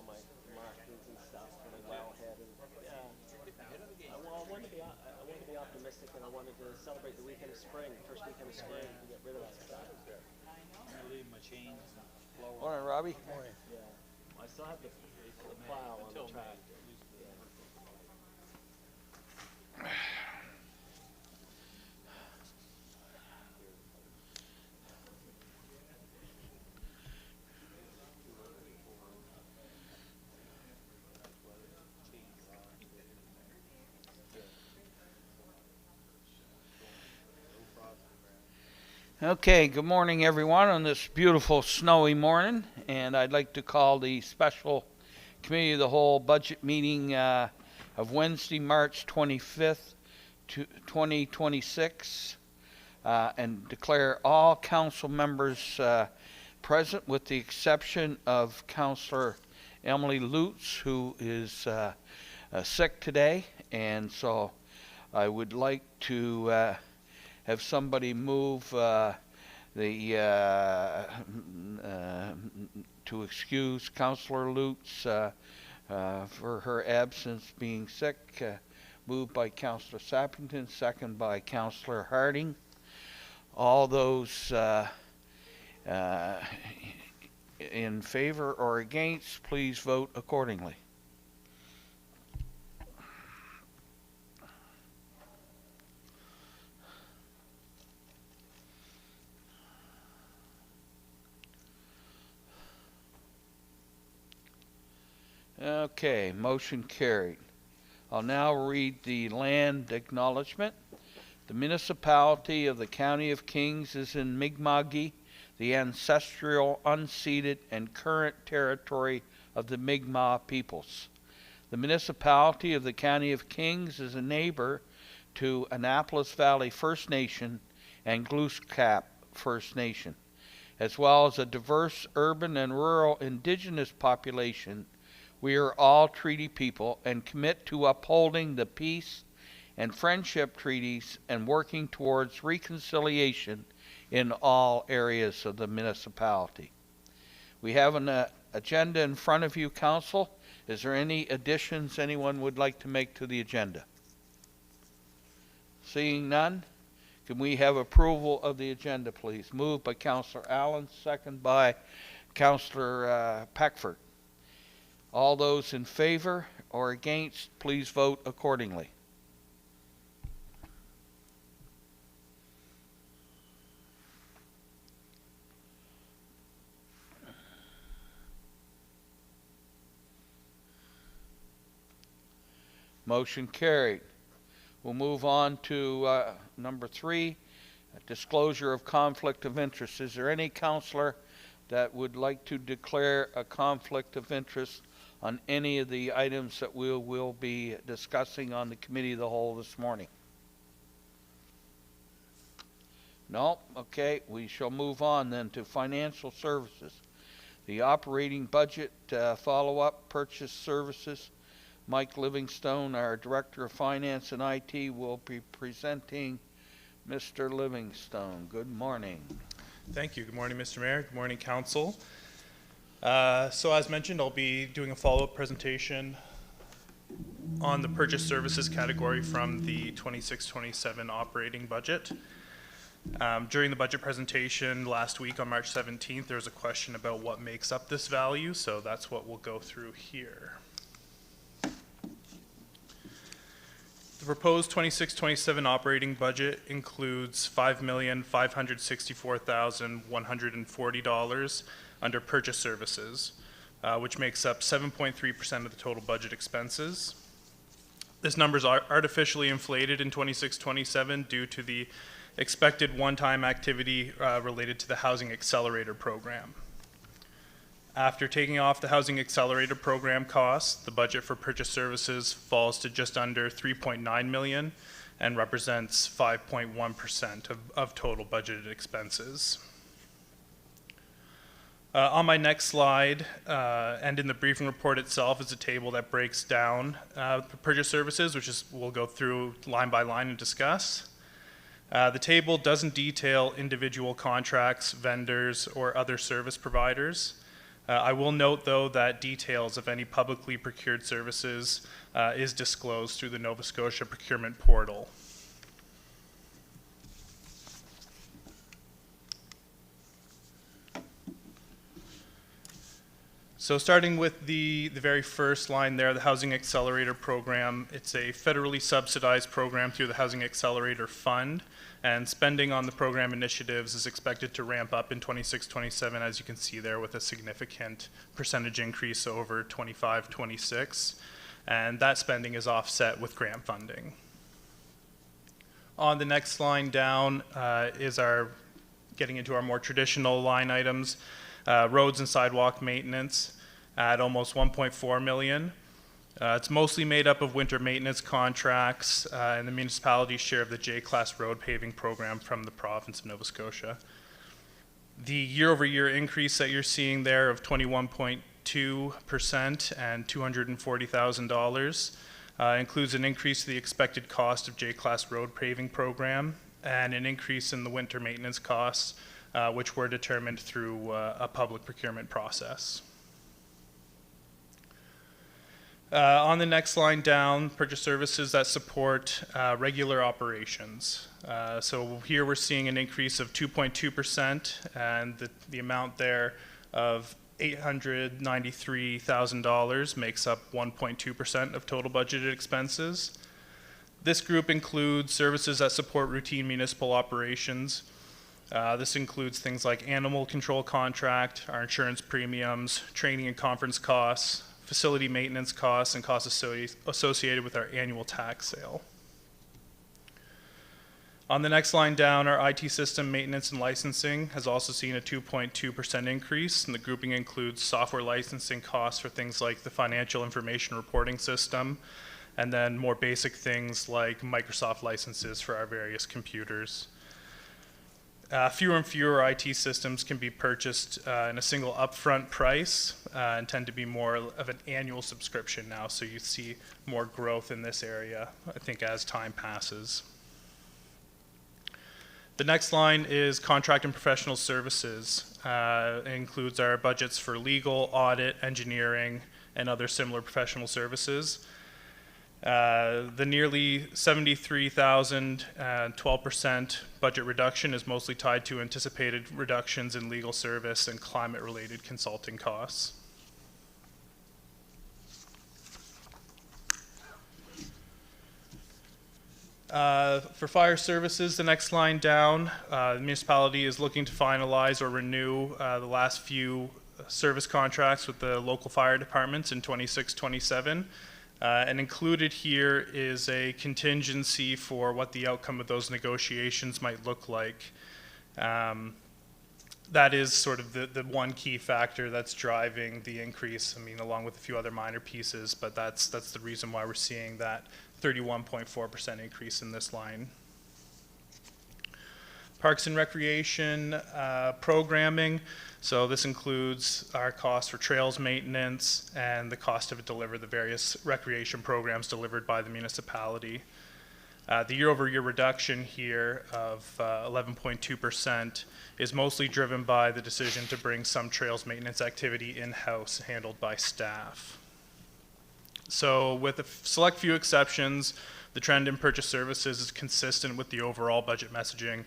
all my markings and stuff, and I'm well ahead. And I wanted to be optimistic, and I wanted to celebrate the weekend of spring, first weekend of spring, to get rid of that stuff. I leave my chains and blow. Morning, Robbie. Morning. Yeah, I still have the plow on the track. Okay, good morning, everyone, on this beautiful snowy morning. And I'd like to call the special Committee of the Whole budget meeting of Wednesday, March 25th, 2026, and declare all council members present with the exception of Councillor Emily Lutz, who is sick today. And so I would like to have somebody move to excuse Councillor Lutz for her absence being sick. Moved by Councillor Sappington, second by Councillor Harding. All those in favor or against, please vote accordingly. Okay, motion carried. I'll now read the land acknowledgement. The municipality of the County of Kings is in Mi'kmaq, the ancestral, unceded, and current territory of the Mi'kmaq peoples. The municipality of the County of Kings is a neighbor to Annapolis Valley First Nation and Glooscap First Nation, as well as a diverse urban and rural indigenous population. We are all treaty people and commit to upholding the peace and friendship treaties and working towards reconciliation in all areas of the municipality. We have an agenda in front of you, Council. Is there any additions anyone would like to make to the agenda? Seeing none, can we have approval of the agenda, please? Moved by Councillor Allen, second by Councillor Peckford. All those in favor or against, please vote accordingly. Motion carried. We'll move on to number 3, disclosure of conflict of interest. Is there any councillor that would like to declare a conflict of interest on any of the items that we will be discussing on the Committee of the Whole this morning? No? Okay, we shall move on then to financial services. The operating budget follow-up purchase services. Mike Livingstone, our Director of Finance and IT, will be presenting. Mr. Livingstone, good morning. Thank you. Good morning, Mr. Mayor. Good morning, Council. So as mentioned, I'll be doing a follow-up presentation on the purchase services category from the 26-27 operating budget. During the budget presentation last week on March 17th, there was a question about what makes up this value, so that's what we'll go through here. The proposed 26-27 operating budget includes $5,564,140 under purchase services, which makes up 7.3% of the total budget expenses. This number is artificially inflated in 26-27 due to the expected one-time activity related to the Housing Accelerator program. After taking off the Housing Accelerator program costs, the budget for purchase services falls to just under $3.9 million and represents 5.1% of total budgeted expenses. On my next slide, and in the briefing report itself, is a table that breaks down purchase services, which is we'll go through line by line and discuss. The table doesn't detail individual contracts, vendors, or other service providers. I will note, though, that details of any publicly procured services is disclosed through the Nova Scotia procurement portal. So starting with the very first line there, the Housing Accelerator Program, it's a federally subsidized program through the Housing Accelerator Fund, and spending on the program initiatives is expected to ramp up in 26-27, as you can see there, with a significant percentage increase over 25-26, and that spending is offset with grant funding. On the next line down is our getting into our more traditional line items, roads and sidewalk maintenance at almost $1.4 million. It's mostly made up of winter maintenance contracts and the municipality's share of the J-Class road paving program from the province of Nova Scotia. The year-over-year increase that you're seeing there of 21.2% and $240,000 includes an increase to the expected cost of J-Class road paving program and an increase in the winter maintenance costs, which were determined through a public procurement process. On the next line down, purchase services that support regular operations. So here we're seeing an increase of 2.2%, and the amount there of $893,000 makes up 1.2% of total budgeted expenses. This group includes services that support routine municipal operations. This includes things like animal control contract, our insurance premiums, training and conference costs, facility maintenance costs, and costs associated with our annual tax sale. On the next line down, our IT system maintenance and licensing has also seen a 2.2% increase, and the grouping includes software licensing costs for things like the financial information reporting system, and then more basic things like Microsoft licenses for our various computers. Fewer and fewer IT systems can be purchased in a single upfront price and tend to be more of an annual subscription now, so you see more growth in this area, I think, as time passes. The next line is contract and professional services. It includes our budgets for legal, audit, engineering, and other similar professional services. The nearly $73,000 12% budget reduction is mostly tied to anticipated reductions in legal service and climate-related consulting costs. For fire services, the next line down, the municipality is looking to finalize or renew the last few service contracts with the local fire departments in 26-27. And included here is a contingency for what the outcome of those negotiations might look like. That is sort of the one key factor that's driving the increase, I mean, along with a few other minor pieces, but that's the reason why we're seeing that 31.4% increase in this line. Parks and Recreation programming. So this includes our cost for trails maintenance and the cost to deliver the various recreation programs delivered by the municipality. The year-over-year reduction here of 11.2% is mostly driven by the decision to bring some trails maintenance activity in-house handled by staff. So with a select few exceptions, the trend in purchase services is consistent with the overall budget messaging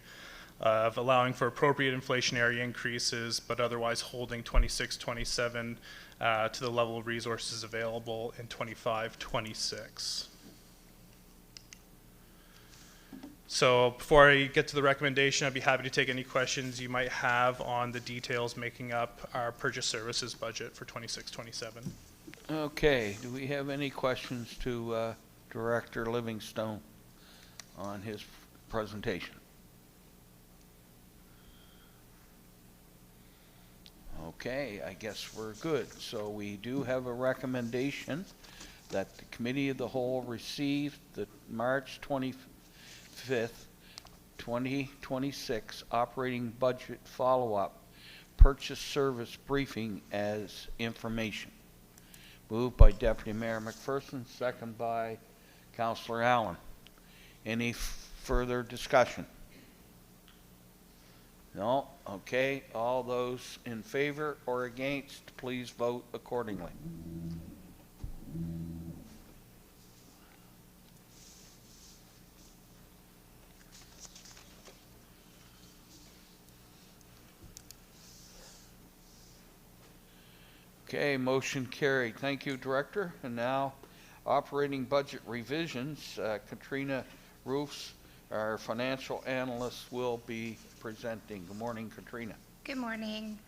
of allowing for appropriate inflationary increases, but otherwise holding 26-27 to the level of resources available in 25-26. So before I get to the recommendation, I'd be happy to take any questions you might have on the details making up our purchase services budget for 26-27. Okay, do we have any questions to Director Livingstone on his presentation? Okay, I guess we're good. So we do have a recommendation that the Committee of the Whole receive the March 25th, 2026 operating budget follow-up purchase service briefing as information. Moved by Deputy Mayor McPherson, second by Councillor Allen. Any further discussion? No? Okay. All those in favor or against, please vote accordingly. Okay, motion carried. Thank you, Director. And now, operating budget revisions. Katrina Roofs, our financial analyst, will be presenting. Good morning, Katrina. Good morning.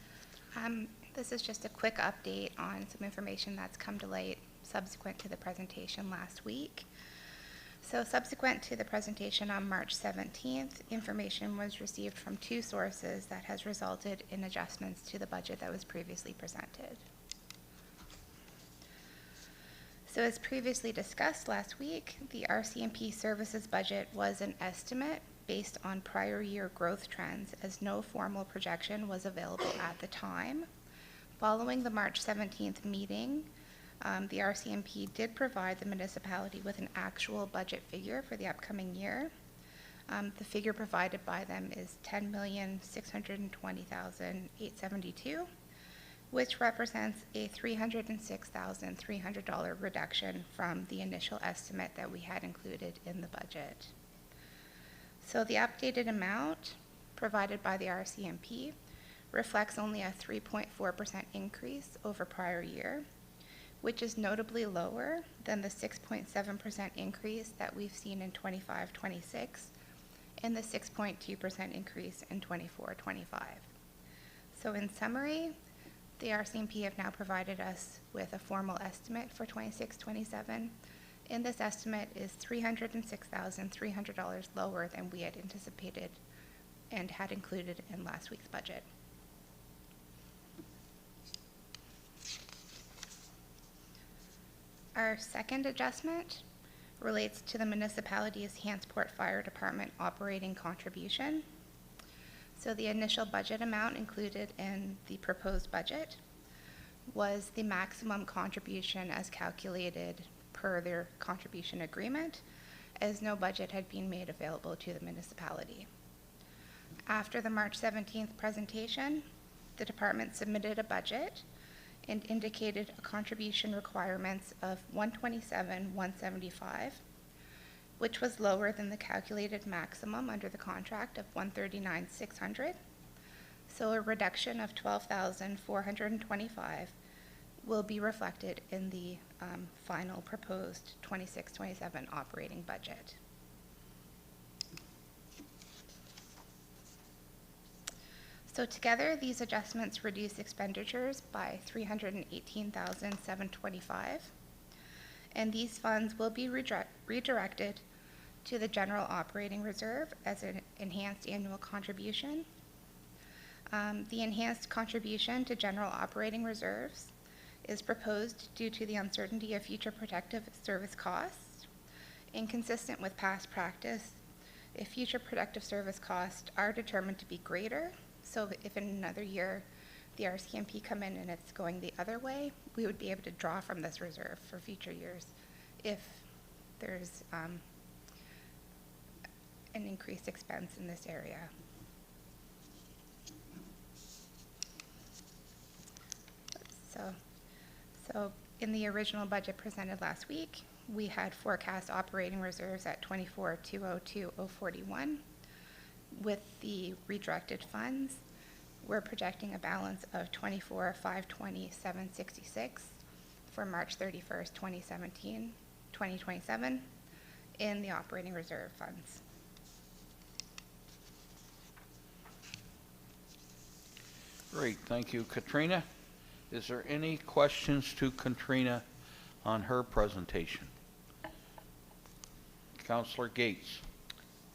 This is just a quick update on some information that's come to light subsequent to the presentation last week. So subsequent to the presentation on March 17th, information was received from two sources that has resulted in adjustments to the budget that was previously presented. So as previously discussed last week, the RCMP services budget was an estimate based on prior year growth trends, as no formal projection was available at the time. Following the March 17th meeting, the RCMP did provide the municipality with an actual budget figure for the upcoming year. The figure provided by them is $10,620,872, which represents a $306,300 reduction from the initial estimate that we had included in the budget. So the updated amount provided by the RCMP reflects only a 3.4% increase over prior year, which is notably lower than the 6.7% increase that we've seen in 25-26 and the 6.2% increase in 24-25. So in summary, the RCMP have now provided us with a formal estimate for 26-27, and this estimate is $306,300 lower than we had anticipated and had included in last week's budget. Our second adjustment relates to the municipality's Hantsport Fire Department operating contribution. So the initial budget amount included in the proposed budget was the maximum contribution as calculated per their contribution agreement, as no budget had been made available to the municipality. After the March 17th presentation, the department submitted a budget and indicated a contribution requirements of $127,175, which was lower than the calculated maximum under the contract of $139,600. So a reduction of $12,425 will be reflected in the final proposed 26-27 operating budget. So together, these adjustments reduce expenditures by $318,725, and these funds will be redirected to the general operating reserve as an enhanced annual contribution. The enhanced contribution to general operating reserves is proposed due to the uncertainty of future protective service costs. Inconsistent with past practice, if future protective service costs are determined to be greater, so if in another year the RCMP come in and it's going the other way, we would be able to draw from this reserve for future years if there's an increased expense in this area. So in the original budget presented last week, we had forecast operating reserves at $24,202,041. With the redirected funds, we're projecting a balance of $24,520,766 for March 31st, 2027 in the operating reserve funds. Great, thank you, Katrina. Is there any questions to Katrina on her presentation? Councillor Gates.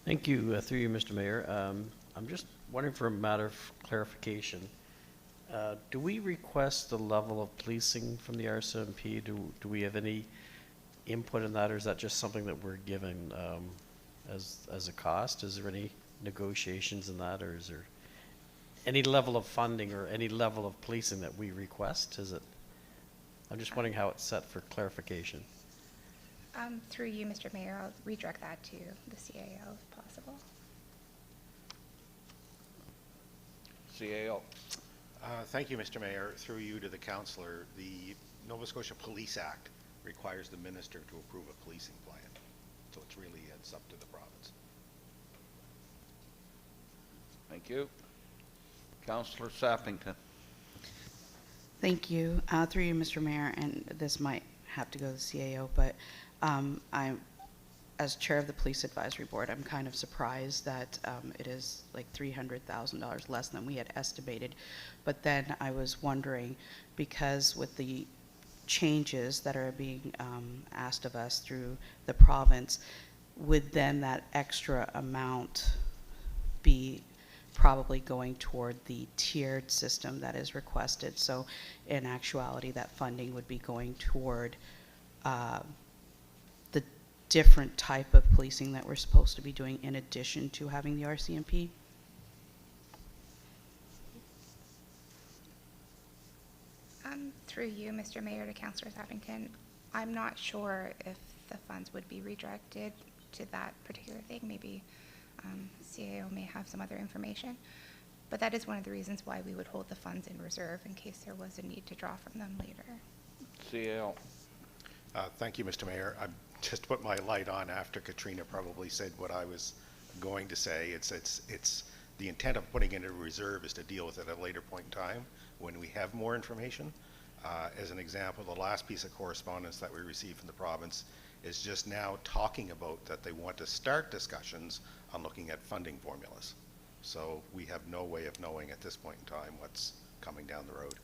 Thank you, through you, Mr. Mayor. I'm just wondering for a matter of clarification. Do we request the level of policing from the RCMP? Do we have any input in that, or is that just something that we're given as a cost? Is there any negotiations in that, or is there any level of funding or any level of policing that we request? Is it? I'm just wondering how it's set for clarification. Through you, Mr. Mayor, I'll redirect that to the CAO if possible. CAO. Thank you, Mr. Mayor. Through you to the councillor, the Nova Scotia Police Act requires the minister to approve a policing plan. So it's up to the province. Thank you. Councillor Sappington. Thank you. Through you, Mr. Mayor, and this might have to go to the CAO, but as chair of the Police Advisory Board, I'm kind of surprised that it is like $300,000 less than we had estimated. But then I was wondering, because with the changes that are being asked of us through the province, would then that extra amount be probably going toward the tiered system that is requested? So in actuality, that funding would be going toward the different type of policing that we're supposed to be doing in addition to having the RCMP? Through you, Mr. Mayor, to Councillor Sappington, I'm not sure if the funds would be redirected to that particular thing. Maybe CAO may have some other information, but that is one of the reasons why we would hold the funds in reserve in case there was a need to draw from them later. CAO. Thank you, Mr. Mayor. I just put my light on after Katrina probably said what I was going to say. It's the intent of putting it in reserve is to deal with it at a later point in time when we have more information. As an example, the last piece of correspondence that we received from the province is just now talking about that they want to start discussions on looking at funding formulas. So we have no way of knowing at this point in time what's coming down the road.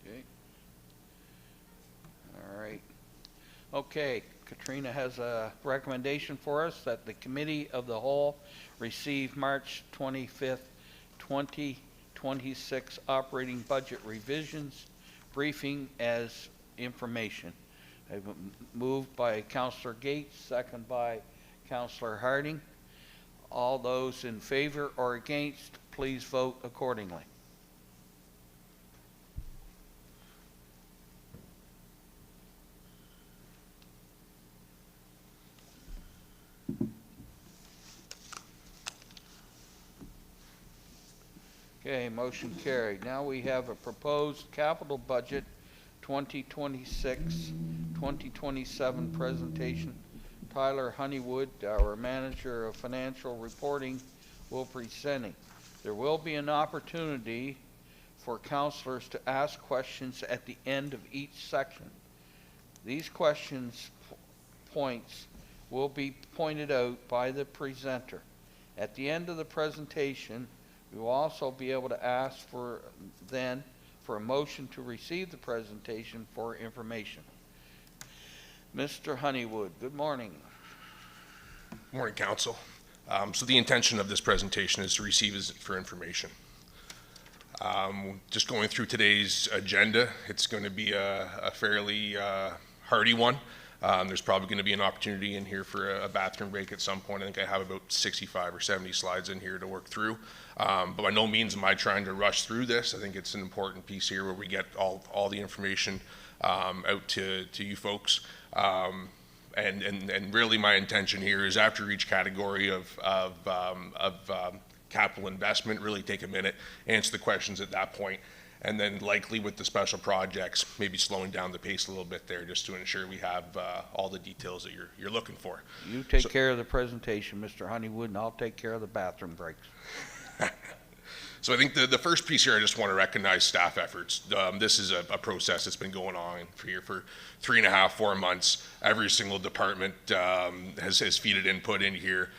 Okay. All right. Okay, Katrina has a recommendation for us that the Committee of the Whole receive March 25th, 2026 operating budget revisions briefing as information. I've moved by Councillor Gates, second by Councillor Harding. All those in favor or against, please vote accordingly. Okay, motion carried. Now we have a proposed capital budget 2026-2027 presentation. Tyler Honeywood, our Manager of Financial Reporting, will be presenting. There will be an opportunity for councillors to ask questions at the end of each section. These questions points will be pointed out by the presenter. At the end of the presentation, we will also be able to ask for a motion to receive the presentation for information. Mr. Honeywood, good morning. Morning, Council. So the intention of this presentation is to receive it for information. Just going through today's agenda, it's going to be a fairly hearty one. There's probably going to be an opportunity in here for a bathroom break at some point. I think I have about 65 or 70 slides in here to work through. But by no means am I trying to rush through this. I think it's an important piece here where we get all the information out to you folks. And really my intention here is after each category of capital investment, really take a minute, answer the questions at that point. And then likely with the special projects, maybe slowing down the pace a little bit there just to ensure we have all the details that you're looking for. You take care of the presentation, Mr. Honeywood, and I'll take care of the bathroom breaks. So I think the first piece here, I just want to recognize staff efforts. This is a process that's been going on for 3.5, 4 months. Every single department has feeded input in here.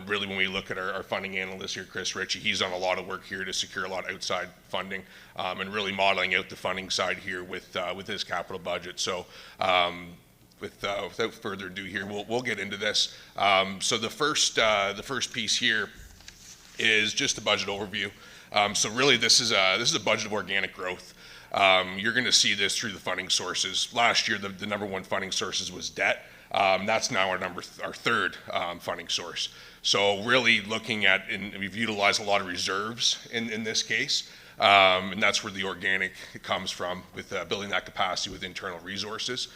Really, when we look at our funding analyst here, Chris Ritchie, he's done a lot of work here to secure a lot of outside funding and really modeling out the funding side here with his capital budget. So without further ado here, we'll get into this. So the first piece here is just the budget overview. So really, this is a budget of organic growth. You're going to see this through the funding sources. Last year, the number one funding sources was debt. That's now our third funding source. So really looking at, and we've utilized a lot of reserves in this case, and that's where the organic comes from with building that capacity with internal resources.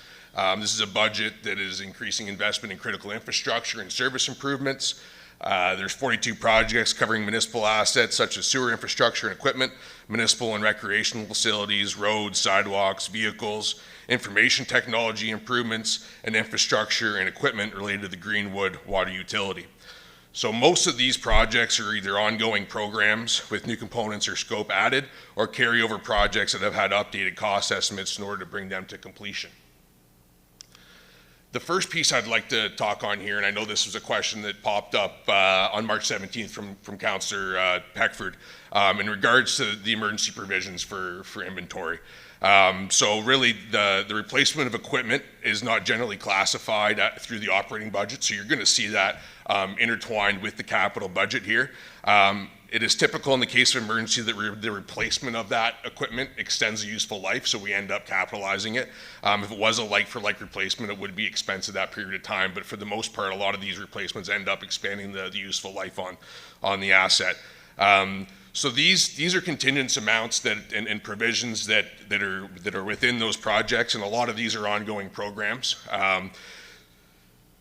This is a budget that is increasing investment in critical infrastructure and service improvements. There's 42 projects covering municipal assets such as sewer infrastructure and equipment, municipal and recreational facilities, roads, sidewalks, vehicles, information technology improvements, and infrastructure and equipment related to the Greenwood water utility. So most of these projects are either ongoing programs with new components or scope added, or carryover projects that have had updated cost estimates in order to bring them to completion. The first piece I'd like to talk on here, and I know this was a question that popped up on March 17th from Councillor Peckford in regards to the emergency provisions for inventory. So really the replacement of equipment is not generally classified through the operating budget, so you're going to see that intertwined with the capital budget here. It is typical in the case of emergency that the replacement of that equipment extends the useful life, so we end up capitalizing it. If it was a like-for-like replacement, it would be expensive that period of time, but for the most part, a lot of these replacements end up expanding the useful life on the asset. So these are contingent amounts and provisions that are within those projects, and a lot of these are ongoing programs.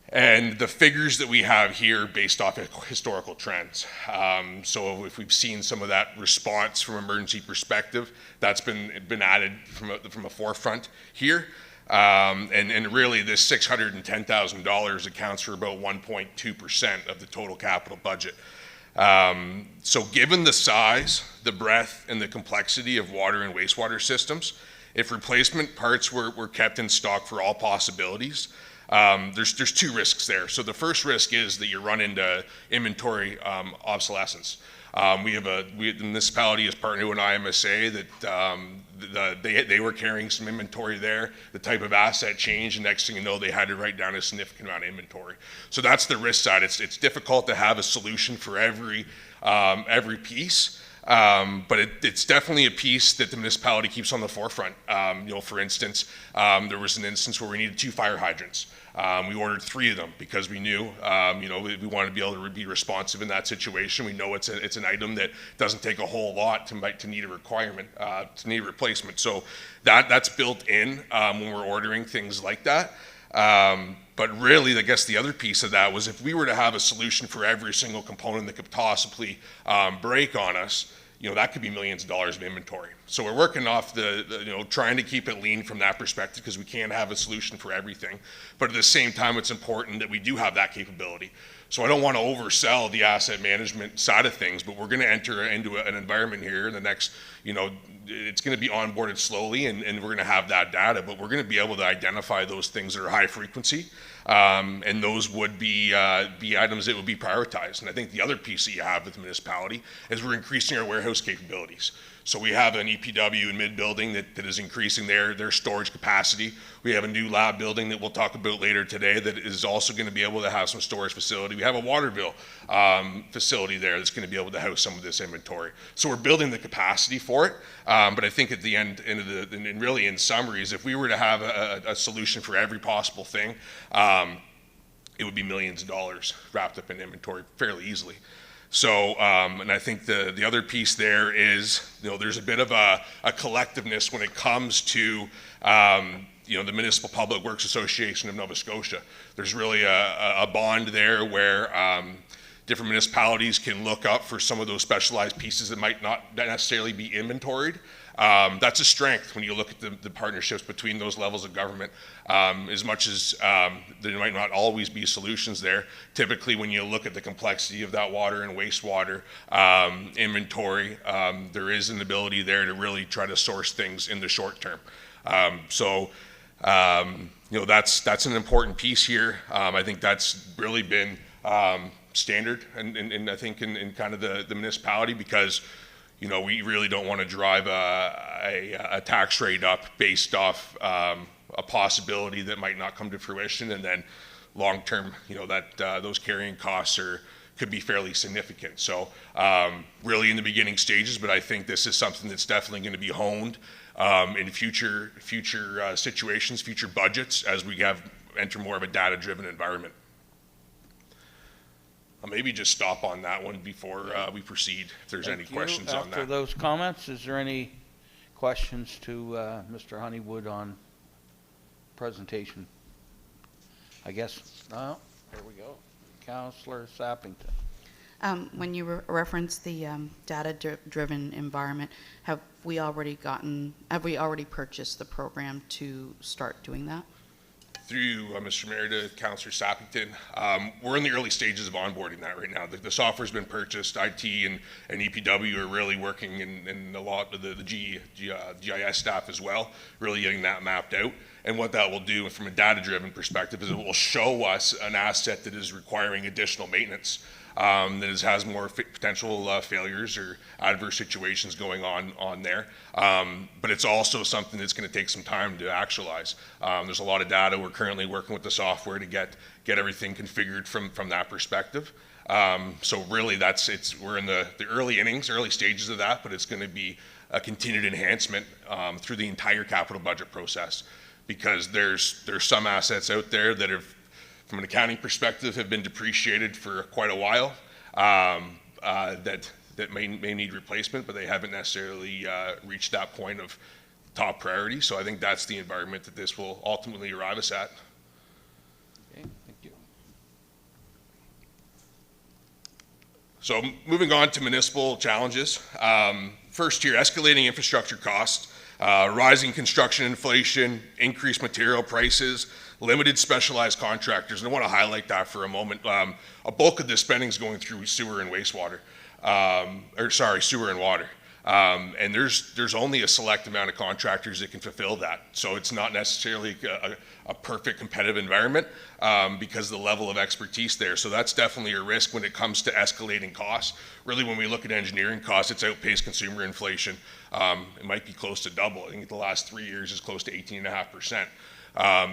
And the figures that we have here based off of historical trends. So if we've seen some of that response from emergency perspective, that's been added from a forefront here. And really this $610,000 accounts for about 1.2% of the total capital budget. So given the size, the breadth, and the complexity of water and wastewater systems, if replacement parts were kept in stock for all possibilities, there's two risks there. So the first risk is that you run into inventory obsolescence. The municipality has partnered with IMSA that they were carrying some inventory there. The type of asset changed, and next thing you know, they had to write down a significant amount of inventory. So that's the risk side. It's difficult to have a solution for every piece. But it's definitely a piece that the municipality keeps on the forefront. For instance, there was an instance where we needed 2 fire hydrants. We ordered 3 of them because we knew, we wanted to be able to be responsive in that situation. We know it's an item that doesn't take a whole lot to need a requirement, to need a replacement. So that's built in when we're ordering things like that. But really, I guess the other piece of that was if we were to have a solution for every single component that could possibly break on us, that could be millions of dollars of inventory. So we're working off trying to keep it lean from that perspective because we can't have a solution for everything. But at the same time, it's important that we do have that capability. So I don't want to oversell the asset management side of things, but we're going to enter into an environment here in the next, it's going to be onboarded slowly and we're going to have that data, but we're going to be able to identify those things that are high frequency. And those would be items that would be prioritized. And I think the other piece that you have with the municipality is we're increasing our warehouse capabilities. So we have an EPW in mid-building that is increasing their storage capacity. We have a new lab building that we'll talk about later today that is also going to be able to have some storage facility. We have a Waterville facility there that's going to be able to house some of this inventory. So we're building the capacity for it. But I think at the end of and really in summary, is if we were to have a solution for every possible thing, it would be millions of dollars wrapped up in inventory fairly easily. So, and I think the other piece there is, there's a bit of a collectiveness when it comes to, the Municipal Public Works Association of Nova Scotia. There's really a bond there where different municipalities can look up for some of those specialized pieces that might not necessarily be inventoried. That's a strength when you look at the partnerships between those levels of government. As much as there might not always be solutions there, typically when you look at the complexity of that water and wastewater inventory, there is an ability there to really try to source things in the short term. That's an important piece here. I think that's really been standard, and I think in kind of the municipality, because we really don't want to drive a tax rate up based off a possibility that might not come to fruition, and then long term, those carrying costs could be fairly significant. So really in the beginning stages, but I think this is something that's definitely going to be honed in future situations, future budgets, as we enter more of a data-driven environment. I'll maybe just stop on that one before we proceed, if there's any questions on that. After those comments, is there any questions to Mr. Honeywood on presentation? I guess, no, here we go. Councillor Sappington. When you reference the data-driven environment, have we already purchased the program to start doing that? Through you, Mr. Mayor, to Councillor Sappington, we're in the early stages of onboarding that right now. The software's been purchased. IT and EPW are really working, and a lot of the GIS staff as well, really getting that mapped out. And what that will do from a data-driven perspective is it will show us an asset that is requiring additional maintenance, that has more potential failures or adverse situations going on there. But it's also something that's going to take some time to actualize. There's a lot of data. We're currently working with the software to get everything configured from that perspective. So really we're in the early innings, early stages of that, but it's going to be a continued enhancement through the entire capital budget process, because there's some assets out there that have, from an accounting perspective, have been depreciated for quite a while, that may need replacement, but they haven't necessarily reached that point of top priority. So I think that's the environment that this will ultimately arrive us at. Okay, thank you. So moving on to municipal challenges. First here, escalating infrastructure costs, rising construction inflation, increased material prices, limited specialized contractors. And I want to highlight that for a moment. A bulk of this spending is going through sewer and wastewater, sewer and water. And there's only a select amount of contractors that can fulfill that. So it's not necessarily a perfect competitive environment because of the level of expertise there. So that's definitely a risk when it comes to escalating costs. Really, when we look at engineering costs, it's outpaced consumer inflation. It might be close to double. I think the last 3 years is close to 18.5%.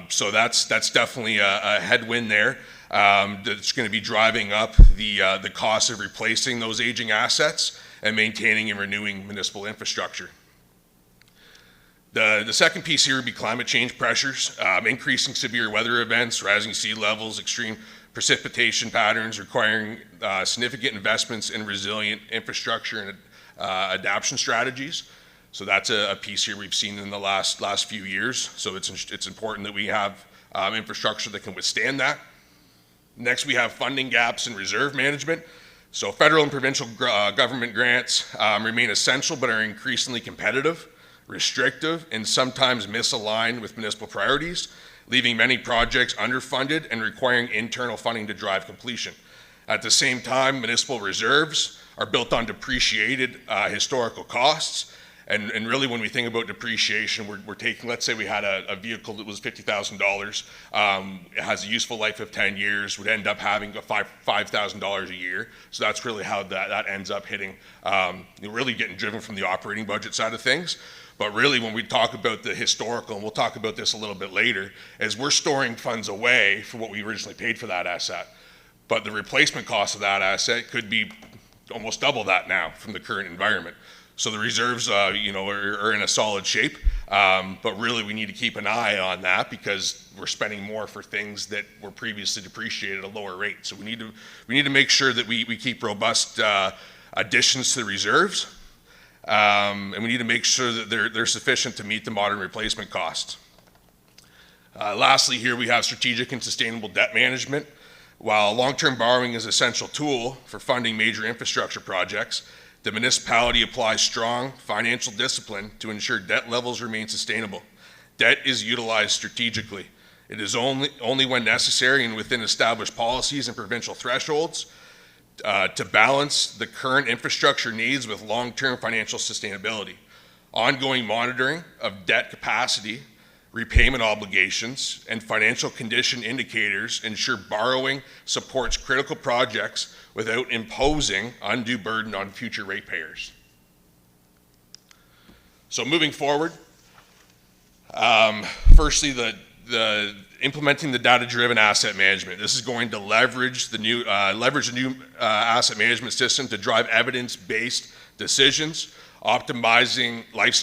So that's definitely a headwind there that's going to be driving up the cost of replacing those aging assets and maintaining and renewing municipal infrastructure. The second piece here would be climate change pressures, increasing severe weather events, rising sea levels, extreme precipitation patterns requiring significant investments in resilient infrastructure and adaptation strategies. So that's a piece here we've seen in the last few years. So it's important that we have infrastructure that can withstand that. Next, we have funding gaps in reserve management. So federal and provincial government grants remain essential, but are increasingly competitive, restrictive, and sometimes misaligned with municipal priorities, leaving many projects underfunded and requiring internal funding to drive completion. At the same time, municipal reserves are built on depreciated historical costs. And really, when we think about depreciation, we're taking, let's say we had a vehicle that was $50,000, it has a useful life of 10 years, would end up having $5,000 a year. So that's really how that ends up hitting, really getting driven from the operating budget side of things. But really, when we talk about the historical, and we'll talk about this a little bit later, is we're storing funds away for what we originally paid for that asset. But the replacement cost of that asset could be almost double that now from the current environment. So the reserves, are in a solid shape, but really we need to keep an eye on that because we're spending more for things that were previously depreciated at a lower rate. So we need to make sure that we keep robust additions to the reserves, and we need to make sure that they're sufficient to meet the modern replacement costs. Lastly, here we have strategic and sustainable debt management. While long-term borrowing is an essential tool for funding major infrastructure projects, the municipality applies strong financial discipline to ensure debt levels remain sustainable. Debt is utilized strategically. It is only when necessary and within established policies and provincial thresholds to balance the current infrastructure needs with long-term financial sustainability. Ongoing monitoring of debt capacity, repayment obligations, and financial condition indicators ensure borrowing supports critical projects without imposing undue burden on future ratepayers. So moving forward, firstly, the implementing the data-driven asset management. This is going to leverage the new asset management system to drive evidence-based decisions, optimizing life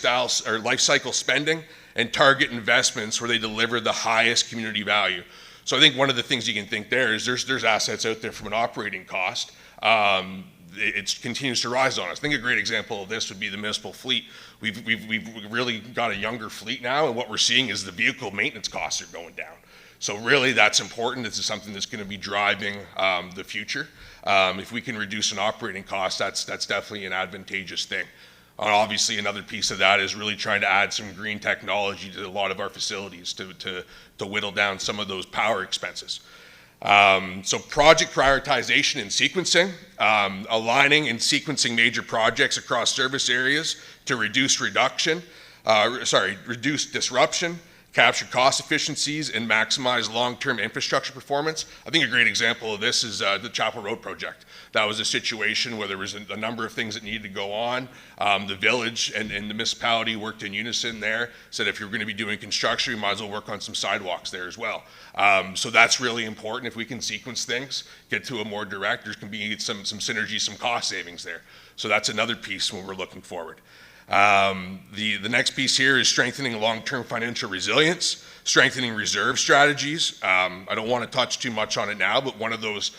cycle spending, and target investments where they deliver the highest community value. So I think one of the things you can think there is there's assets out there from an operating cost. It continues to rise on us. I think a great example of this would be the municipal fleet. We've really got a younger fleet now, and what we're seeing is the vehicle maintenance costs are going down. So really, that's important. This is something that's going to be driving the future. If we can reduce an operating cost, that's definitely an advantageous thing. Obviously, another piece of that is really trying to add some green technology to a lot of our facilities to whittle down some of those power expenses. So project prioritization and sequencing, aligning and sequencing major projects across service areas to reduce disruption, capture cost efficiencies, and maximize long-term infrastructure performance. I think a great example of this is the Chapel Road project. That was a situation where there was a number of things that needed to go on. The village and the municipality worked in unison there, said if you're going to be doing construction, you might as well work on some sidewalks there as well. So that's really important. If we can sequence things, get to a more direct, there can be some synergy, some cost savings there. So that's another piece when we're looking forward. The next piece here is strengthening long-term financial resilience, strengthening reserve strategies. I don't want to touch too much on it now, but one of those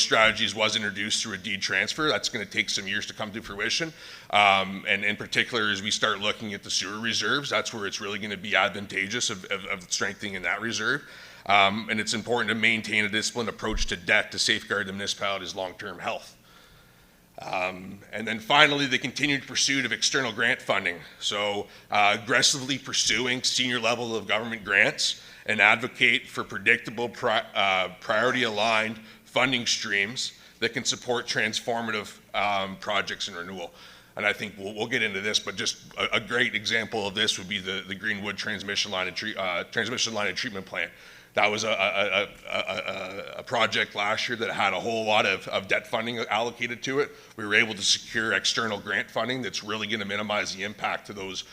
strategies was introduced through a deed transfer. That's going to take some years to come to fruition. And in particular, as we start looking at the sewer reserves, that's where it's really going to be advantageous of strengthening in that reserve. And it's important to maintain a disciplined approach to debt to safeguard the municipality's long-term health. And then finally, the continued pursuit of external grant funding. So aggressively pursuing senior level of government grants and advocate for predictable priority-aligned funding streams that can support transformative projects and renewal. And I think we'll get into this, but just a great example of this would be the Greenwood transmission line and treatment plant. That was a project last year that had a whole lot of debt funding allocated to it. We were able to secure external grant funding that's really going to minimize the impact to those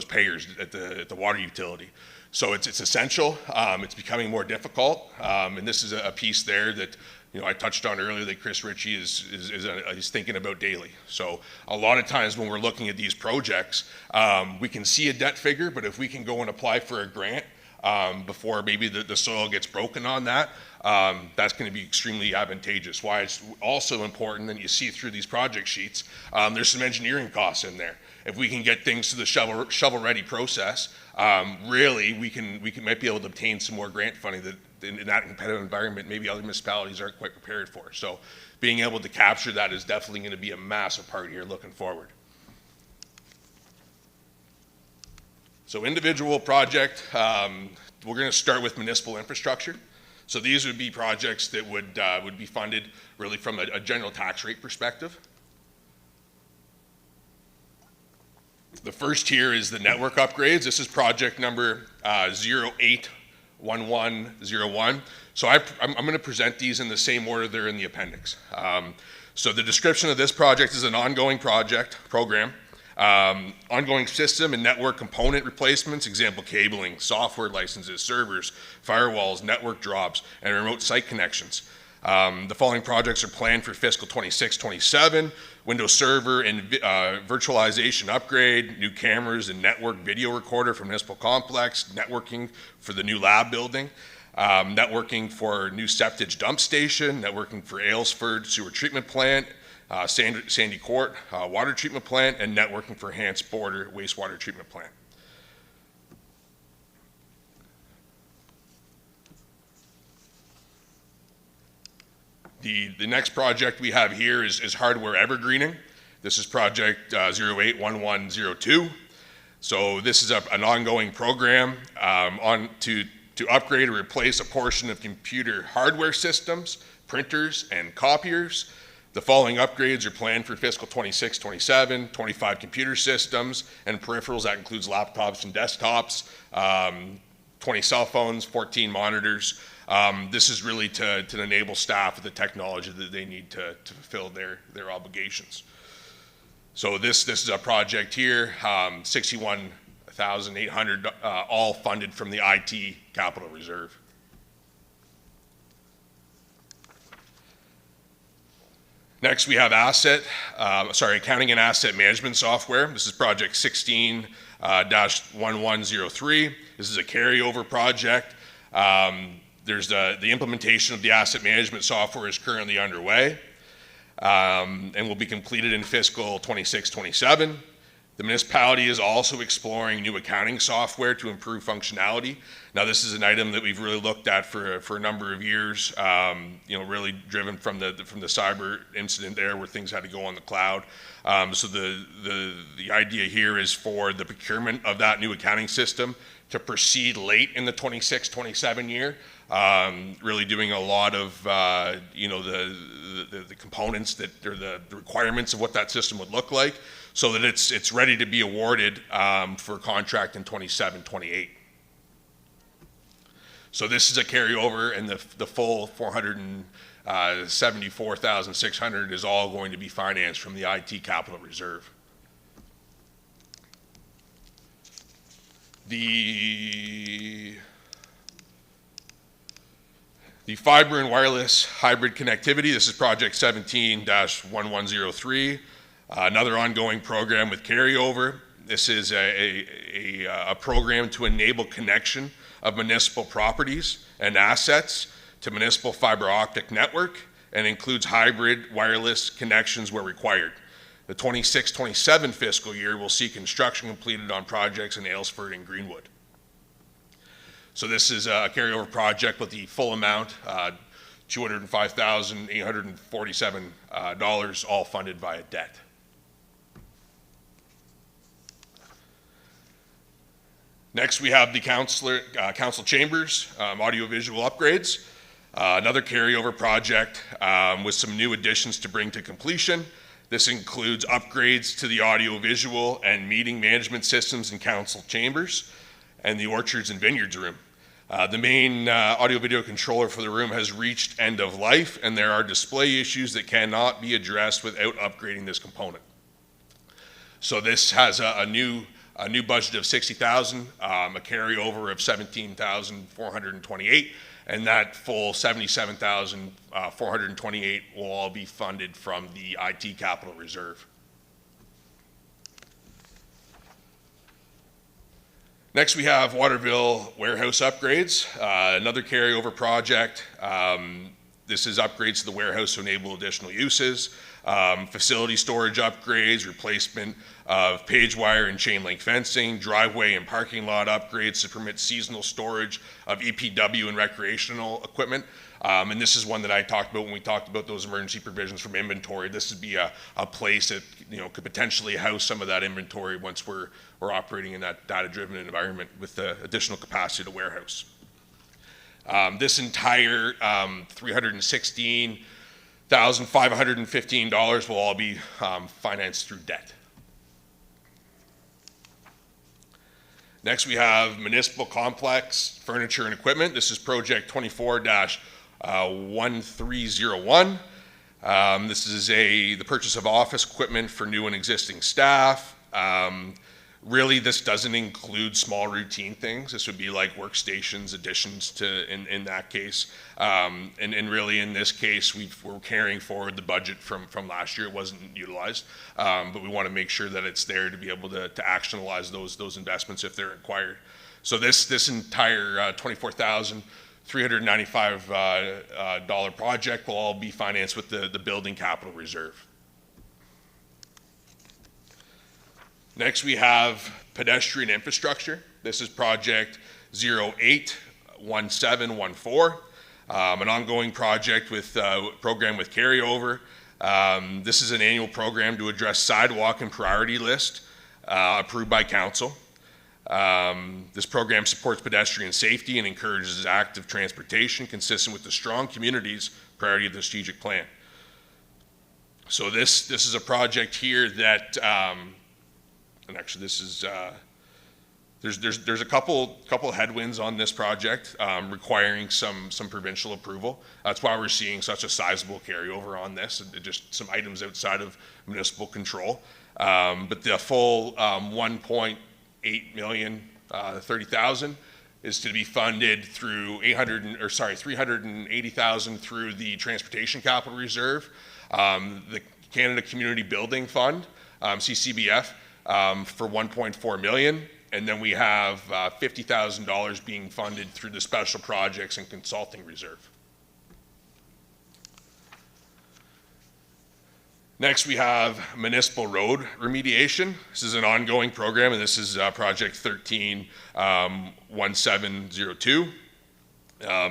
payers at the water utility. So it's essential. It's becoming more difficult, and this is a piece there that I touched on earlier that Chris Ritchie is thinking about daily. So a lot of times when we're looking at these projects, we can see a debt figure, but if we can go and apply for a grant before maybe the soil gets broken on that, that's going to be extremely advantageous. Why it's also important, and you see through these project sheets, there's some engineering costs in there. If we can get things to the shovel-ready process, really we might be able to obtain some more grant funding that in that competitive environment maybe other municipalities aren't quite prepared for. So being able to capture that is definitely going to be a massive part here looking forward. So individual project, we're going to start with municipal infrastructure. So these would be projects that would be funded really from a general tax rate perspective. The first here is the network upgrades. This is project number 081101. So I'm going to present these in the same order they're in the appendix. So the description of this project is an ongoing program. Ongoing system and network component replacements, example cabling, software licenses, servers, firewalls, network drops, and remote site connections. The following projects are planned for fiscal 26-27, Windows Server and virtualization upgrade, new cameras and network video recorder for municipal complex, networking for the new lab building, networking for new septage dump station, networking for Aylesford sewer treatment plant, Sandy Court water treatment plant, and networking for Hants Border wastewater treatment plant. The next project we have here is hardware evergreening. This is project 081102. So this is an ongoing program to upgrade or replace a portion of computer hardware systems, printers, and copiers. The following upgrades are planned for fiscal 26-27, 25 computer systems and peripherals. That includes laptops and desktops, 20 cell phones, 14 monitors. This is really to enable staff with the technology that they need to fulfill their obligations. So this is a project here, $61,800, all funded from the IT capital reserve. Next, we have accounting and asset management software. This is project 16-1103. This is a carryover project. There's the implementation of the asset management software is currently underway and will be completed in fiscal 26-27. The municipality is also exploring new accounting software to improve functionality. Now, this is an item that we've really looked at for a number of years, really driven from the cyber incident there where things had to go on the cloud. So the idea here is for the procurement of that new accounting system to proceed late in the 26-27 year, really doing a lot of, the components that, or the requirements of what that system would look like, so that it's ready to be awarded for contract in 27-28. So this is a carryover, and the full $474,600 is all going to be financed from the IT capital reserve. The fiber and wireless hybrid connectivity, this is project 17-1103, another ongoing program with carryover. This is a program to enable connection of municipal properties and assets to municipal fiber optic network, and includes hybrid wireless connections where required. The 26-27 fiscal year will see construction completed on projects in Aylesford and Greenwood. So this is a carryover project with the full amount, $205,847, all funded via debt. Next, we have the council chambers, audiovisual upgrades. Another carryover project with some new additions to bring to completion. This includes upgrades to the audiovisual and meeting management systems in council chambers and the orchards and vineyards room. The main audio-video controller for the room has reached end of life, and there are display issues that cannot be addressed without upgrading this component. So this has a new budget of $60,000, a carryover of $17,428, and that full $77,428 will all be funded from the IT capital reserve. Next, we have Waterville warehouse upgrades, another carryover project. This is upgrades to the warehouse to enable additional uses, facility storage upgrades, replacement of page wire and chain link fencing, driveway and parking lot upgrades to permit seasonal storage of EPW and recreational equipment. And this is one that I talked about when we talked about those emergency provisions from inventory. This would be a place that could potentially house some of that inventory once we're operating in that data-driven environment with the additional capacity to warehouse. This entire $316,515 will all be financed through debt. Next, we have municipal complex furniture and equipment. This is project 24-1301. This is the purchase of office equipment for new and existing staff. Really, this doesn't include small routine things. This would be like workstations, additions to, in that case. And really, in this case, we're carrying forward the budget from last year. It wasn't utilized, but we want to make sure that it's there to be able to actionalize those investments if they're required. So this entire $24,395 project will all be financed with the building capital reserve. Next, we have pedestrian infrastructure. This is project 081714, an ongoing project with program with carryover. This is an annual program to address sidewalk and priority list approved by council. This program supports pedestrian safety and encourages active transportation consistent with the strong communities priority of the strategic plan. So this is a project here that and actually this is there's a couple headwinds on this project requiring some provincial approval. That's why we're seeing such a sizable carryover on this, just some items outside of municipal control. But the full 1.8 million 30,000 is to be funded through 380,000 through the transportation capital reserve, the Canada Community Building Fund, CCBF, for 1.4 million, and then we have $50,000 being funded through the special projects and consulting reserve. Next, we have municipal road remediation. This is an ongoing program, and this is project 13-1702.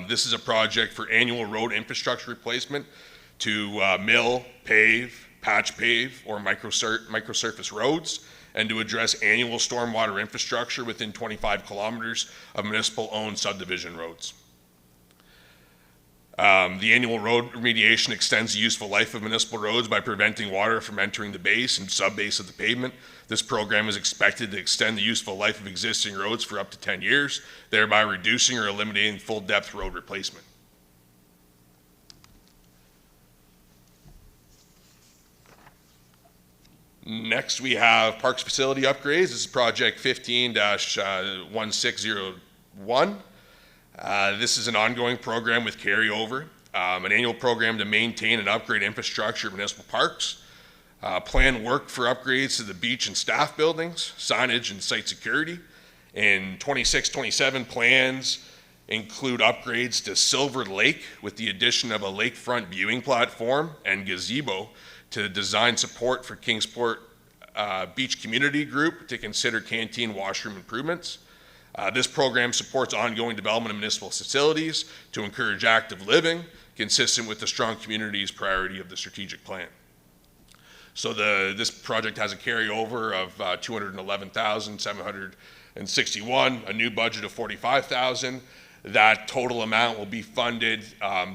This is a project for annual road infrastructure replacement to mill, pave, patch pave, or microsurface roads, and to address annual stormwater infrastructure within 25 kilometers of municipal-owned subdivision roads. The annual road remediation extends the useful life of municipal roads by preventing water from entering the base and sub-base of the pavement. This program is expected to extend the useful life of existing roads for up to 10 years, thereby reducing or eliminating full-depth road replacement. Next, we have Parks Facility Upgrades. This is project 15-1601. This is an ongoing program with carryover, an annual program to maintain and upgrade infrastructure of municipal parks, plan work for upgrades to the beach and staff buildings, signage and site security. In 26-27, plans include upgrades to Silver Lake with the addition of a lakefront viewing platform and gazebo to design support for Kingsport Beach Community Group to consider canteen washroom improvements. This program supports ongoing development of municipal facilities to encourage active living, consistent with the strong community's priority of the strategic plan. So this project has a carryover of $211,761, a new budget of $45,000. That total amount will be funded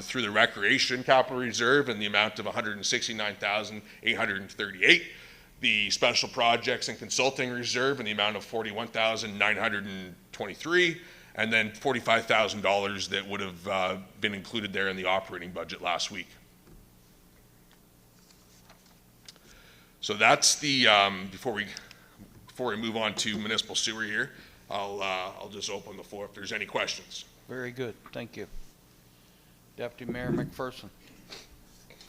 through the Recreation Capital Reserve in the amount of $169,838. The Special Projects and Consulting Reserve in the amount of $41,923, and then $45,000 that would have been included there in the operating budget last week. So that's the, before we move on to municipal sewer here, I'll just open the floor if there's any questions. Very good, thank you. Deputy Mayor McPherson.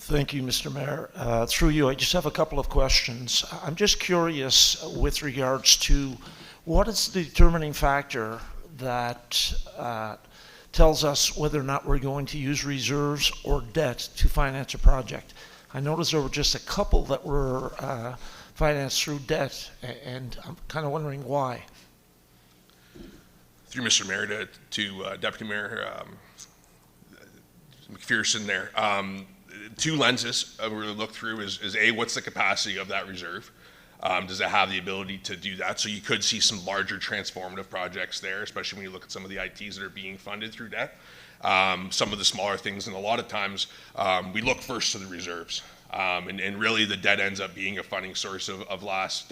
Thank you, Mr. Mayor. Through you, I just have a couple of questions. I'm just curious with regards to what is the determining factor that tells us whether or not we're going to use reserves or debt to finance a project. I noticed there were just a couple that were financed through debt, and I'm kind of wondering why. Through Mr. Mayor to Deputy Mayor McPherson there. Two lenses we really look through is A, what's the capacity of that reserve? Does it have the ability to do that? So you could see some larger transformative projects there, especially when you look at some of the ITs that are being funded through debt. Some of the smaller things, and a lot of times we look first to the reserves. And really the debt ends up being a funding source of last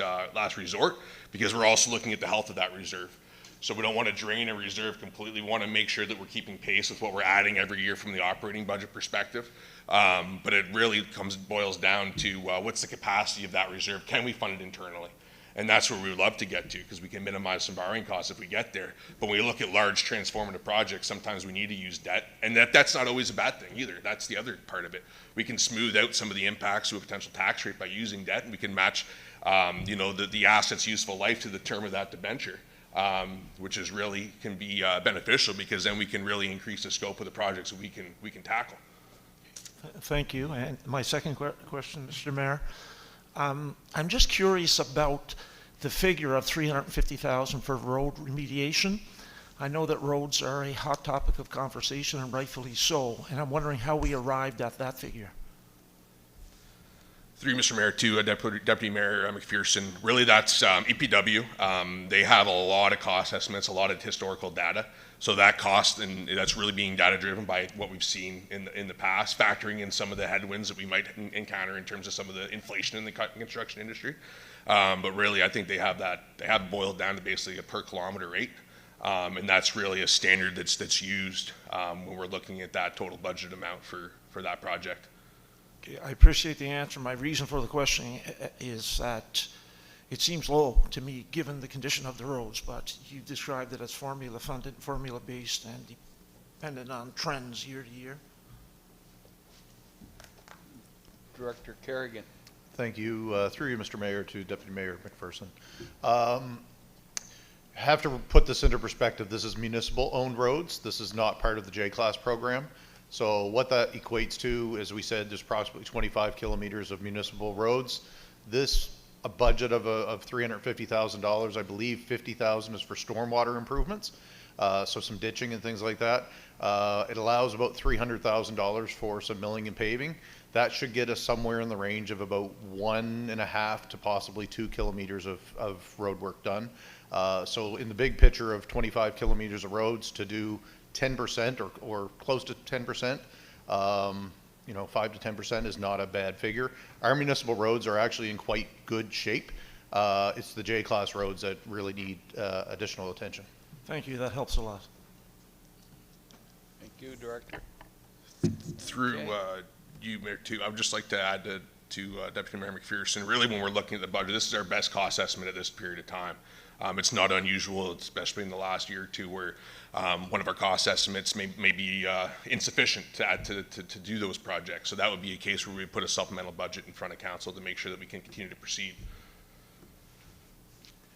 resort, because we're also looking at the health of that reserve. So we don't want to drain a reserve completely. We want to make sure that we're keeping pace with what we're adding every year from the operating budget perspective. But it really boils down to what's the capacity of that reserve? Can we fund it internally? And that's where we would love to get to, because we can minimize some borrowing costs if we get there. But when we look at large transformative projects, sometimes we need to use debt. And that's not always a bad thing either. That's the other part of it. We can smooth out some of the impacts to a potential tax rate by using debt, and we can match the asset's useful life to the term of that debenture. Which is really can be beneficial, because then we can really increase the scope of the projects that we can tackle. Thank you. And my second question, Mr. Mayor, I'm just curious about the figure of $350,000 for road remediation. I know that roads are a hot topic of conversation, and rightfully so, and I'm wondering how we arrived at that figure. Through Mr. Mayor to Deputy Mayor McPherson, really that's EPW. They have a lot of cost estimates, a lot of historical data. So that cost, and that's really being data driven by what we've seen in the past, factoring in some of the headwinds that we might encounter in terms of some of the inflation in the construction industry. But really, I think they have boiled down to basically a per kilometer rate. And that's really a standard that's used when we're looking at that total budget amount for that project. I appreciate the answer. My reason for the question is that it seems low to me, given the condition of the roads, but you described it as formula funded, formula based, and dependent on trends year to year. Director Kerrigan. Thank you. Through you, Mr. Mayor, to Deputy Mayor McPherson. Have to put this into perspective. This is municipal owned roads. This is not part of the J-Class program. So what that equates to, as we said, there's approximately 25 kilometers of municipal roads. A budget of $350,000, I believe 50,000 is for stormwater improvements, so some ditching and things like that. It allows about $300,000 for some milling and paving. That should get us somewhere in the range of about 1.5 to possibly 2 kilometers of road work done. So in the big picture of 25 kilometers of roads, to do 10% or close to 10%, 5 to 10% is not a bad figure. Our municipal roads are actually in quite good shape. It's the J-class roads that really need additional attention. Thank you, that helps a lot. Thank you, Director. Through you, Mayor, too, I would just like to add to Deputy Mayor McPherson, really when we're looking at the budget, this is our best cost estimate at this period of time. It's not unusual, especially in the last year or two, where one of our cost estimates may be insufficient to add to do those projects. So that would be a case where we put a supplemental budget in front of council to make sure that we can continue to proceed.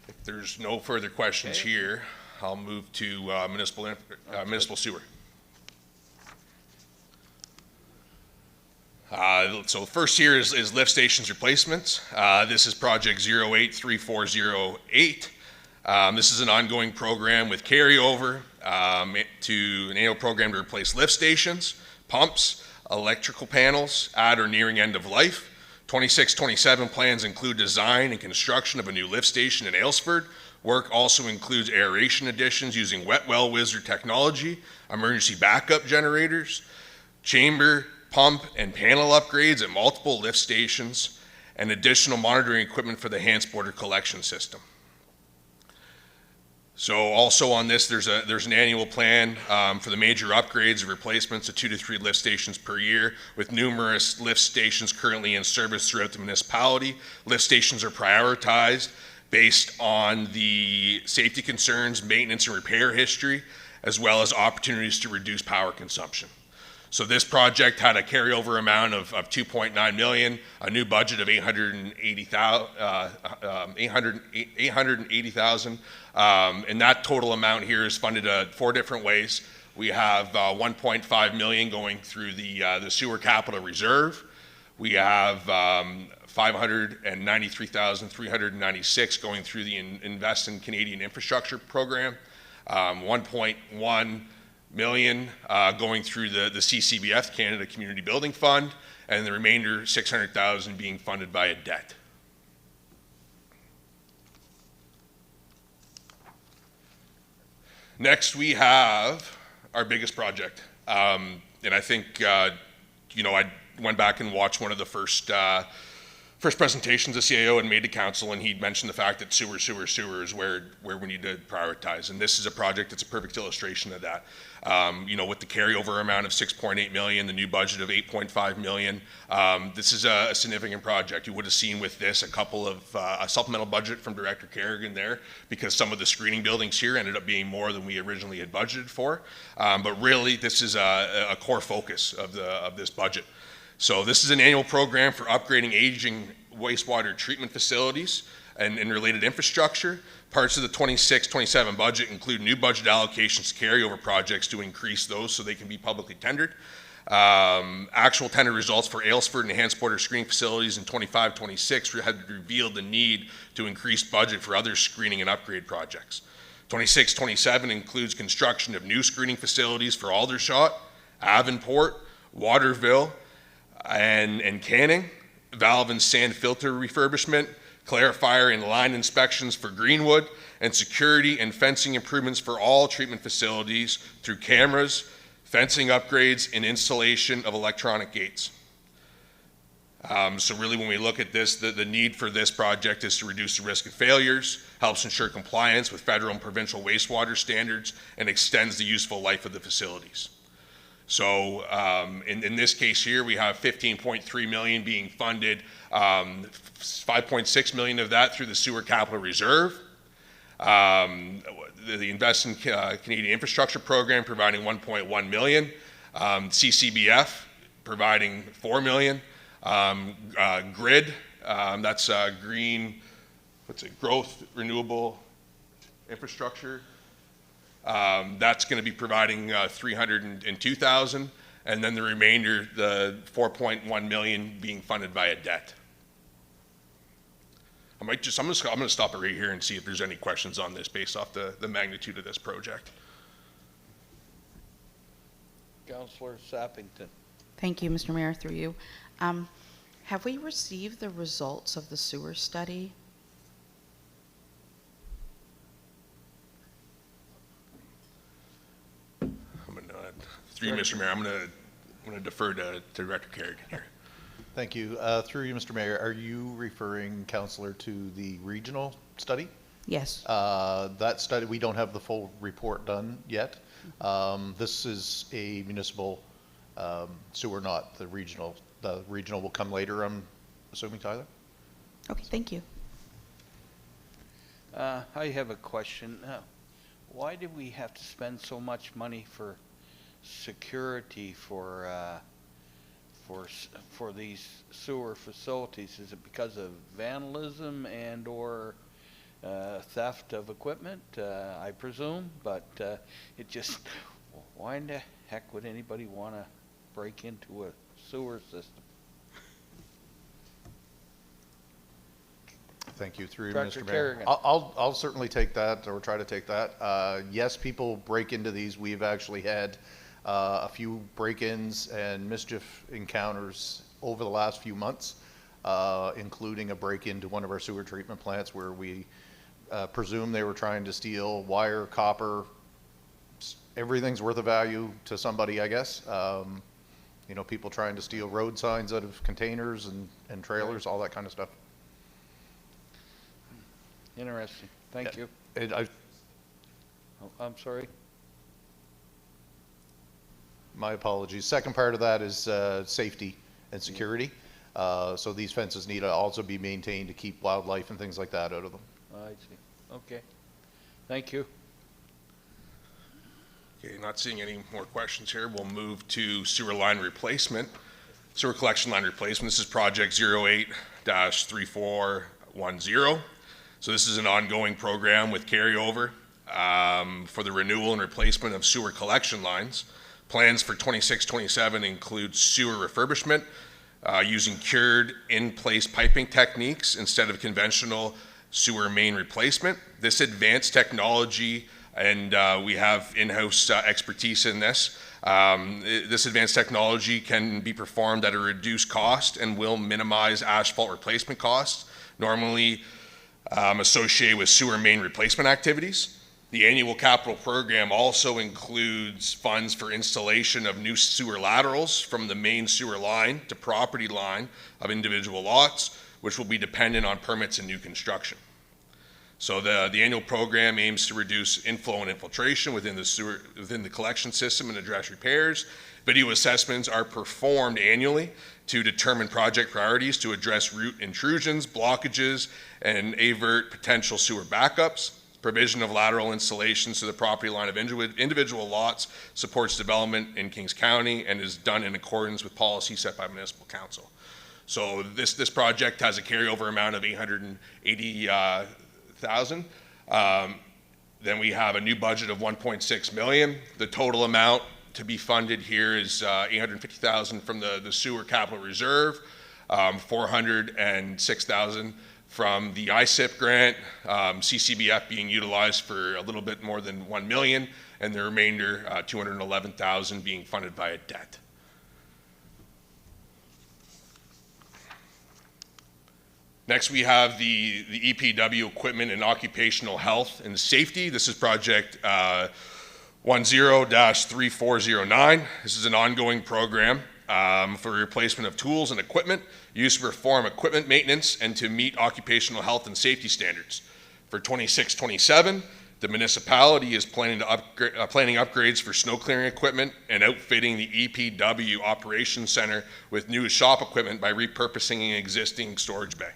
If there's no further questions here, I'll move to municipal sewer. So first here is lift stations replacements. This is project 083408. This is an ongoing program with carryover to an annual program to replace lift stations, pumps, electrical panels at or nearing end of life. 26-27 plans include design and construction of a new lift station in Aylesford. Work also includes aeration additions using wet well wizard technology, emergency backup generators, chamber, pump, and panel upgrades at multiple lift stations, and additional monitoring equipment for the enhanced border collection system. So also on this, there's an annual plan for the major upgrades and replacements of 2 to 3 lift stations per year, with numerous lift stations currently in service throughout the municipality. Lift stations are prioritized based on the safety concerns, maintenance and repair history, as well as opportunities to reduce power consumption. So this project had a carryover amount of 2.9 million, a new budget of 880,000, and that total amount here is funded 4 different ways. We have 1.5 million going through the sewer capital reserve. We have 593,396 going through the Invest in Canadian Infrastructure program, 1.1 million going through the CCBF, Canada Community Building Fund, and the remainder 600,000 being funded by a debt. Next we have our biggest project, and I think I went back and watched one of the first presentations the CAO had made to council, and he'd mentioned the fact that sewer is where we need to prioritize, and this is a project that's a perfect illustration of that. With the carryover amount of 6.8 million, the new budget of 8.5 million, this is a significant project. You would have seen with this a couple of a supplemental budget from Director Kerrigan there, because some of the screening buildings here ended up being more than we originally had budgeted for. But really, this is a core focus of this budget. So this is an annual program for upgrading aging wastewater treatment facilities and related infrastructure. Parts of the 26-27 budget include new budget allocations to carryover projects to increase those so they can be publicly tendered. Actual tender results for Aylesford and enhanced border screening facilities in 25-26 had revealed the need to increase budget for other screening and upgrade projects. 26-27 includes construction of new screening facilities for Aldershot, Avonport, Waterville, and Canning, valve and sand filter refurbishment, clarifier and line inspections for Greenwood, and security and fencing improvements for all treatment facilities through cameras, fencing upgrades, and installation of electronic gates. So really when we look at this, the need for this project is to reduce the risk of failures, helps ensure compliance with federal and provincial wastewater standards, and extends the useful life of the facilities. So in this case here, we have 15.3 million being funded, 5.6 million of that through the Sewer Capital Reserve. The Invest in Canadian Infrastructure Program providing 1.1 million. CCBF providing 4 million. Grid, that's green, growth, renewable infrastructure. That's going to be providing 302,000, and then the remainder, the 4.1 million, being funded via debt. I'm going to stop it right here and see if there's any questions on this based off the magnitude of this project. Councillor Sappington. Thank you, Mr. Mayor, through you. Have we received the results of the sewer study? Through you, Mr. Mayor, I'm going to defer to Director Kerrigan here. Thank you. Through you, Mr. Mayor, are you referring, Councillor, to the regional study? Yes. That study, we don't have the full report done yet. This is a municipal sewer, not the regional. The regional will come later, I'm assuming, Tyler? Okay, thank you. I have a question. Why did we have to spend so much money for security for these sewer facilities? Is it because of vandalism and or theft of equipment? I presume, but it just, why in the heck would anybody want to break into a sewer system? Thank you. Through you, Director Mr. Mayor. Kerrigan. I'll certainly take that, or try to take that. Yes, people break into these. We've actually had a few break-ins and mischief encounters over the last few months, including a break-in to one of our sewer treatment plants where we presume they were trying to steal wire, copper, everything's worth of value to somebody, I guess. You know, people trying to steal road signs out of containers and trailers, all that kind of stuff. Interesting. Thank you. Oh, I'm sorry. My apologies. Second part of that is safety and security. So these fences need to also be maintained to keep wildlife and things like that out of them. I see. Okay. Thank you. Okay, not seeing any more questions here. We'll move to sewer line replacement. Sewer collection line replacement. This is project 08-3410. So this is an ongoing program with carryover for the renewal and replacement of sewer collection lines. Plans for 26-27 include sewer refurbishment using cured in-place piping techniques instead of conventional sewer main replacement. This advanced technology, and we have in-house expertise in this, this advanced technology can be performed at a reduced cost and will minimize asphalt replacement costs normally associated with sewer main replacement activities. The annual capital program also includes funds for installation of new sewer laterals from the main sewer line to property line of individual lots, which will be dependent on permits and new construction. So the annual program aims to reduce inflow and infiltration within the collection system and address repairs. Video assessments are performed annually to determine project priorities to address root intrusions, blockages, and avert potential sewer backups. Provision of lateral installations to the property line of individual lots supports development in Kings County and is done in accordance with policy set by municipal council. So this project has a carryover amount of $880,000. Then we have a new budget of $1.6 million. The total amount to be funded here is $850,000 from the sewer capital reserve, $406,000 from the ISIP grant, CCBF being utilized for a little bit more than $1 million, and the remainder, $211,000 being funded via debt. Next, we have the EPW equipment and occupational health and safety. This is project 10-3409. This is an ongoing program for replacement of tools and equipment used to perform equipment maintenance and to meet occupational health and safety standards. For 26-27, the municipality is planning upgrades for snow clearing equipment and outfitting the EPW operations center with new shop equipment by repurposing an existing storage bay.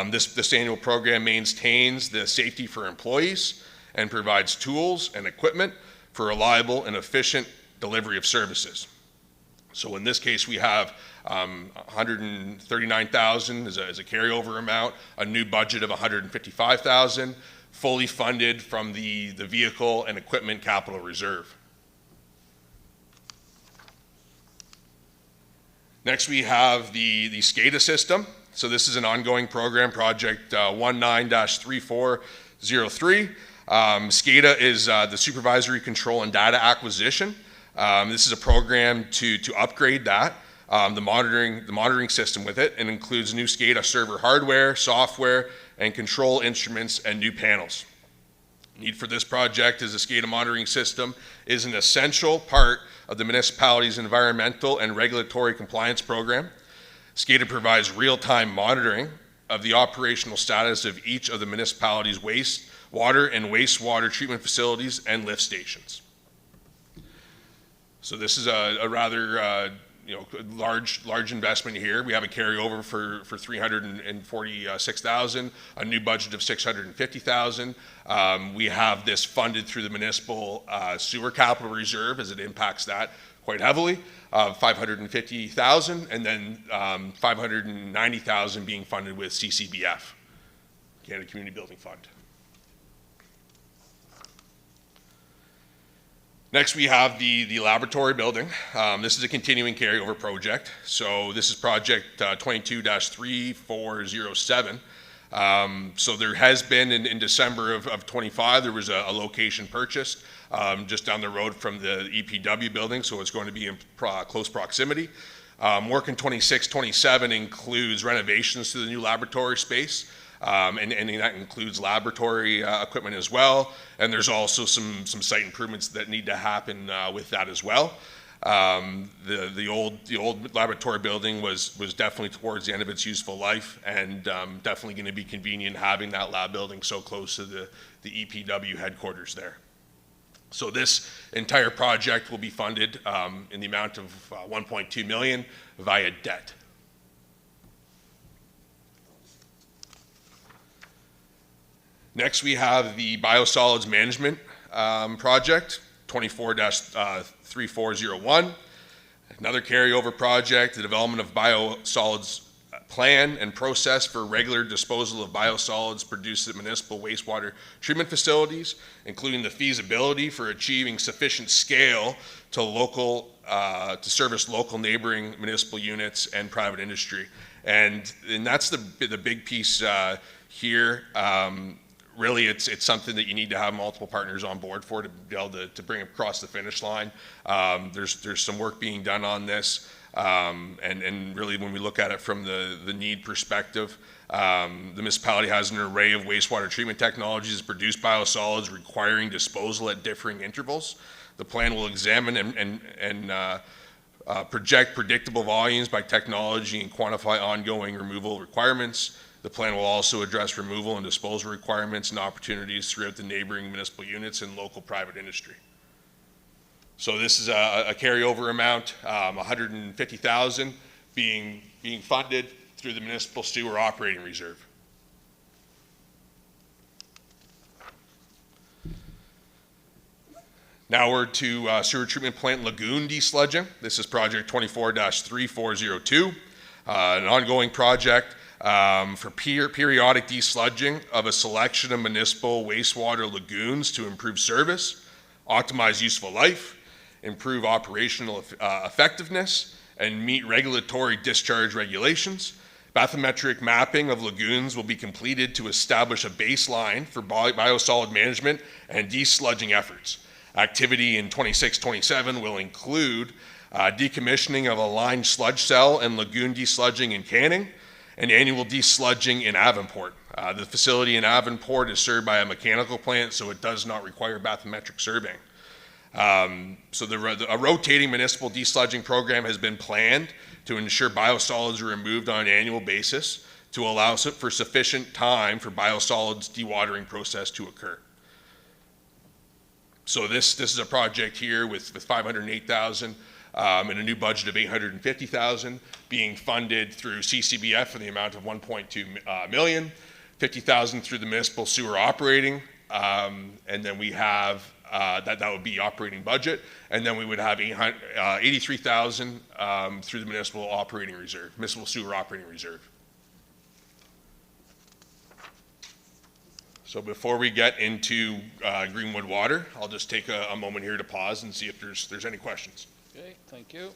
This annual program maintains the safety for employees and provides tools and equipment for reliable and efficient delivery of services. So in this case, we have $139,000 as a carryover amount, a new budget of $155,000, fully funded from the vehicle and equipment capital reserve. Next, we have the SCADA system. So this is an ongoing program, project 19-3403. SCADA is the supervisory control and data acquisition. This is a program to upgrade that, the monitoring system with it, and includes new SCADA server hardware, software, and control instruments and new panels. Need for this project is the SCADA monitoring system is an essential part of the municipality's environmental and regulatory compliance program. SCADA provides real-time monitoring of the operational status of each of the municipality's wastewater and wastewater treatment facilities and lift stations. So this is a rather large investment here. We have a carryover for $346,000, a new budget of $650,000. We have this funded through the municipal sewer capital reserve, as it impacts that quite heavily, $550,000, and then $590,000 being funded with CCBF, Canada Community Building Fund. Next, we have the laboratory building. This is a continuing carryover project. So this is project 22-3407. So there has been in December of 25, there was a location purchased just down the road from the EPW building, so it's going to be in close proximity. Work in 26-27 includes renovations to the new laboratory space. And that includes laboratory equipment as well. And there's also some site improvements that need to happen with that as well. The old laboratory building was definitely towards the end of its useful life, and definitely going to be convenient having that lab building so close to the EPW headquarters there. So this entire project will be funded in the amount of $1.2 million via debt. Next, we have the biosolids management project, 24-3401. Another carryover project, the development of biosolids plan and process for regular disposal of biosolids produced at municipal wastewater treatment facilities, including the feasibility for achieving sufficient scale to service local neighboring municipal units and private industry. And that's the big piece here. Really, it's something that you need to have multiple partners on board for to be able to bring it across the finish line. There's some work being done on this, and really when we look at it from the need perspective, the municipality has an array of wastewater treatment technologies to produce biosolids requiring disposal at differing intervals. The plan will examine and project predictable volumes by technology and quantify ongoing removal requirements. The plan will also address removal and disposal requirements and opportunities throughout the neighboring municipal units and local private industry. So this is a carryover amount, $150,000 being funded through the municipal sewer operating reserve. Now we're to sewer treatment plant lagoon desludging. This is project 24-3402, an ongoing project for periodic desludging of a selection of municipal wastewater lagoons to improve service, optimize useful life, improve operational effectiveness, and meet regulatory discharge regulations. Bathymetric mapping of lagoons will be completed to establish a baseline for biosolid management and desludging efforts. Activity in 26-27 will include decommissioning of a lined sludge cell and lagoon desludging in Canning, and annual desludging in Avonport. The facility in Avonport is served by a mechanical plant, so it does not require bathymetric surveying. So a rotating municipal desludging program has been planned to ensure biosolids are removed on an annual basis to allow for sufficient time for biosolids dewatering process to occur. So this is a project here with $508,000 and a new budget of $850,000 being funded through CCBF for the amount of $1.2 million, $50,000 through the municipal sewer operating, and then we have that would be operating budget, and then we would have $83,000 through the municipal operating reserve, municipal sewer operating reserve. So before we get into Greenwood Water, I'll just take a moment here to pause and see if there's any questions. Okay, thank you.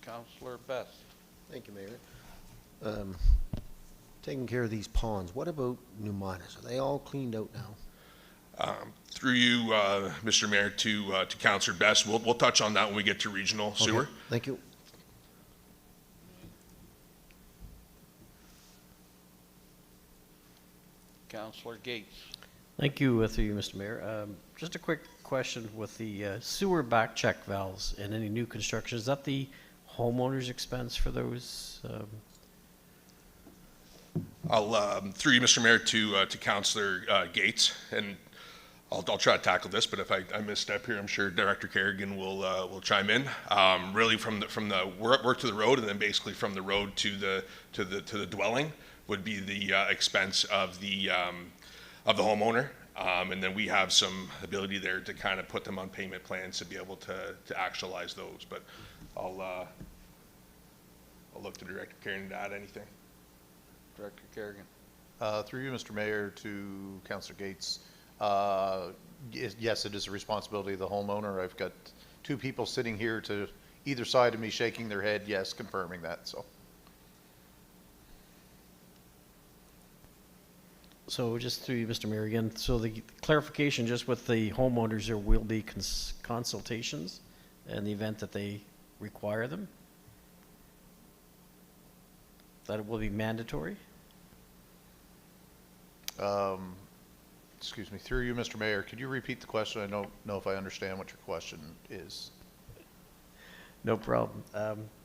Councillor Best. Thank you, Mayor. Taking care of these ponds, what about Numanis? Are they all cleaned out now? Through you, Mr. Mayor, to Councillor Best, we'll touch on that when we get to regional sewer. Okay, thank you. Councillor Gates. Thank you, through you, Mr. Mayor. Just a quick question with the sewer back check valves and any new construction. Is that the homeowner's expense for those? I'll, through you, Mr. Mayor, to Councillor Gates, and I'll try to tackle this, but if I misstep here, I'm sure Director Kerrigan will chime in. Really, from the work to the road, and then basically from the road to the dwelling would be the expense of the homeowner, and then we have some ability there to kind of put them on payment plans to be able to actualize those. But I'll look to Director Kerrigan to add anything. Director Kerrigan. Through you, Mr. Mayor, to Councillor Gates. Yes, it is a responsibility of the homeowner. I've got two people sitting here to either side of me shaking their head, yes, confirming that, so. So just through you, Mr. Mayor, again, so the clarification just with the homeowners, there will be consultations in the event that they require them? That it will be mandatory? Excuse me, through you, Mr. Mayor, could you repeat the question? I don't know if I understand what your question is. No problem.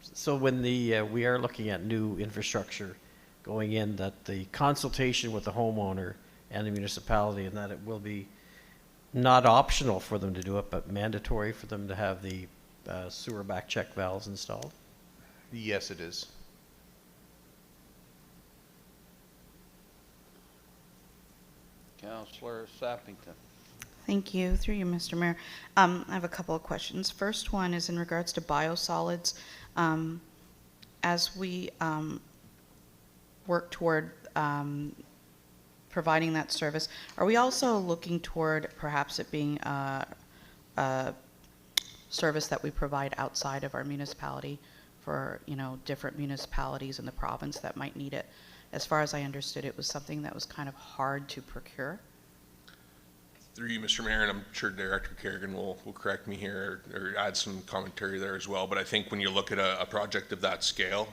So when we are looking at new infrastructure going in, that the consultation with the homeowner and the municipality, and that it will be not optional for them to do it, but mandatory for them to have the sewer back check valves installed? Yes, it is. Councillor Sappington. Thank you. Through you, Mr. Mayor. I have a couple of questions. First one is in regards to biosolids. As we work toward providing that service, are we also looking toward perhaps it being a service that we provide outside of our municipality for, different municipalities in the province that might need it? As far as I understood, it was something that was kind of hard to procure. Through you, Mr. Mayor, and I'm sure Director Kerrigan will correct me here or add some commentary there as well, but I think when you look at a project of that scale,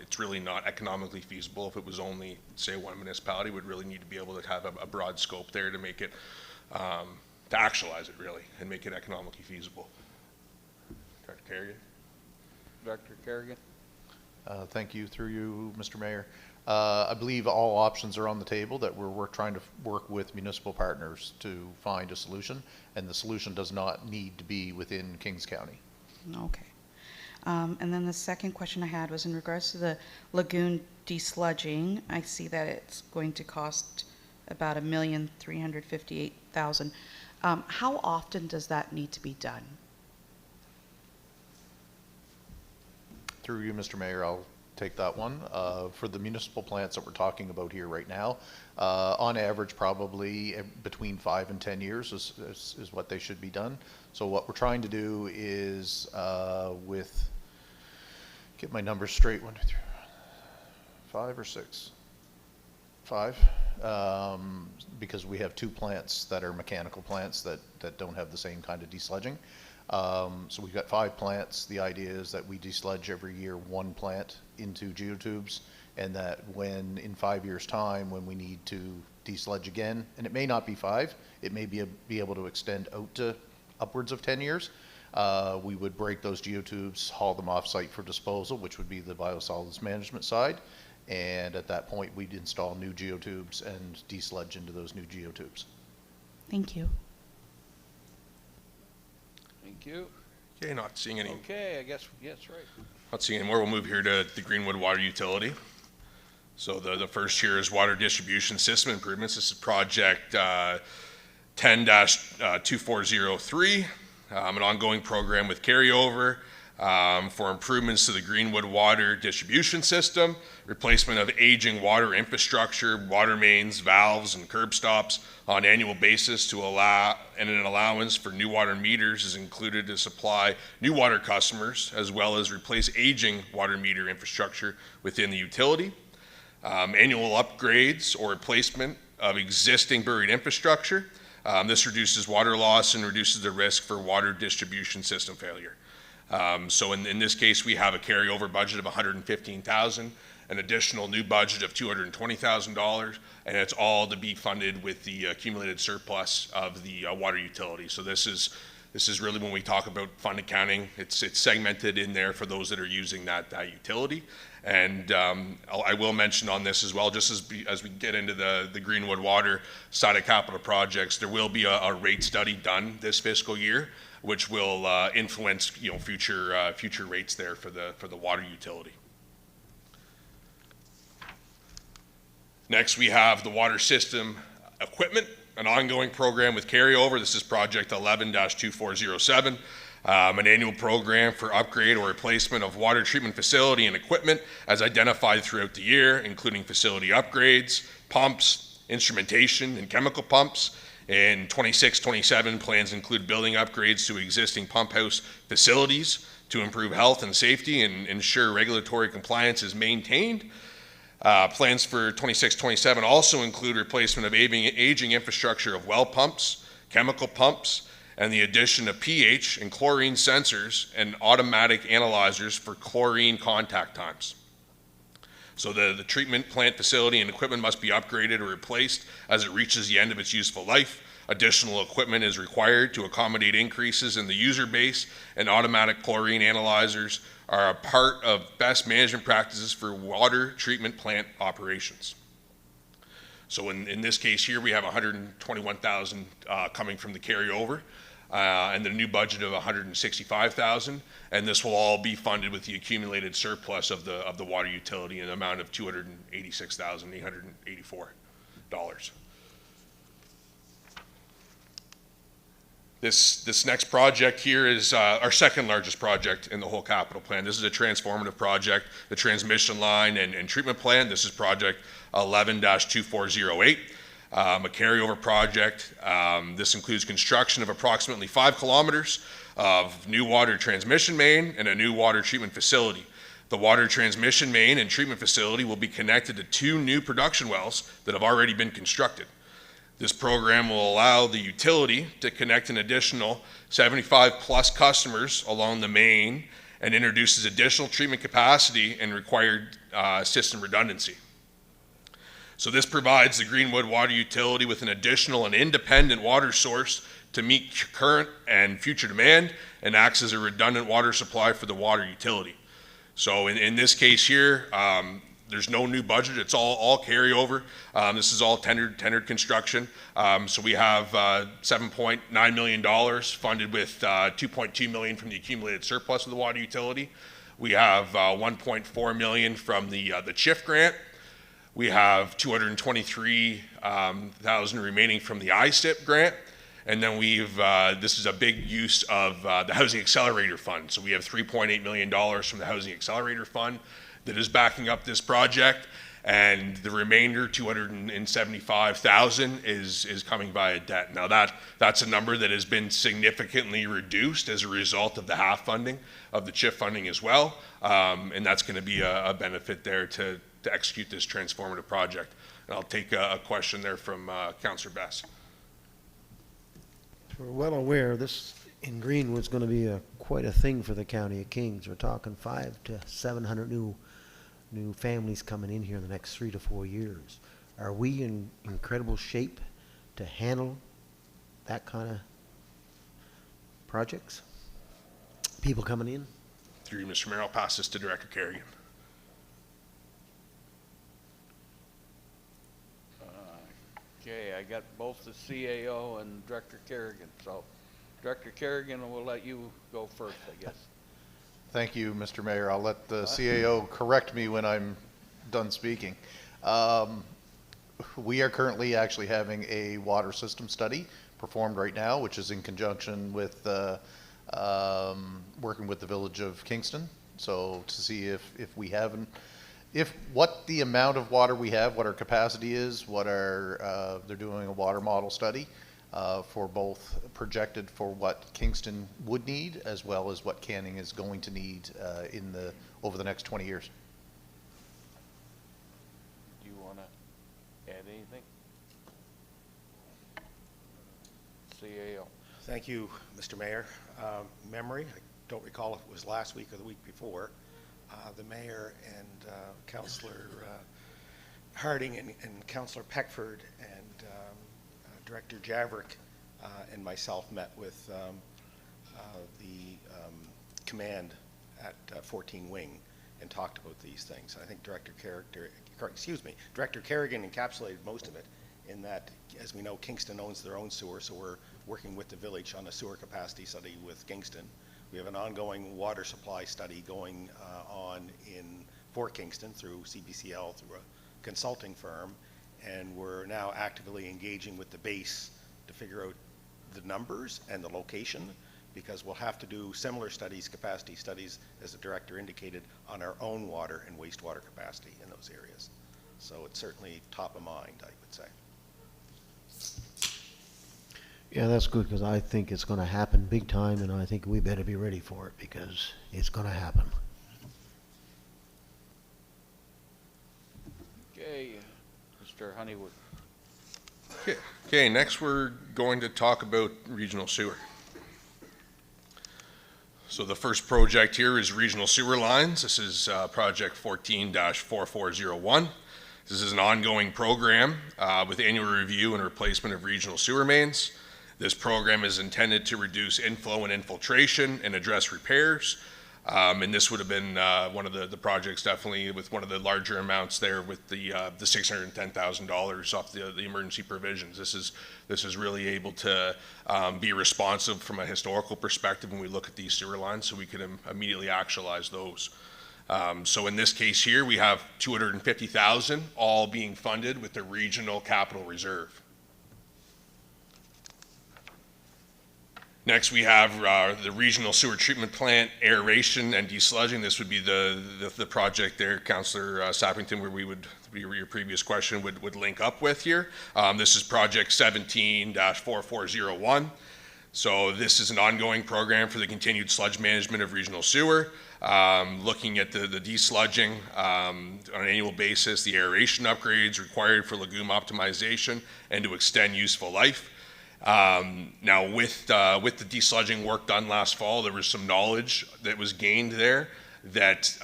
it's really not economically feasible. If it was only, say, one municipality, would really need to be able to have a broad scope there to make it, to actualize it really, and make it economically feasible. Director Kerrigan? Director Kerrigan? Thank you, through you, Mr. Mayor. I believe all options are on the table, that we're trying to work with municipal partners to find a solution, and the solution does not need to be within Kings County. Okay. And then the second question I had was in regards to the lagoon desludging. I see that it's going to cost about $1,358,000. How often does that need to be done? Through you, Mr. Mayor, I'll take that one. For the municipal plants that we're talking about here right now, on average, probably between 5 and 10 years is what they should be done. So what we're trying to do is get my numbers straight, 1, 2, 3, 5 or 6? 5, because we have 2 plants that are mechanical plants that don't have the same kind of desludging. So we've got 5 plants. The idea is that we desludge every year 1 plant into geotubes, and that when in 5 years' time, when we need to desludge again, and it may not be 5, it may be able to extend out to upwards of 10 years, we would break those geotubes, haul them off-site for disposal, which would be the biosolids management side, and at that point, we'd install new geotubes and desludge into those new geotubes. Thank you. Thank you. Okay, not seeing any. Okay, I guess, yes, right. Not seeing any more. We'll move here to the Greenwood Water Utility. So the first here is water distribution system improvements. This is project 10-2403, an ongoing program with carryover. for improvements to the Greenwood water distribution system, replacement of aging water infrastructure, water mains, valves, and curb stops on annual basis to allow, and an allowance for new water meters is included to supply new water customers, as well as replace aging water meter infrastructure within the utility. Annual upgrades or replacement of existing buried infrastructure. This reduces water loss and reduces the risk for water distribution system failure. So in this case, we have a carryover budget of $115,000, an additional new budget of $220,000, and it's all to be funded with the accumulated surplus of the water utility. So this is really when we talk about fund accounting, it's segmented in there for those that are using that utility. And I will mention on this as well, just as we get into the Greenwood water side of capital projects, there will be a rate study done this fiscal year, which will influence future rates there for the water utility. Next, we have the water system equipment, an ongoing program with carryover. This is project 11-2407. An annual program for upgrade or replacement of water treatment facility and equipment as identified throughout the year, including facility upgrades, pumps, instrumentation, and chemical pumps. In 26-27, plans include building upgrades to existing pump house facilities to improve health and safety and ensure regulatory compliance is maintained. Plans for 26-27 also include replacement of aging infrastructure of well pumps, chemical pumps, and the addition of pH and chlorine sensors and automatic analyzers for chlorine contact times. So the treatment plant facility and equipment must be upgraded or replaced as it reaches the end of its useful life. Additional equipment is required to accommodate increases in the user base, and automatic chlorine analyzers are a part of best management practices for water treatment plant operations. So in this case here, we have $121,000 coming from the carryover, and the new budget of $165,000, and this will all be funded with the accumulated surplus of the water utility in an amount of $286,884. This next project here is our second largest project in the whole capital plan. This is a transformative project, the transmission line and treatment plan. This is project 11-2408. A carryover project. This includes construction of approximately 5 kilometers of new water transmission main and a new water treatment facility. The water transmission main and treatment facility will be connected to 2 new production wells that have already been constructed. This program will allow the utility to connect an additional 75 plus customers along the main and introduces additional treatment capacity and required system redundancy. So this provides the Greenwood water utility with an additional and independent water source to meet current and future demand and acts as a redundant water supply for the water utility. So in this case here, there's no new budget. It's all carryover. This is all tendered construction. So we have $7.9 million funded with $2.2 million from the accumulated surplus of the water utility. We have $1.4 million from the CHIF grant. We have $223,000 remaining from the ISIP grant. And then this is a big use of the Housing Accelerator Fund. So we have $3.8 million from the Housing Accelerator Fund that is backing up this project. And the remainder, $275,000, is coming via debt. Now that's a number that has been significantly reduced as a result of the half funding of the CHIF funding as well. And that's going to be a benefit there to execute this transformative project. And I'll take a question there from Councillor Bess. We're well aware this in Greenwood's going to be quite a thing for the County of Kings. We're talking 500 to 700 new families coming in here in the next 3 to 4 years. Are we in incredible shape to handle that kind of projects? People coming in? Through you, Mr. Mayor, I'll pass this to Director Kerrigan. Okay, I got both the CAO and Director Kerrigan. So, Director Kerrigan, we'll let you go first, I guess. Thank you, Mr. Mayor. I'll let the CAO correct me when I'm done speaking. We are currently actually having a water system study performed right now, which is in conjunction with working with the village of Kingston. So to see if we haven't, what the amount of water we have, what our capacity is, what our, they're doing a water model study for both projected for what Kingston would need as well as what Canning is going to need over the next 20 years. Do you want to add anything? CAO. Thank you, Mr. Mayor. Memory, I don't recall if it was last week or the week before, the mayor and Councillor Harding and Councillor Peckford and Director Javerick and myself met with the command at 14 Wing and talked about these things. I think Director Kerrigan encapsulated most of it in that, as we know, Kingston owns their own sewer, so we're working with the village on a sewer capacity study with Kingston. We have an ongoing water supply study going on for Kingston through CBCL, through a consulting firm, and we're now actively engaging with the base to figure out the numbers and the location, because we'll have to do similar studies, capacity studies, as the director indicated, on our own water and wastewater capacity in those areas. So it's certainly top of mind, I would say. Yeah, that's good, because I think it's going to happen big time, and I think we better be ready for it, because it's going to happen. Okay, Mr. Honeywood. Okay, next we're going to talk about regional sewer. So the first project here is regional sewer lines. This is project 14-4401. This is an ongoing program with annual review and replacement of regional sewer mains. This program is intended to reduce inflow and infiltration and address repairs. And this would have been one of the projects, definitely with one of the larger amounts there with the $610,000 off the emergency provisions. This is really able to be responsive from a historical perspective when we look at these sewer lines, so we can immediately actualize those. So in this case here, we have $250,000 all being funded with the regional capital reserve. Next, we have the regional sewer treatment plant aeration and desludging. This would be the project there, Councillor Sappington, where your previous question would link up with here. This is project 17-4401. So this is an ongoing program for the continued sludge management of regional sewer, looking at the desludging on an annual basis, the aeration upgrades required for lagoon optimization, and to extend useful life. Now with the desludging work done last fall, there was some knowledge that was gained there that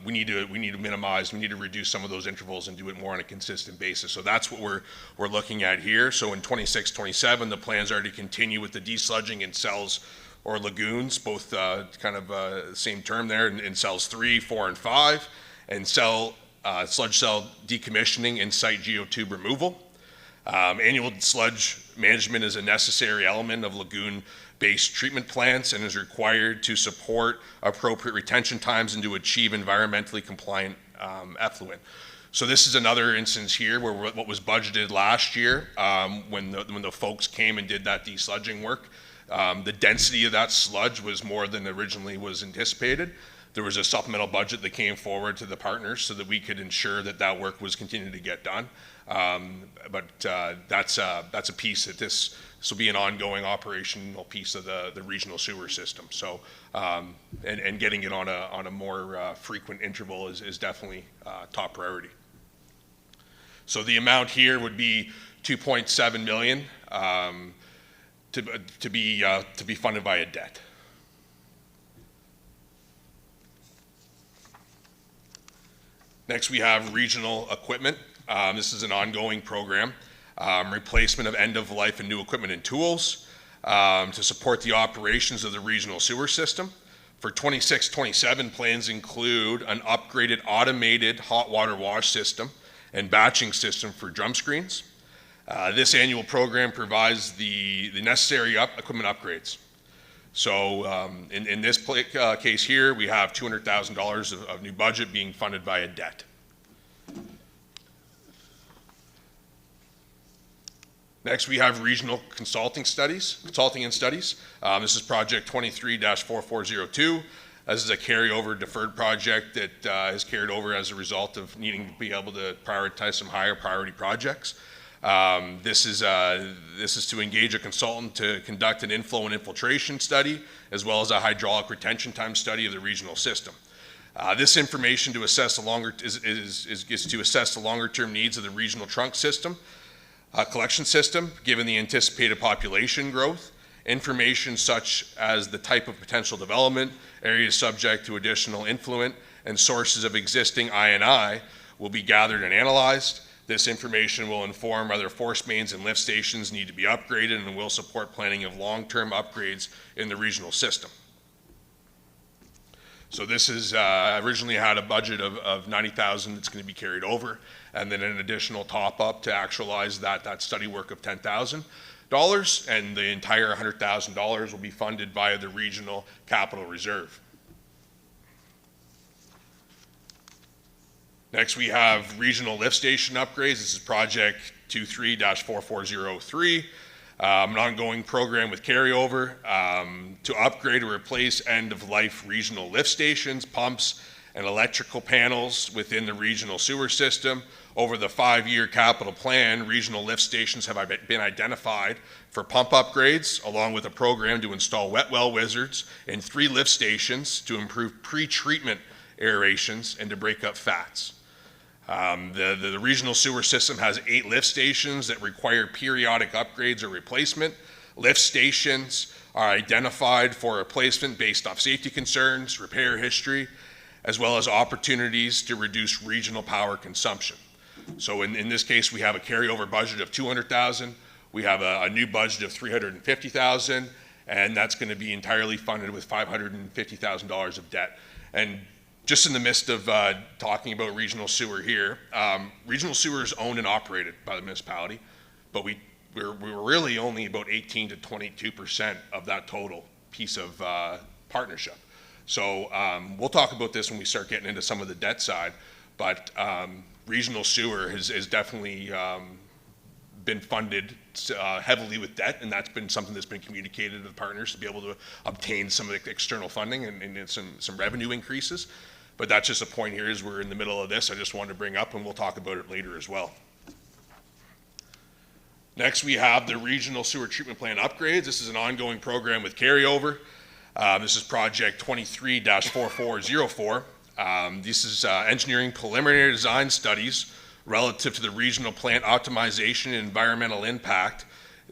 we need to minimize, we need to reduce some of those intervals and do it more on a consistent basis. So that's what we're looking at here. So in 26-27, the plans are to continue with the desludging in cells or lagoons, both kind of same term there, in cells 3, 4, and 5, and sludge cell decommissioning and site geotube removal. Annual sludge management is a necessary element of lagoon-based treatment plants and is required to support appropriate retention times and to achieve environmentally compliant effluent. So this is another instance here where what was budgeted last year, when the folks came and did that desludging work, the density of that sludge was more than originally was anticipated. There was a supplemental budget that came forward to the partners so that we could ensure that work was continuing to get done. But that's a piece that this will be an ongoing operational piece of the regional sewer system. So and getting it on a more frequent interval is definitely top priority. So the amount here would be $2.7 million to be funded by a debt. Next, we have regional equipment. This is an ongoing program, replacement of end-of-life and new equipment and tools to support the operations of the regional sewer system. For 26-27, plans include an upgraded automated hot water wash system and batching system for drum screens. This annual program provides the necessary equipment upgrades. So in this case here, we have $200,000 of new budget being funded by a debt. Next, we have regional consulting and studies. This is project 23-4402. This is a carryover deferred project that is carried over as a result of needing to be able to prioritize some higher priority projects. This is to engage a consultant to conduct an inflow and infiltration study, as well as a hydraulic retention time study of the regional system. This information to assess is to assess the longer-term needs of the regional trunk system, collection system, given the anticipated population growth. Information such as the type of potential development, areas subject to additional influent, and sources of existing I&I will be gathered and analyzed. This information will inform whether force mains and lift stations need to be upgraded and will support planning of long-term upgrades in the regional system. So this is originally had a budget of $90,000 that's going to be carried over, and then an additional top-up to actualize that study work of $10,000. And the entire $100,000 will be funded via the regional capital reserve. Next, we have regional lift station upgrades. This is project 23-4403, an ongoing program with carryover to upgrade or replace end-of-life regional lift stations, pumps, and electrical panels within the regional sewer system. Over the 5-year capital plan, regional lift stations have been identified for pump upgrades, along with a program to install wet well wizards in 3 lift stations to improve pre-treatment aerations and to break up fats. The regional sewer system has 8 lift stations that require periodic upgrades or replacement. Lift stations are identified for replacement based off safety concerns, repair history, as well as opportunities to reduce regional power consumption. So in this case, we have a carryover budget of $200,000. We have a new budget of $350,000, and that's going to be entirely funded with $550,000 of debt. And just in the midst of talking about regional sewer here, regional sewer is owned and operated by the municipality, but we were really only about 18 to 22% of that total piece of partnership. So we'll talk about this when we start getting into some of the debt side, but regional sewer has definitely been funded heavily with debt, and that's been something that's been communicated to the partners to be able to obtain some of the external funding and some revenue increases. But that's just a point here as we're in the middle of this. I just wanted to bring up, and we'll talk about it later as well. Next, we have the regional sewer treatment plant upgrades. This is an ongoing program with carryover. This is project 23-4404. This is engineering preliminary design studies relative to the regional plant optimization and environmental impact,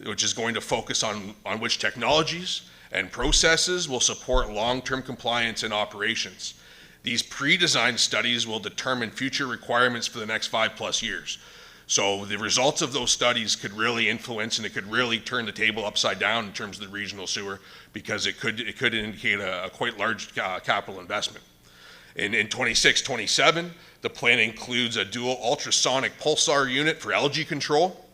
which is going to focus on which technologies and processes will support long-term compliance and operations. These pre-designed studies will determine future requirements for the next 5+ years. So the results of those studies could really influence, and it could really turn the table upside down in terms of the regional sewer, because it could indicate a quite large capital investment. In 26-27, the plan includes a dual ultrasonic pulsar unit for algae control,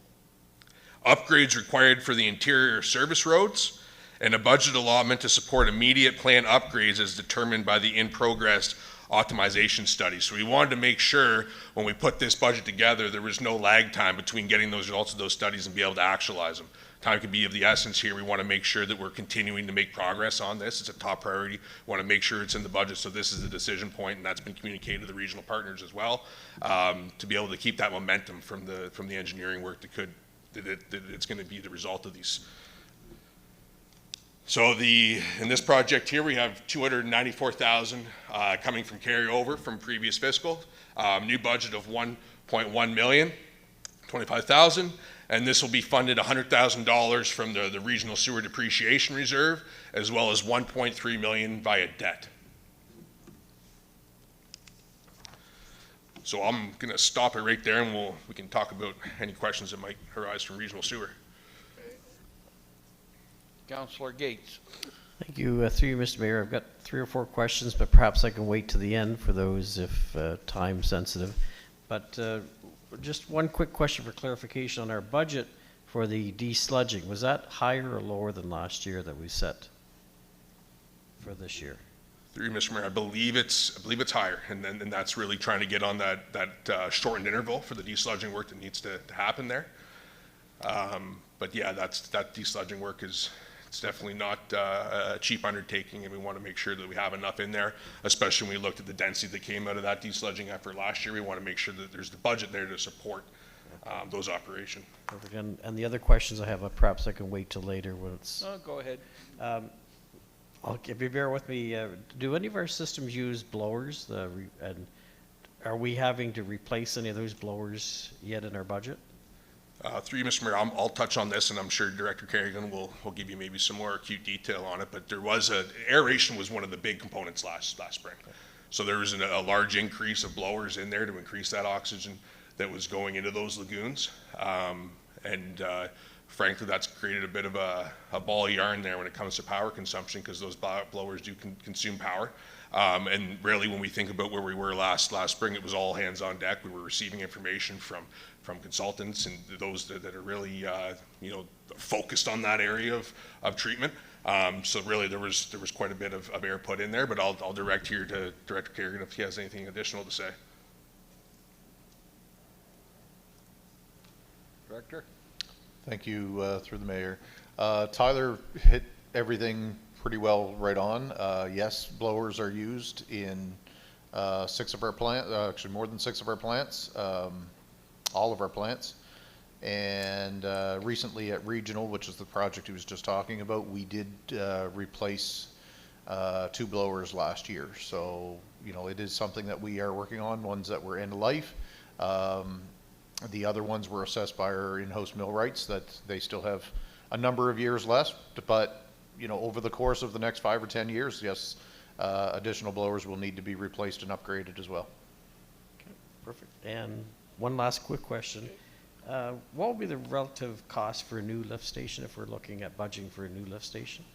upgrades required for the interior service roads, and a budget allotment to support immediate plant upgrades as determined by the in-progress optimization study. So we wanted to make sure when we put this budget together, there was no lag time between getting those results of those studies and be able to actualize them. Time could be of the essence here. We want to make sure that we're continuing to make progress on this. It's a top priority. We want to make sure it's in the budget, so this is the decision point, and that's been communicated to the regional partners as well, to be able to keep that momentum from the engineering work that it's going to be the result of these. So in this project here, we have $294,000 coming from carryover from previous fiscal, new budget of $1.1 million, $25,000, and this will be funded $100,000 from the regional sewer depreciation reserve, as well as $1.3 million via debt. So I'm going to stop it right there, and we can talk about any questions that might arise from regional sewer. Councillor Gates. Thank you. Through you, Mr. Mayor, I've got 3 or 4 questions, but perhaps I can wait to the end for those if time sensitive. But just one quick question for clarification on our budget for the desludging. Was that higher or lower than last year that we set for this year? Through you, Mr. Mayor, I believe it's higher, and that's really trying to get on that shortened interval for the desludging work that needs to happen there. But yeah, that desludging work is, it's definitely not a cheap undertaking, and we want to make sure that we have enough in there, especially when we looked at the density that came out of that desludging effort last year. We want to make sure that there's the budget there to support those operations. Perfect. And the other questions I have, perhaps I can wait till later when it's. Oh, go ahead. If you bear with me, do any of our systems use blowers? And are we having to replace any of those blowers yet in our budget? Through you, Mr. Mayor, I'll touch on this, and I'm sure Director Kerrigan will give you maybe some more acute detail on it, but there was aeration was one of the big components last spring. Okay. So there was a large increase of blowers in there to increase that oxygen that was going into those lagoons. Frankly, that's created a bit of a ball of yarn there when it comes to power consumption, because those blowers do consume power. And really, when we think about where we were last spring, it was all hands on deck. We were receiving information from consultants and those that are really focused on that area of treatment. So really, there was quite a bit of air put in there. But I'll direct here to Director Kerrigan if he has anything additional to say. Director? Thank you, through the mayor. Tyler hit everything pretty well right on. Yes, blowers are used in 6 of our plants, actually more than 6 of our plants, all of our plants. And recently at Regional, which is the project he was just talking about, we did replace 2 blowers last year. So, it is something that we are working on, ones that were end of life. The other ones were assessed by our in-house millwrights that they still have a number of years left, but over the course of the next 5 or 10 years, yes, additional blowers will need to be replaced and upgraded as well. Okay, perfect. And one last quick question. What will be the relative cost for a new lift station if we're looking at budgeting for a new lift station?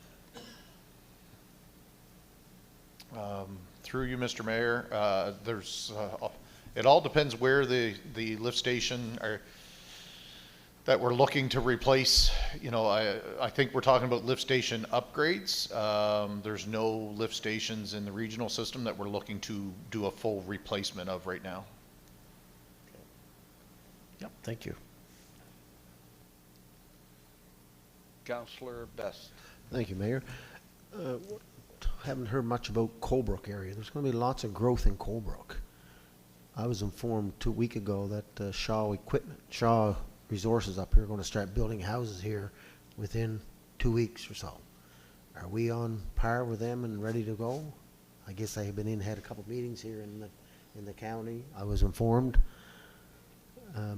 Through you, Mr. Mayor, it all depends where the lift station that we're looking to replace. I think we're talking about lift station upgrades. There's no lift stations in the regional system that we're looking to do a full replacement of right now. Okay. Yep, thank you. Councillor Best. Thank you, Mayor. Haven't heard much about Colebrook area. There's going to be lots of growth in Colebrook. I was informed 2 weeks ago that Shaw Resources up here are going to start building houses here within 2 weeks or so. Are we on par with them and ready to go? I guess I have been had a couple meetings here in the county. I was informed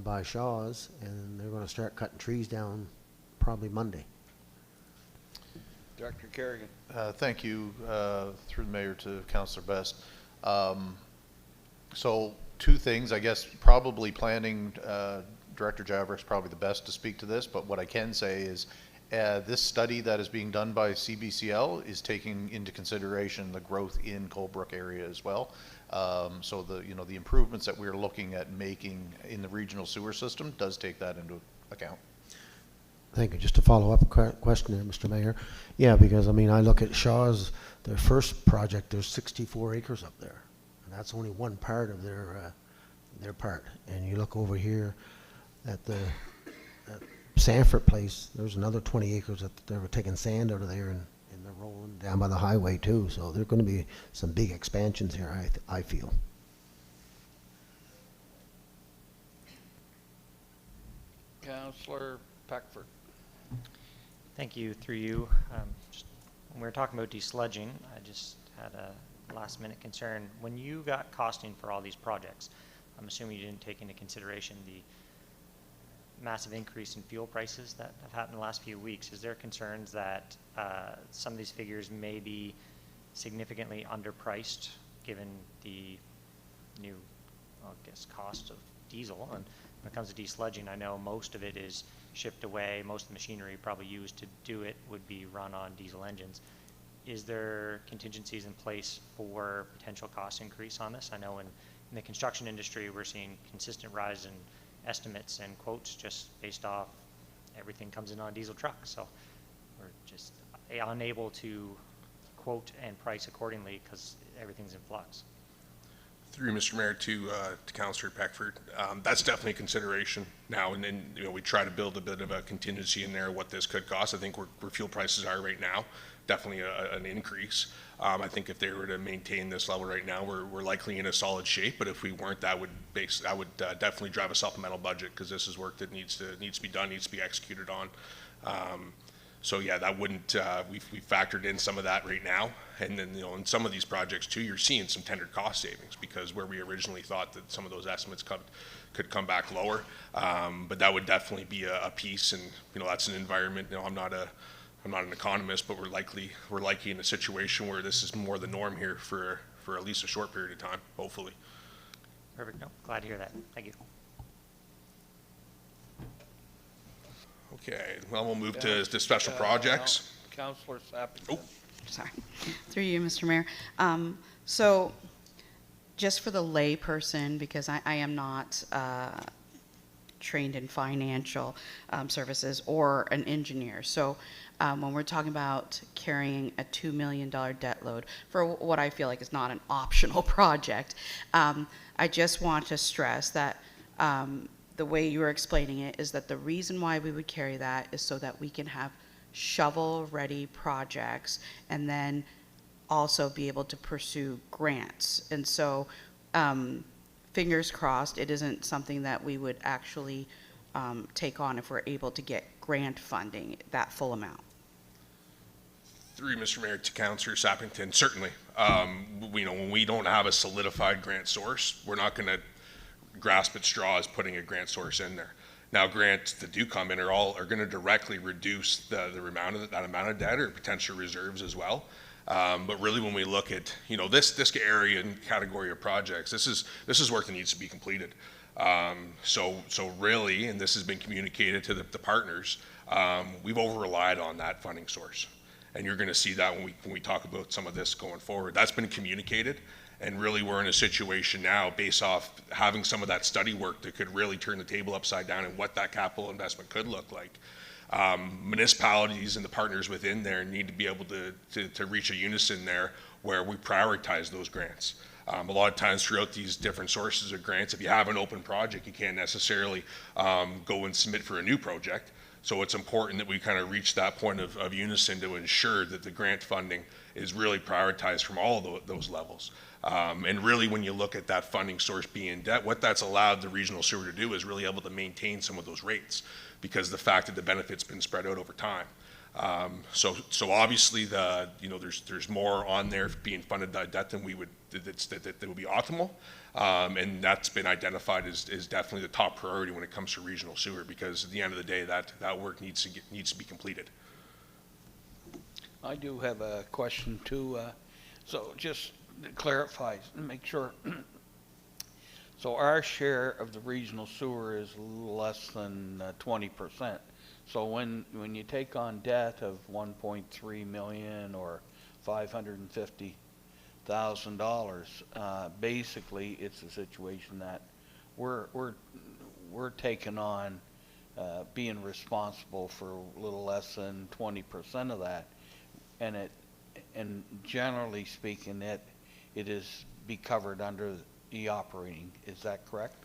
by Shaw's, and they're going to start cutting trees down probably Monday. Director Kerrigan. Thank you, through the mayor, to Councillor Best. So 2 things, I guess, probably planning, Director Javrick's probably the best to speak to this, but what I can say is this study that is being done by CBCL is taking into consideration the growth in Colebrook area as well. So the improvements that we're looking at making in the regional sewer system does take that into account. Thank you. Just a follow-up question there, Mr. Mayor. Yeah, because, I look at Shaw's, their first project, there's 64 acres up there. And that's only one part of their part. And you look over here at the Sanford place, there's another 20 acres that they were taking sand out of there and they're rolling down by the highway too. So there are going to be some big expansions here, I feel. Councillor Peckford. Thank you. Through you. When we were talking about desludging, I just had a last minute concern. When you got costing for all these projects, I'm assuming you didn't take into consideration the massive increase in fuel prices that have happened in the last few weeks. Is there concerns that some of these figures may be significantly underpriced given the new, cost of diesel? And when it comes to desludging, I know most of it is shipped away. Most of the machinery probably used to do it would be run on diesel engines. Is there contingencies in place for potential cost increase on this? I know in the construction industry, we're seeing consistent rise in estimates and quotes just based off everything comes in on diesel trucks. So we're just unable to quote and price accordingly because everything's in flux. Through Mr. Mayor to Councillor Peckford, that's definitely a consideration now, and then we try to build a bit of a contingency in there what this could cost. I think where fuel prices are right now, definitely an increase. I think if they were to maintain this level right now, we're likely in a solid shape. But if we weren't, that would definitely drive a supplemental budget, because this is work that needs to be done, needs to be executed on. So yeah, that wouldn't, we factored in some of that right now. And then, in some of these projects too, you're seeing some tendered cost savings, because where we originally thought that some of those estimates could come back lower. But that would definitely be a piece, and, that's an environment, I'm not an economist, but we're likely in a situation where this is more the norm here for at least a short period of time, hopefully. Perfect. No, glad to hear that. Thank you. Okay, well, we'll move to special projects. Councillor Sappington. Oh. Sorry. Through you, Mr. Mayor. So just for the lay person, because I am not trained in financial services or an engineer. So when we're talking about carrying a $2 million debt load for what I feel like is not an optional project, I just want to stress that the way you were explaining it is that the reason why we would carry that is so that we can have shovel-ready projects and then also be able to pursue grants. And so, fingers crossed, it isn't something that we would actually take on if we're able to get grant funding, that full amount. Through Mr. Mayor to Councillor Sappington, certainly. When we don't have a solidified grant source, we're not going to grasp at straws putting a grant source in there. Now, grants that do come in are going to directly reduce that amount of debt or potential reserves as well. But really, when we look at this area and category of projects, this is work that needs to be completed. So really, and this has been communicated to the partners, we've over relied on that funding source, and you're going to see that when we talk about some of this going forward. That's been communicated. And really, we're in a situation now, based off having some of that study work that could really turn the table upside down and what that capital investment could look like. Municipalities and the partners within there need to be able to reach a unison there where we prioritize those grants. A lot of times throughout these different sources of grants, if you have an open project, you can't necessarily go and submit for a new project. So it's important that we kind of reach that point of unison to ensure that the grant funding is really prioritized from all of those levels. And really, when you look at that funding source being debt, what that's allowed the regional sewer to do is really able to maintain some of those rates, because the fact that the benefit's been spread out over time. So obviously there's more on there being funded by debt than that would be optimal. And that's been identified as definitely the top priority when it comes to regional sewer, because at the end of the day, that work needs to be completed. I do have a question too. So just to clarify, make sure. So our share of the regional sewer is less than 20%. So when you take on debt of 1.3 million or $550,000, basically it's a situation that we're taking on being responsible for a little less than 20% of that, and generally speaking, it is be covered under the operating. Is that correct?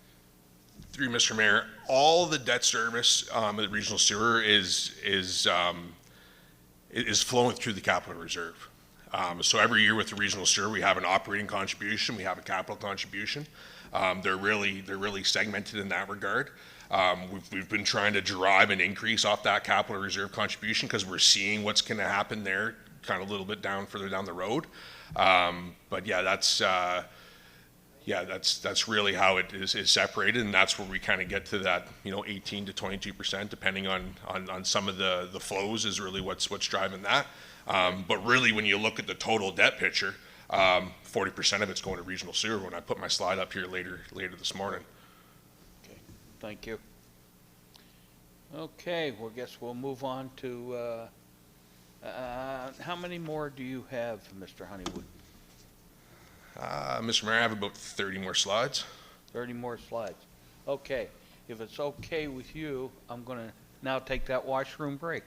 Through Mr. Mayor, all the debt service at the regional sewer is flowing through the capital reserve. So every year with the regional sewer, we have an operating contribution, we have a capital contribution. They're really segmented in that regard. We've been trying to drive an increase off that capital reserve contribution because we're seeing what's going to happen there, kind of a little bit further down the road. But yeah, that's really how it is separated, and that's where we kind of get to that 18 to 22%, depending on some of the flows is really what's driving that. But really, when you look at the total debt picture, 40% of it's going to regional sewer. When I put my slide up here later this morning. Okay, thank you. Okay, well, I guess we'll move on to how many more do you have, Mr. Honeywood? Mr. Mayor, I have about 30 more slides. 30 more slides. Okay, if it's okay with you, I'm going to now take that washroom break.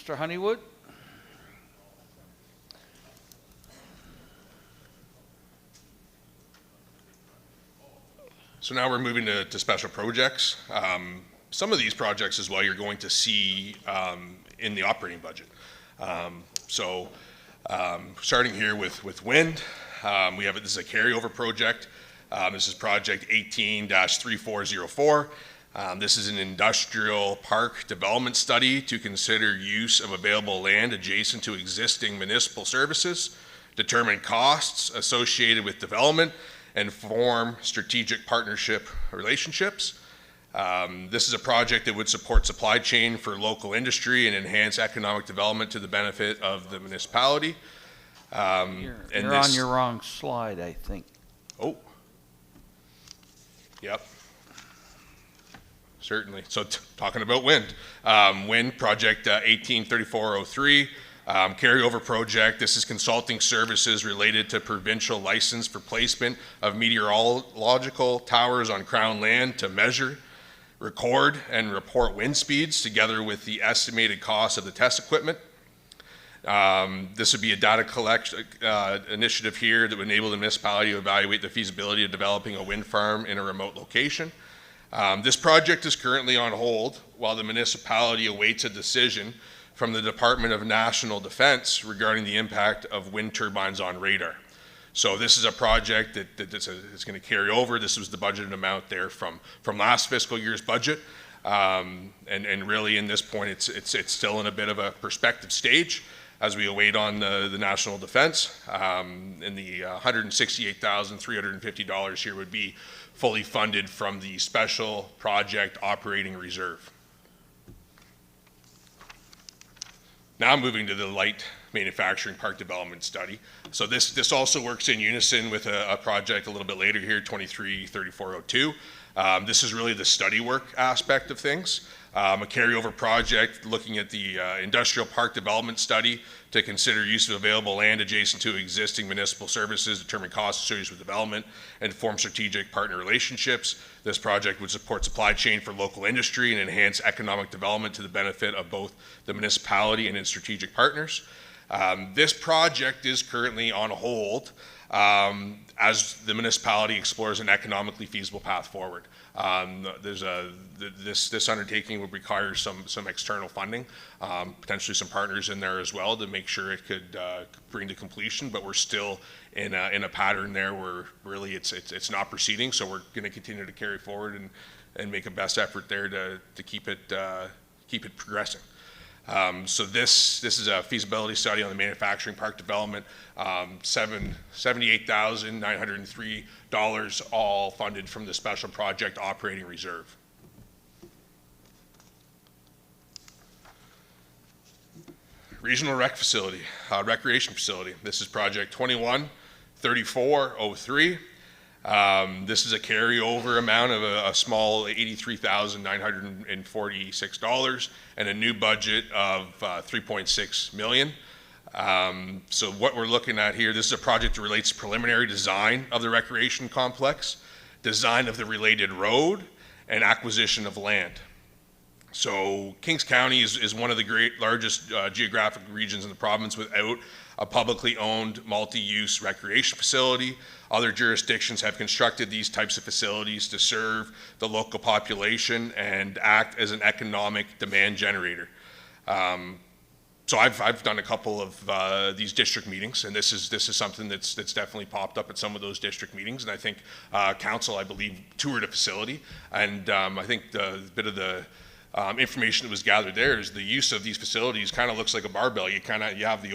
Mr. Honeywood? So now we're moving to special projects. Some of these projects as well you're going to see in the operating budget. Starting here with wind, we have this is a carryover project. This is project 18-3404. This is an industrial park development study to consider use of available land adjacent to existing municipal services, determine costs associated with development, and form strategic partnership relationships. This is a project that would support supply chain for local industry and enhance economic development to the benefit of the municipality. You're on your wrong slide, I think. Oh. Yep. Certainly. So talking about wind. Wind project 183403. Carryover project. This is consulting services related to provincial license for placement of meteorological towers on Crown land to measure, record, and report wind speeds together with the estimated cost of the test equipment. This would be a data collection initiative here that would enable the municipality to evaluate the feasibility of developing a wind farm in a remote location. This project is currently on hold while the municipality awaits a decision from the Department of National Defense regarding the impact of wind turbines on radar. So this is a project that's going to carry over. This was the budgeted amount there from last fiscal year's budget. And really in this point, it's still in a bit of a perspective stage as we await on the national defense. And the $168,350 here would be fully funded from the special project operating reserve. Now moving to the light manufacturing park development study. So this also works in unison with a project a little bit later here, 233402. This is really the study work aspect of things. A carryover project looking at the industrial park development study to consider use of available land adjacent to existing municipal services, determine costs associated with development, and form strategic partner relationships. This project would support supply chain for local industry and enhance economic development to the benefit of both the municipality and its strategic partners. This project is currently on hold as the municipality explores an economically feasible path forward. This undertaking would require some external funding, potentially some partners in there as well to make sure it could bring to completion. But we're still in a pattern there where really it's not proceeding. So we're going to continue to carry forward and make a best effort there to keep it progressing. So this is a feasibility study on the manufacturing park development, $78,903, all funded from the special project operating reserve. Regional rec facility, recreation facility. This is project 213403. This is a carryover amount of a small $83,946 and a new budget of $3.6 million. So what we're looking at here, this is a project that relates to preliminary design of the recreation complex, design of the related road, and acquisition of land. So Kings County is one of the largest geographic regions in the province without a publicly owned multi-use recreation facility. Other jurisdictions have constructed these types of facilities to serve the local population and act as an economic demand generator. So I've done a couple of these district meetings, and this is something that's definitely popped up at some of those district meetings. And I think council, I believe, toured a facility, and I think the bit of the information that was gathered there is the use of these facilities kind of looks like a barbell. You have the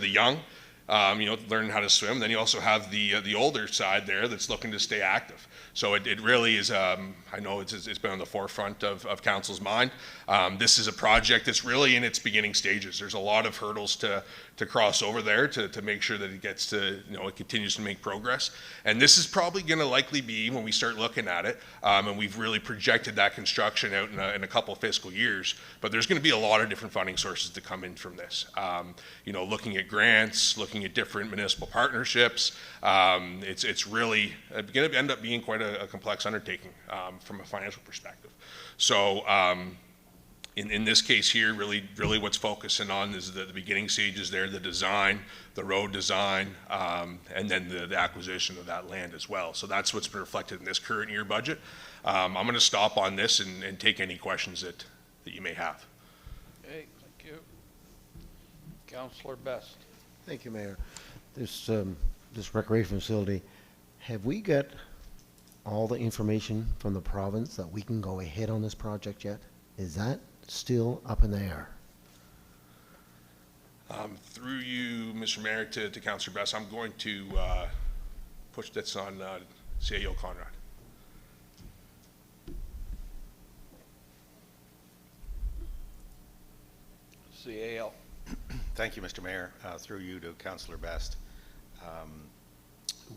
young, learning how to swim. Then you also have the older side there that's looking to stay active. So it really is, I know it's been on the forefront of council's mind. This is a project that's really in its beginning stages. There's a lot of hurdles to cross over there to make sure that it gets to, it continues to make progress. And this is probably going to likely be, when we start looking at it, and we've really projected that construction out in a couple of fiscal years, but there's going to be a lot of different funding sources to come in from this. Looking at grants, looking at different municipal partnerships, it's really going to end up being quite a complex undertaking from a financial perspective. So, In this case here, really what's focusing on is the beginning stages there, the design, the road design, and then the acquisition of that land as well. So that's what's been reflected in this current year budget. I'm going to stop on this and take any questions that you may have. Okay, thank you. Councillor Best. Thank you, Mayor. This recreation facility, have we got all the information from the province that we can go ahead on this project yet? Is that still up in the air? Through you, Mr. Mayor, to Councillor Best, I'm going to push this on CAO Conrad. CAO. Thank you, Mr. Mayor. Through you to Councillor Best.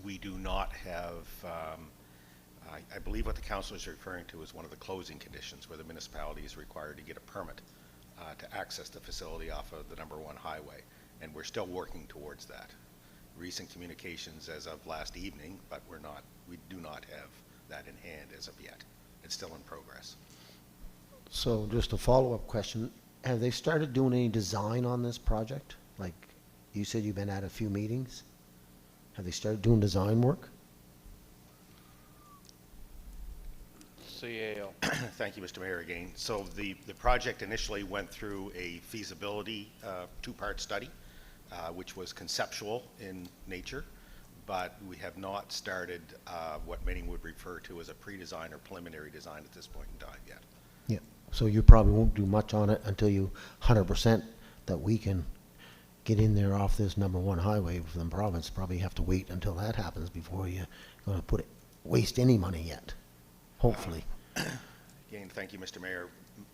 We do not have, I believe what the council is referring to is one of the closing conditions where the municipality is required to get a permit to access the facility off of the #1 highway, and we're still working towards that. Recent communications as of last evening, but we do not have that in hand as of yet. It's still in progress. So just a follow-up question, have they started doing any design on this project? Like you said, you've been at a few meetings. Have they started doing design work? CAO. Thank you, Mr. Mayor, again. So the project initially went through a feasibility two-part study, which was conceptual in nature, but we have not started what many would refer to as a pre-design or preliminary design at this point in time yet. Yeah. So you probably won't do much on it until you 100% that we can get in there off this #1 highway from the province. Probably have to wait until that happens before you're going to waste any money yet. Hopefully. Again, thank you, Mr. Mayor.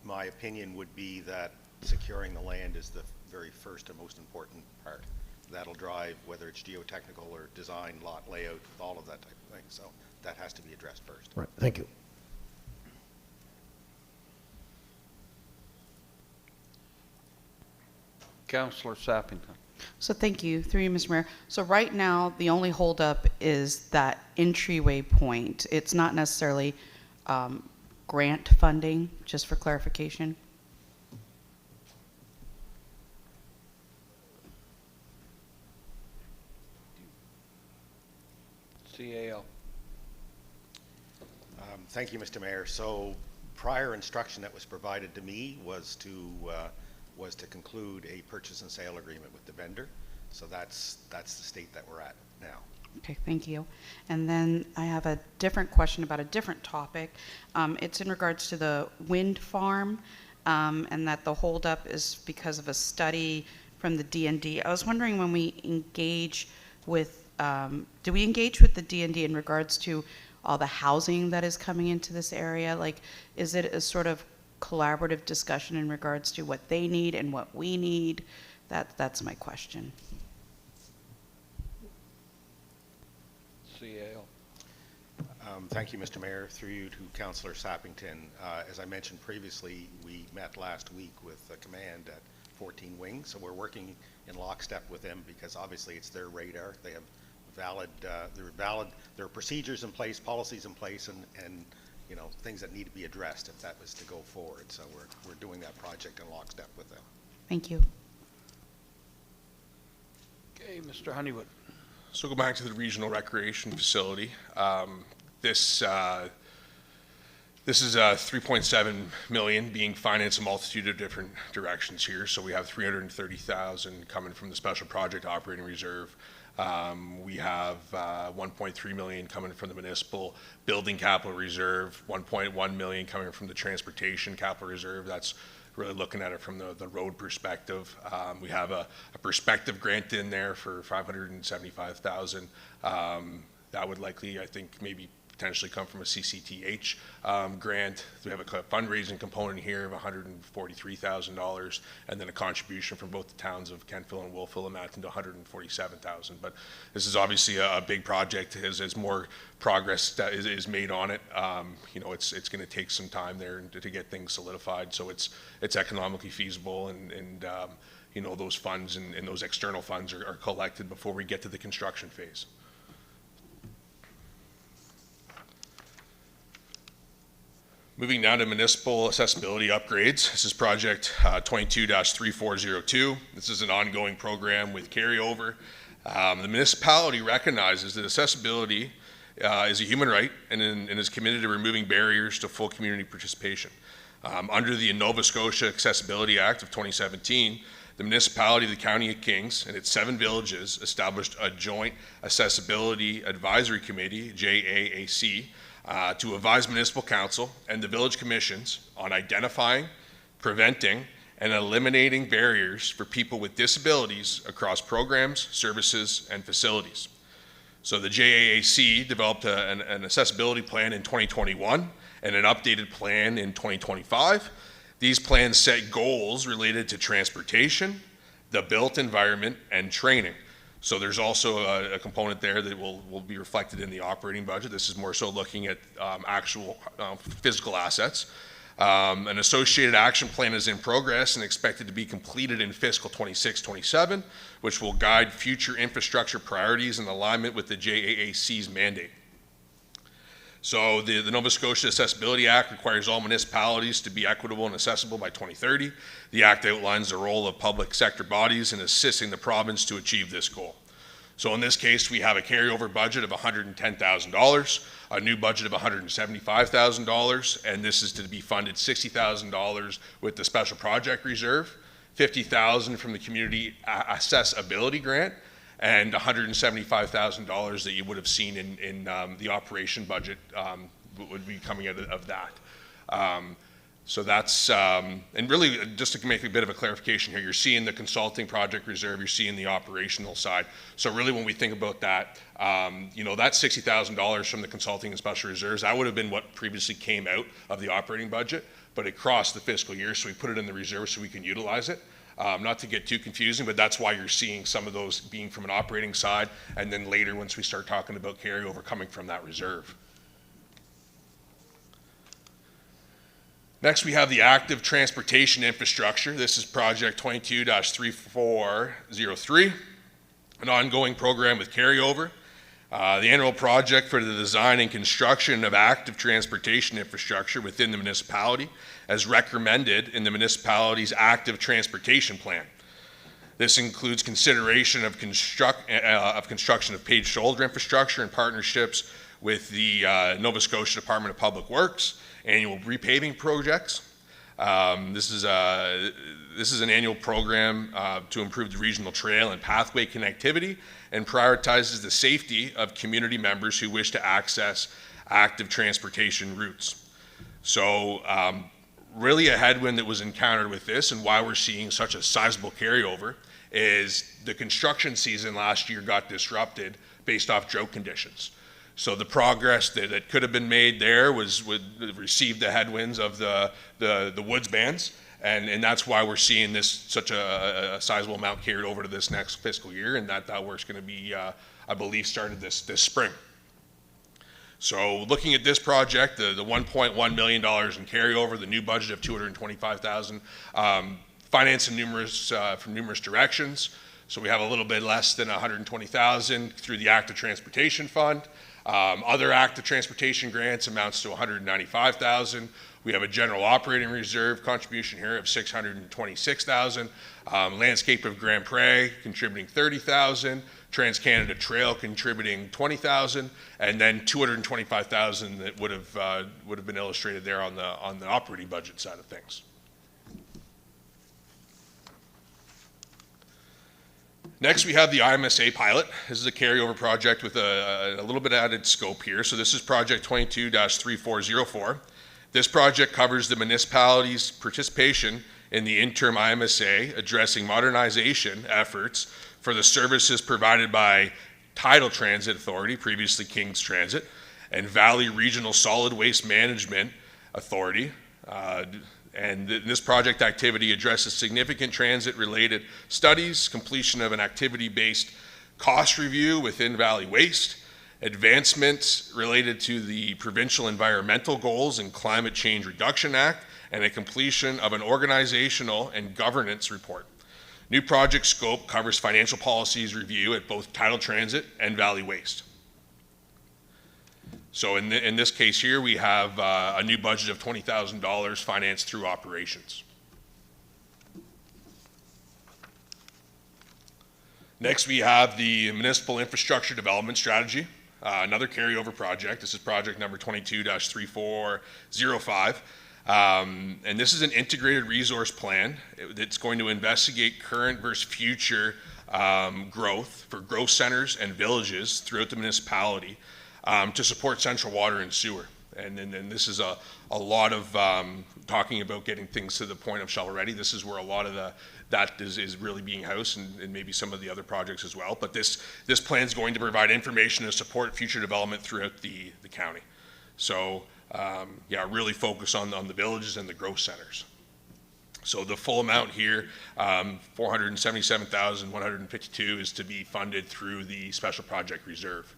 My opinion would be that securing the land is the very first and most important part. That'll drive whether it's geotechnical or design, lot layout, all of that type of thing. So that has to be addressed first. Right. Thank you. Councillor Sappington. So thank you, through you, Mr. Mayor. So right now, the only holdup is that entryway point. It's not necessarily grant funding, just for clarification. CAO. Thank you, Mr. Mayor. So prior instruction that was provided to me was to conclude a purchase and sale agreement with the vendor. So that's the state that we're at now. Okay, thank you. And then I have a different question about a different topic. It's in regards to the wind farm, and that the holdup is because of a study from the D&D. I was wondering, when we engage with, do we engage with the D&D in regards to all the housing that is coming into this area? Like, is it a sort of collaborative discussion in regards to what they need and what we need? That's my question. CAO. Thank you, Mr. Mayor. Through you to Councillor Sappington. As I mentioned previously, we met last week with the command at 14 Wings, so we're working in lockstep with them because obviously it's their radar. They have valid, there are procedures in place, policies in place, and you know, things that need to be addressed if that was to go forward. So we're doing that project in lockstep with them. Thank you. Okay, Mr. Honeywood. So go back to the regional recreation facility. This is 3.7 million being financed a multitude of different directions here. So we have 330,000 coming from the special project operating reserve. We have 1.3 million coming from the municipal building capital reserve, 1.1 million coming from the transportation capital reserve. That's really looking at it from the road perspective. We have a perspective grant in there for 575,000. That would likely, I think, maybe potentially come from a CCTH grant. We have a fundraising component here of $143,000, and then a contribution from both the towns of Kentville and Wolfville amounting to $147,000. But this is obviously a big project. As more progress that is made on it, you know, it's going to take some time there to get things solidified. So it's economically feasible, and you know, those funds and those external funds are collected before we get to the construction phase. Moving down to municipal accessibility upgrades. This is project 22-3402. This is an ongoing program with carryover. The municipality recognizes that accessibility is a human right and is committed to removing barriers to full community participation. Under the Nova Scotia Accessibility Act of 2017, the municipality of the County of Kings and its 7 villages established a joint accessibility advisory committee, JAAC, to advise municipal council and the village commissions on identifying, preventing, and eliminating barriers for people with disabilities across programs, services, and facilities. So the JAAC developed an accessibility plan in 2021 and an updated plan in 2025. These plans set goals related to transportation, the built environment, and training. So there's also a component there that will be reflected in the operating budget. This is more so looking at actual physical assets. An associated action plan is in progress and expected to be completed in fiscal 26-27, which will guide future infrastructure priorities in alignment with the JAAC's mandate. So the Nova Scotia Accessibility Act requires all municipalities to be equitable and accessible by 2030. The act outlines the role of public sector bodies in assisting the province to achieve this goal. So in this case, we have a carryover budget of $110,000, a new budget of $175,000, and this is to be funded $60,000 with the special project reserve, $50,000 from the community accessibility grant, and $175,000 that you would have seen in the operation budget would be coming out of that. So that's, and really just to make a bit of a clarification here, you're seeing the consulting project reserve, you're seeing the operational side. So really when we think about that, you know, that $60,000 from the consulting and special reserves, that would have been what previously came out of the operating budget, but it crossed the fiscal year, so we put it in the reserve so we can utilize it. Not to get too confusing, but that's why you're seeing some of those being from an operating side, and then later once we start talking about carryover coming from that reserve. Next, we have the active transportation infrastructure. This is project 22-3403, an ongoing program with carryover. The annual project for the design and construction of active transportation infrastructure within the municipality as recommended in the municipality's active transportation plan. This includes consideration of construction of paved shoulder infrastructure in partnerships with the Nova Scotia Department of Public Works, annual repaving projects. This is an annual program to improve the regional trail and pathway connectivity and prioritizes the safety of community members who wish to access active transportation routes. So really a headwind that was encountered with this and why we're seeing such a sizable carryover is the construction season last year got disrupted based off drought conditions. So the progress that could have been made there would receive the headwinds of the woods bans, and that's why we're seeing this such a sizable amount carried over to this next fiscal year, and that work's going to be, I believe, started this spring. So looking at this project, the $1.1 million in carryover, the new budget of $225,000, financed in from numerous directions. So we have a little bit less than $120,000 through the Active Transportation Fund. Other active transportation grants amounts to $195,000. We have a general operating reserve contribution here of $626,000. Landscape of Grand Prairie contributing $30,000. Trans-Canada Trail contributing $20,000, and then $225,000 that would have been illustrated there on the operating budget side of things. Next, we have the IMSA pilot. This is a carryover project with a little bit added scope here. So this is project 22-3404. This project covers the municipality's participation in the interim IMSA addressing modernization efforts for the services provided by Tidal Transit Authority, previously King's Transit, and Valley Regional Solid Waste Management Authority. And this project activity addresses significant transit-related studies, completion of an activity-based cost review within Valley Waste, advancements related to the Provincial Environmental Goals and Climate Change Reduction Act, and a completion of an organizational and governance report. New project scope covers financial policies review at both Tidal Transit and Valley Waste. So in this case here, we have a new budget of $20,000 financed through operations. Next, we have the Municipal Infrastructure Development Strategy, another carryover project. This is project number 22-3405. And this is an integrated resource plan that's going to investigate current versus future growth for growth centers and villages throughout the municipality to support central water and sewer. And this is a lot of talking about getting things to the point of shovel-ready. This is where a lot of that is really being housed, and maybe some of the other projects as well. But this plan is going to provide information to support future development throughout the county. So yeah, really focus on the villages and the growth centers. So the full amount here, $477,152, is to be funded through the Special Project Reserve.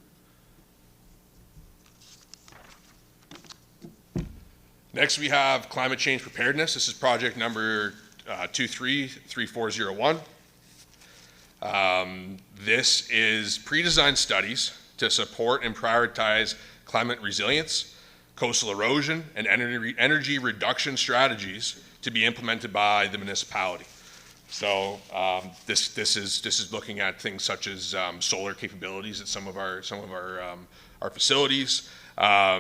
Next, we have climate change preparedness. This is project number 233401. This is pre-designed studies to support and prioritize climate resilience, coastal erosion, and energy reduction strategies to be implemented by the municipality. So this is looking at things such as solar capabilities at some of our facilities.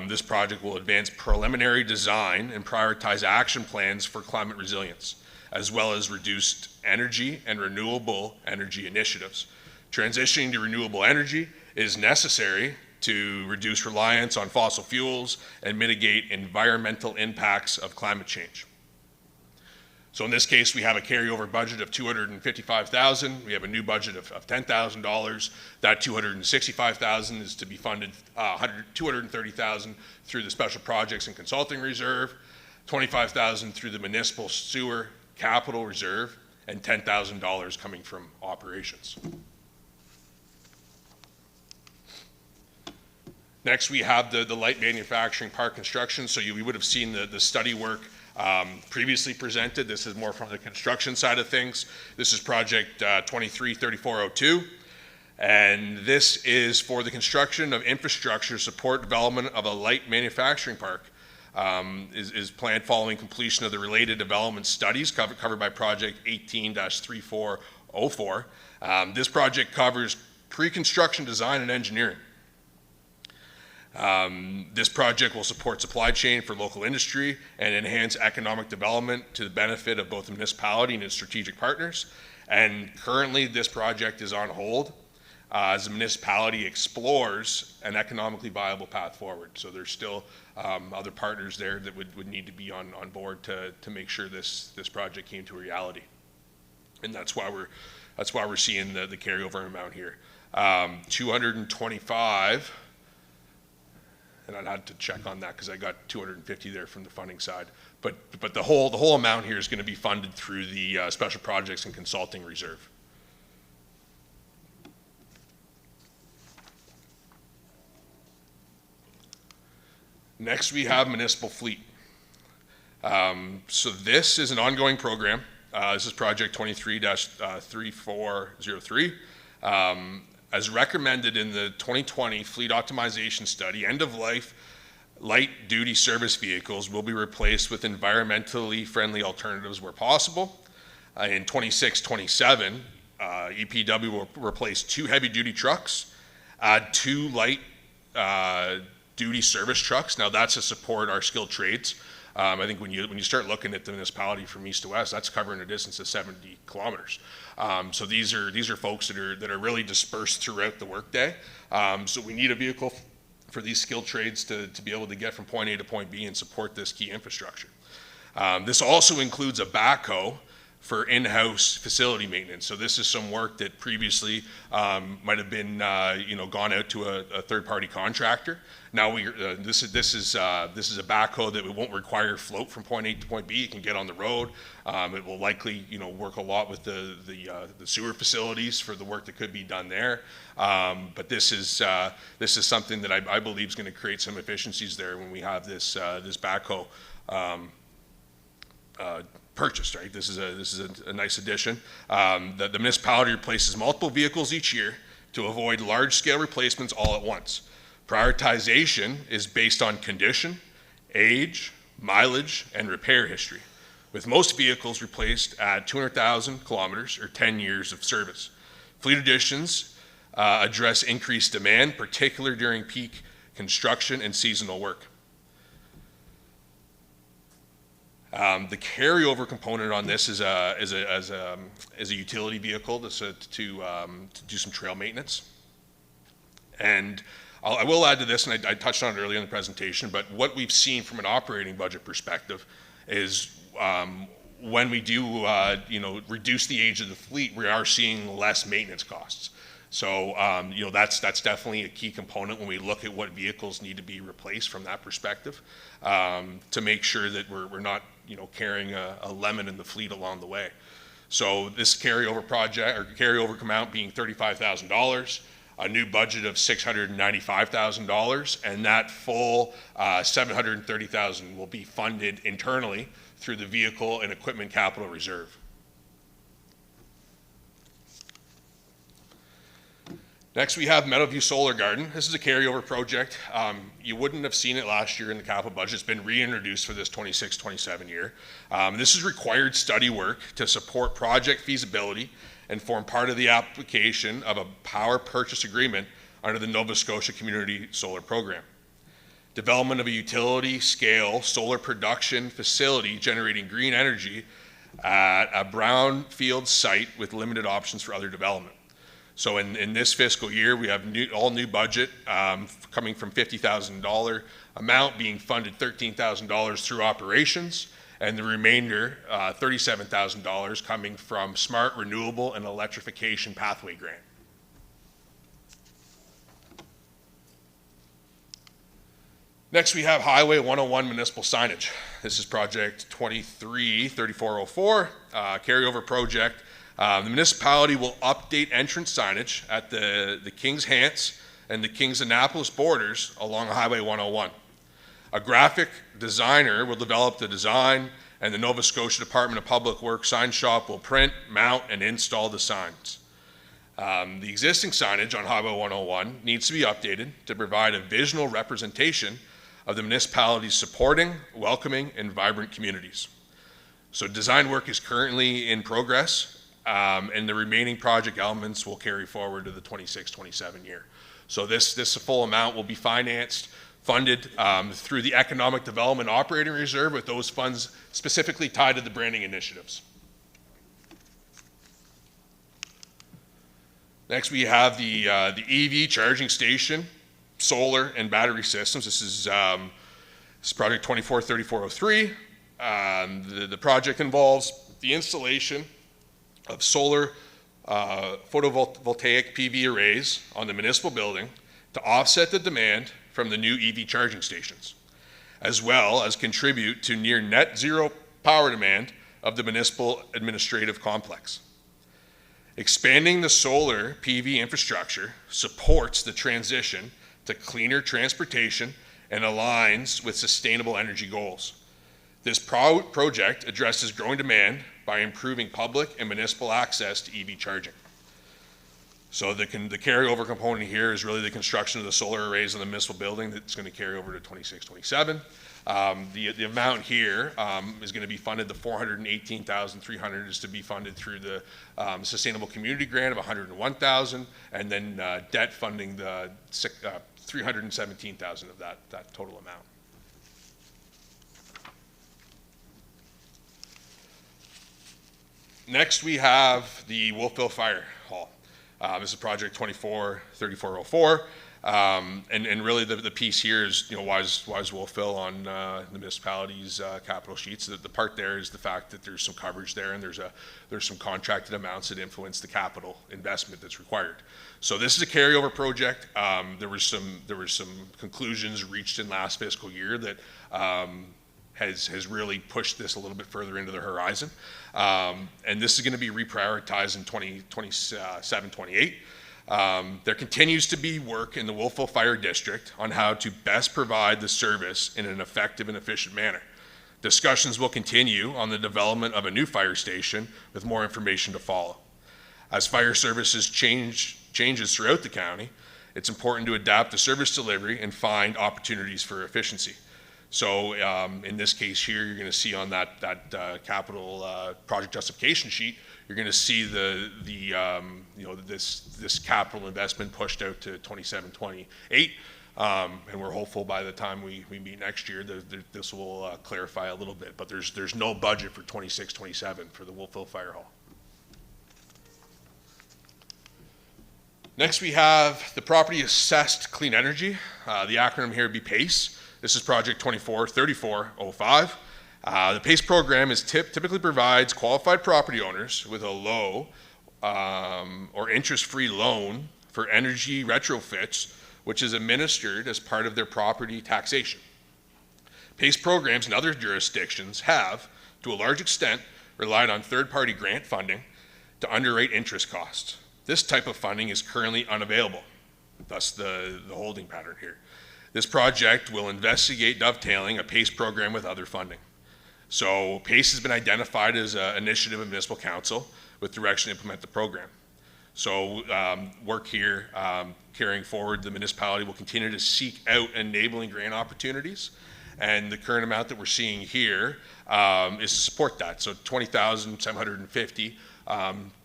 This project will advance preliminary design and prioritize action plans for climate resilience, as well as reduced energy and renewable energy initiatives. Transitioning to renewable energy is necessary to reduce reliance on fossil fuels and mitigate environmental impacts of climate change. So in this case, we have a carryover budget of $255,000. We have a new budget of $10,000. That $265,000 is to be funded, $230,000 through the Special Projects and Consulting Reserve, $25,000 through the Municipal Sewer Capital Reserve, and $10,000 coming from operations. Next, we have the light manufacturing park construction. So we would have seen the study work previously presented. This is more from the construction side of things. This is project 233402. And this is for the construction of infrastructure support development of a light manufacturing park. Is planned following completion of the related development studies covered by project 18-3404. This project covers pre-construction design and engineering. This project will support supply chain for local industry and enhance economic development to the benefit of both the municipality and its strategic partners. And currently, this project is on hold as the municipality explores an economically viable path forward. So there's still other partners there that would need to be on board to make sure this project came to a reality. And that's why we're seeing the carryover amount here. 225. And I'd have to check on that because I got 250 there from the funding side. But the whole amount here is going to be funded through the Special Projects and Consulting Reserve. Next, we have municipal fleet. So this is an ongoing program. This is project 23-3403. As recommended in the 2020 fleet optimization study, end-of-life light-duty service vehicles will be replaced with environmentally friendly alternatives where possible. In 26-27, EPW will replace 2 heavy-duty trucks, add 2 light-duty service trucks. Now that's to support our skilled trades. I think when you start looking at the municipality from east to west, that's covering a distance of 70 kilometers. So these are folks that are really dispersed throughout the workday. So we need a vehicle for these skilled trades to be able to get from point A to point B and support this key infrastructure. This also includes a backhoe for in-house facility maintenance. So this is some work that previously might have been gone out to a third-party contractor. Now this is a backhoe that won't require float from point A to point B. It can get on the road. It will likely work a lot with the sewer facilities for the work that could be done there. But this is something that I believe is going to create some efficiencies there when we have this backhoe purchased, right? This is a nice addition. The municipality replaces multiple vehicles each year to avoid large-scale replacements all at once. Prioritization is based on condition, age, mileage, and repair history, with most vehicles replaced at 200,000 kilometers or 10 years of service. Fleet additions address increased demand, particularly during peak construction and seasonal work. The carryover component on this is a utility vehicle to do some trail maintenance. And I will add to this, and I touched on it earlier in the presentation, but what we've seen from an operating budget perspective is when we do reduce the age of the fleet, we are seeing less maintenance costs. So that's definitely a key component when we look at what vehicles need to be replaced from that perspective, to make sure that we're not carrying a lemon in the fleet along the way. So this carryover project, or carryover amount being $35,000, a new budget of $695,000, and that full $730,000 will be funded internally through the Vehicle and Equipment Capital Reserve. Next, we have Meadowview Solar Garden. This is a carryover project. You wouldn't have seen it last year in the capital budget. It's been reintroduced for this 26-27 year. This is required study work to support project feasibility and form part of the application of a power purchase agreement under the Nova Scotia Community Solar Program. Development of a utility-scale solar production facility generating green energy at a brownfield site with limited options for other development. So in this fiscal year, we have all new budget coming from $50,000 amount being funded $13,000 through operations, and the remainder, $37,000, coming from Smart Renewable and Electrification Pathway Grant. Next, we have Highway 101 municipal signage. This is project 23-3404, carryover project. The municipality will update entrance signage at the Kings Hants and the Kings Annapolis borders along Highway 101. A graphic designer will develop the design, and the Nova Scotia Department of Public Works sign shop will print, mount, and install the signs. The existing signage on Highway 101 needs to be updated to provide a visual representation of the municipality's supporting, welcoming, and vibrant communities. So design work is currently in progress, and the remaining project elements will carry forward to the 26-27 year. So this full amount will be funded through the Economic Development Operating Reserve, with those funds specifically tied to the branding initiatives. Next, we have the EV charging station, solar and battery systems. This is project 24-3403. The project involves the installation of solar photovoltaic PV arrays on the municipal building to offset the demand from the new EV charging stations, as well as contribute to near net zero power demand of the municipal administrative complex. Expanding the solar PV infrastructure supports the transition to cleaner transportation and aligns with sustainable energy goals. This project addresses growing demand by improving public and municipal access to EV charging. So the carryover component here is really the construction of the solar arrays on the municipal building that's going to carry over to 26-27. The amount here is going to be funded. The $418,300 is to be funded through the Sustainable Community Grant of $101,000, and then debt funding the $317,000 of that total amount. Next, we have the Wolfville Fire Hall. This is project 24-3404. And really the piece here is, why is Wolfville on the municipality's capital sheets? The part there is the fact that there's some coverage there, and there's some contracted amounts that influence the capital investment that's required. So this is a carryover project. There were some conclusions reached in last fiscal year that has really pushed this a little bit further into the horizon. And this is going to be reprioritized in 2027-28. There continues to be work in the Wolfville Fire District on how to best provide the service in an effective and efficient manner. Discussions will continue on the development of a new fire station, with more information to follow. As fire services changes throughout the county, it's important to adapt the service delivery and find opportunities for efficiency. So in this case here, you're going to see on that capital project justification sheet, you're going to see this capital investment pushed out to 27, 28, and we're hopeful by the time we meet next year that this will clarify a little bit. But there's no budget for 26, 27 for the Wolfville Fire Hall. Next, we have the Property Assessed Clean Energy. The acronym here would be PACE. This is Project 243405. The PACE program typically provides qualified property owners with a low or interest-free loan for energy retrofits, which is administered as part of their property taxation. PACE programs in other jurisdictions have, to a large extent, relied on third-party grant funding to underwrite interest costs. This type of funding is currently unavailable, thus the holding pattern here. This project will investigate dovetailing a PACE program with other funding. So PACE has been identified as an initiative of Municipal Council with direction to implement the program. So work here, carrying forward, the municipality will continue to seek out enabling grant opportunities, and the current amount that we're seeing here is to support that. So $20,750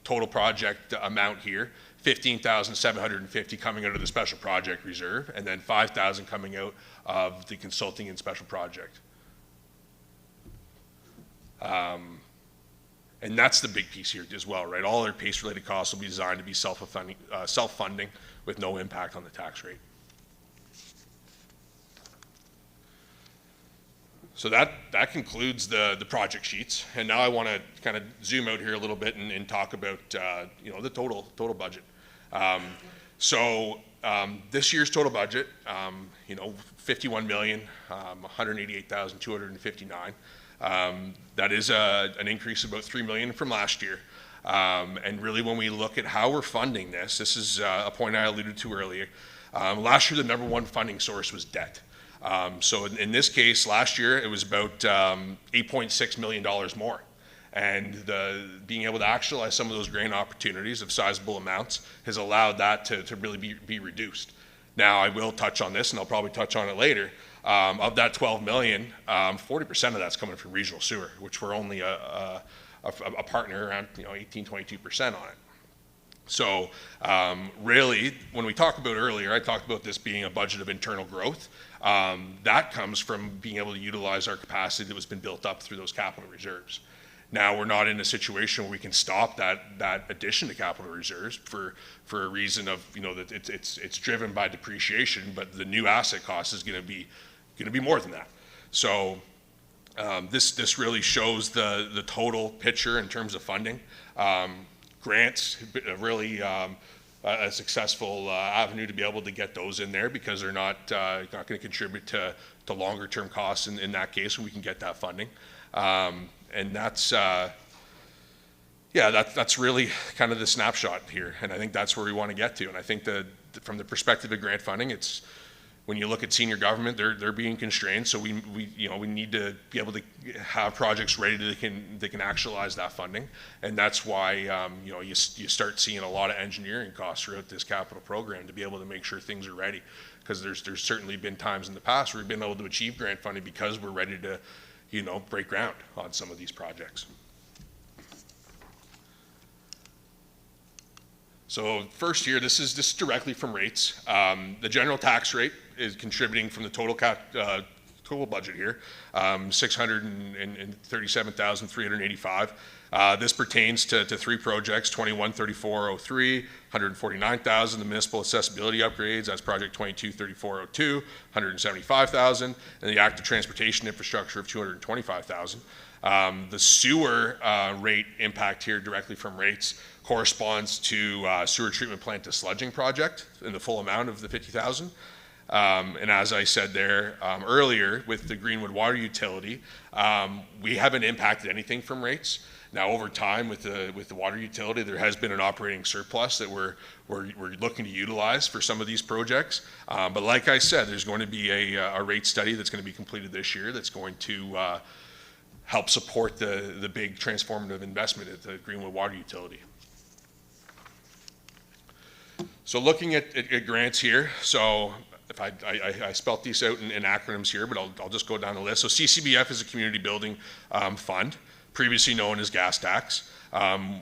total project amount here, $15,750 coming out of the special project reserve, and then $5,000 coming out of the consulting and special project. And that's the big piece here as well, right? All our PACE-related costs will be designed to be self-funding with no impact on the tax rate. So that concludes the project sheets, and now I want to kind of zoom out here a little bit and talk about the total budget. This year's total budget, $51,188,259. That is an increase of about $3 million from last year. And really, when we look at how we're funding this is a point I alluded to earlier. Last year, the number one funding source was debt. So in this case, last year, it was about $8.6 million more. And being able to actualize some of those grant opportunities of sizable amounts has allowed that to really be reduced. Now, I will touch on this, and I'll probably touch on it later. Of that $12 million, 40% of that's coming from regional sewer, which we're only a partner around 18-22% on it. So really, when we talked about earlier, I talked about this being a budget of internal growth. That comes from being able to utilize our capacity that has been built up through those capital reserves. Now, we're not in a situation where we can stop that addition to capital reserves for a reason of that it's driven by depreciation, but the new asset cost is going to be more than that. So this really shows the total picture in terms of funding. Grants, really a successful avenue to be able to get those in there because they're not going to contribute to longer term costs in that case when we can get that funding. And that's really kind of the snapshot here, and I think that's where we want to get to. And I think that from the perspective of grant funding, it's when you look at senior government, they're being constrained, so we need to be able to have projects ready that can actualize that funding, and that's why you start seeing a lot of engineering costs throughout this capital program to be able to make sure things are ready, because there's certainly been times in the past where we've been able to achieve grant funding because we're ready to break ground on some of these projects. So first here, this is directly from rates. The general tax rate is contributing from the total budget here, $637,385. This pertains to three projects: 213403, $149,000. The municipal accessibility upgrades, that's project 223402, $175,000, and the active transportation infrastructure of $225,000. The sewer rate impact here directly from rates corresponds to sewer treatment plant desludging project in the full amount of the $50,000. And as I said there earlier, with the Greenwood water utility, we haven't impacted anything from rates. Now, over time, with the water utility, there has been an operating surplus that we're looking to utilize for some of these projects. But like I said, there's going to be a rate study that's going to be completed this year that's going to help support the big transformative investment at the Greenwood water utility. So looking at grants here, so if I spelt these out in acronyms here, but I'll just go down the list. So CCBF is a community building fund, previously known as gas tax.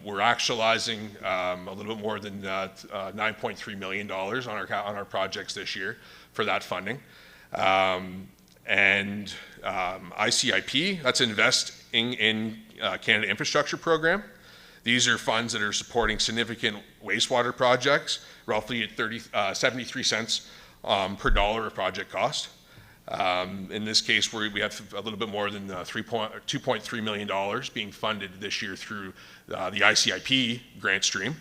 We're actualizing a little bit more than $9.3 million on our projects this year for that funding. And ICIP, that's Investing in Canada Infrastructure Program. These are funds that are supporting significant wastewater projects, roughly at 73 cents per dollar of project cost. In this case, we have a little bit more than $2.3 million being funded this year through the ICIP grant stream.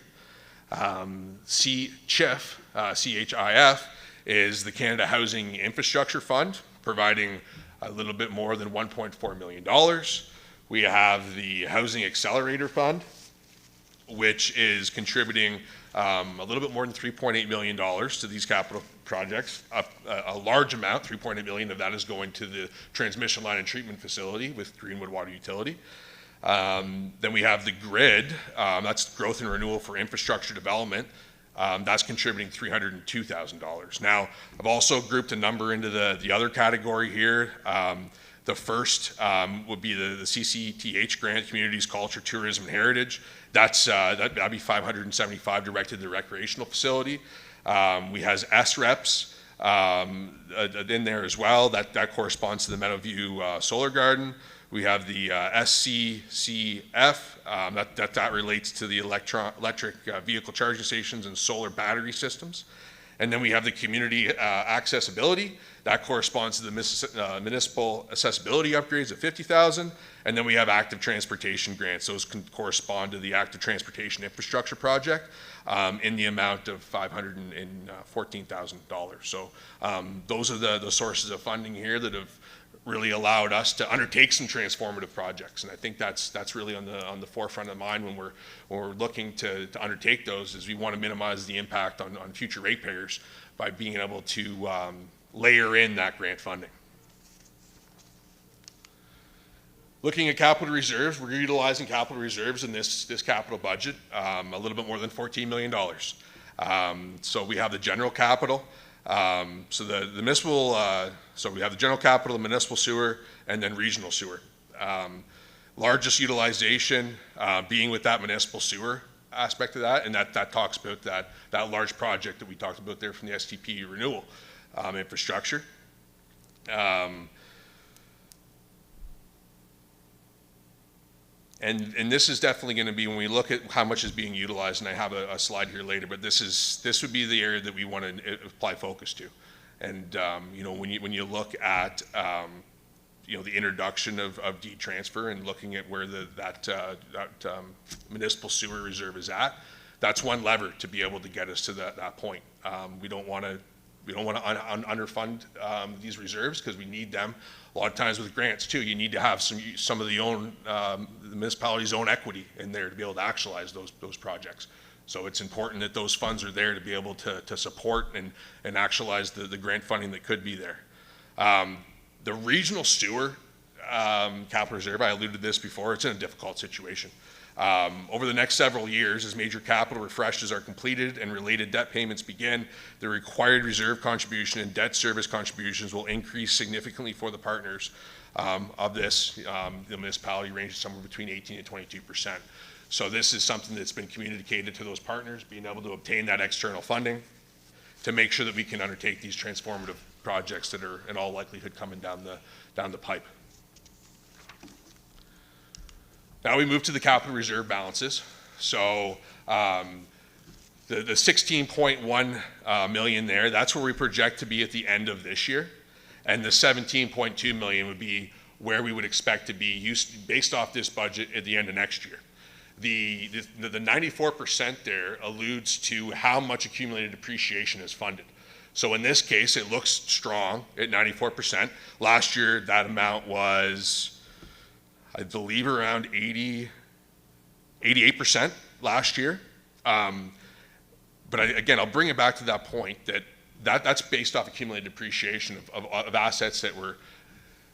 CHIF, CHIF, is the Canada Housing Infrastructure Fund, providing a little bit more than $1.4 million. We have the Housing Accelerator Fund, which is contributing a little bit more than $3.8 million to these capital projects. A large amount, $3.8 million of that, is going to the transmission line and treatment facility with Greenwood Water Utility. Then we have the GRID, that's Growth and Renewal for Infrastructure Development. That's contributing $302,000. Now, I've also grouped a number into the other category here. The first would be the CCTH grant, Communities, Culture, Tourism, and Heritage. That'd be $575 directed to the recreational facility. We has SREPs in there as well. That corresponds to the Meadowview Solar Garden. We have the SCCF, that relates to the electric vehicle charging stations and solar battery systems. And then we have the community accessibility. That corresponds to the municipal accessibility upgrades of $50,000. And then we have active transportation grants. Those can correspond to the active transportation infrastructure project in the amount of $514,000. So those are the sources of funding here that have really allowed us to undertake some transformative projects, and I think that's really on the forefront of mind when we're looking to undertake those. Is we want to minimize the impact on future ratepayers by being able to layer in that grant funding. Looking at capital reserves, we're utilizing capital reserves in this capital budget, a little bit more than $14 million. So we have the general capital. So the municipal, so we have the general capital, the municipal sewer, and then regional sewer. Largest utilization being with that municipal sewer aspect of that, and that talks about that large project that we talked about there from the STP renewal infrastructure. And this is definitely going to be, when we look at how much is being utilized, and I have a slide here later, but this would be the area that we want to apply focus to. And you know, when you look at you know, the introduction of deed transfer and looking at where that municipal sewer reserve is at, that's one lever to be able to get us to that point. We don't want to underfund these reserves, because we need them. A lot of times with grants too, you need to have some of the municipality's own equity in there to be able to actualize those projects. So it's important that those funds are there to be able to support and actualize the grant funding that could be there. The regional sewer capital reserve, I alluded to this before, it's in a difficult situation. Over the next several years, as major capital refreshes are completed and related debt payments begin, the required reserve contribution and debt service contributions will increase significantly for the partners of this. The municipality ranges somewhere between 18 and 22%. So this is something that's been communicated to those partners, being able to obtain that external funding to make sure that we can undertake these transformative projects that are in all likelihood coming down the pipe. Now we move to the capital reserve balances. So the 16.1 million there, that's where we project to be at the end of this year. And the 17.2 million would be where we would expect to be based off this budget at the end of next year. The 94% there alludes to how much accumulated depreciation is funded. So in this case, it looks strong at 94%. Last year, that amount was, I believe, around 88% last year. But again, I'll bring it back to that point that's based off accumulated depreciation of assets that were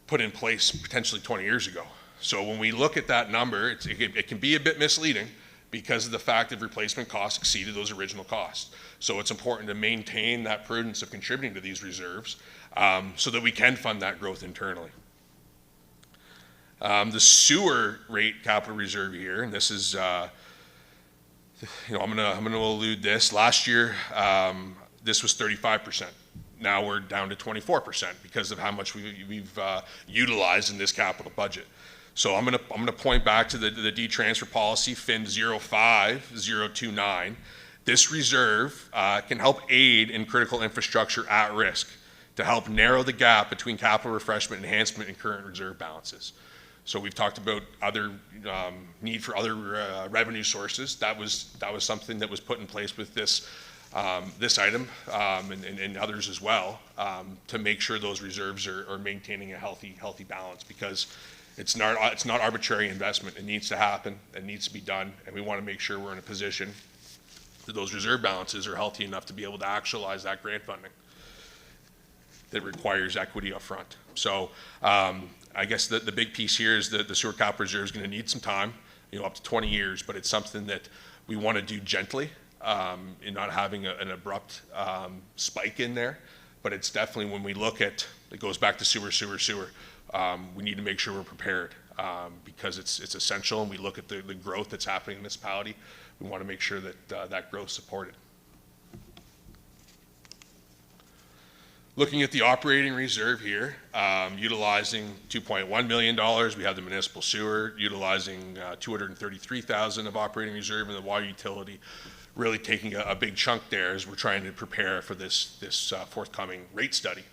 put in place potentially 20 years ago. So when we look at that number, it can be a bit misleading, because of the fact that replacement costs exceeded those original costs. So it's important to maintain that prudence of contributing to these reserves so that we can fund that growth internally. The sewer rate capital reserve here, and this is, I'm gonna elude this. Last year, this was 35%. Now we're down to 24% because of how much we've utilized in this capital budget. So I'm gonna point back to the D-transfer policy, FIN 05029. This reserve can help aid in critical infrastructure at risk to help narrow the gap between capital refreshment enhancement and current reserve balances. So we've talked about other need for other revenue sources. That was something that was put in place with this this item and others as well to make sure those reserves are maintaining a healthy balance, because it's not arbitrary investment. It needs to happen. It needs to be done, and we want to make sure we're in a position that those reserve balances are healthy enough to be able to actualize that grant funding that requires equity up front. So I guess the big piece here is that the sewer cap reserve is going to need some time, up to 20 years, but it's something that we want to do gently in not having an abrupt spike in there. But it's definitely, when we look at, it goes back to sewer, we need to make sure we're prepared because it's essential, and we look at the growth that's happening in the municipality. We want to make sure that that growth is supported. Looking at the operating reserve here, utilizing $2.1 million, we have the municipal sewer utilizing $233,000 of operating reserve, and the water utility really taking a big chunk there as we're trying to prepare for this forthcoming rate study.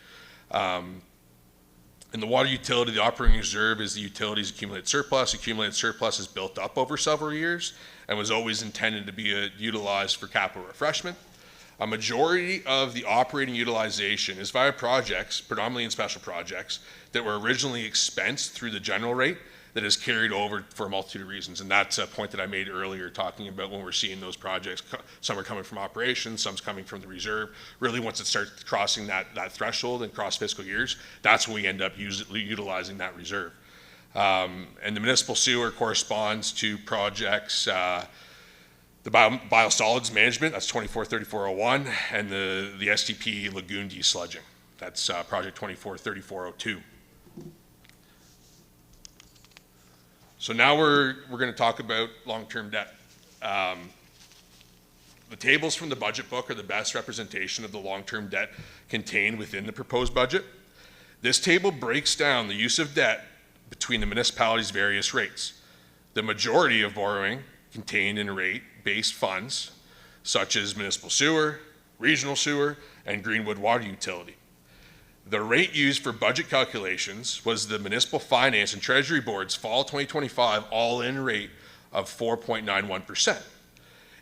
In the water utility, the operating reserve is the utility's accumulated surplus. Accumulated surplus is built up over several years and was always intended to be utilized for capital refreshment. A majority of the operating utilization is via projects, predominantly in special projects, that were originally expensed through the general rate that is carried over for a multitude of reasons. And that's a point that I made earlier, talking about when we're seeing those projects. Some are coming from operations, some's coming from the reserve. Really, once it starts crossing that threshold and cross fiscal years, that's when we end up utilizing that reserve. And the municipal sewer corresponds to projects, the biosolids management, that's 243401, and the STP lagoon desludging, that's project 243402. So now we're going to talk about long-term debt. The tables from the budget book are the best representation of the long-term debt contained within the proposed budget. This table breaks down the use of debt between the municipality's various rates. The majority of borrowing contained in rate-based funds, such as municipal sewer, regional sewer, and Greenwood water utility. The rate used for budget calculations was the Municipal Finance and Treasury Board's fall 2025 all-in rate of 4.91%.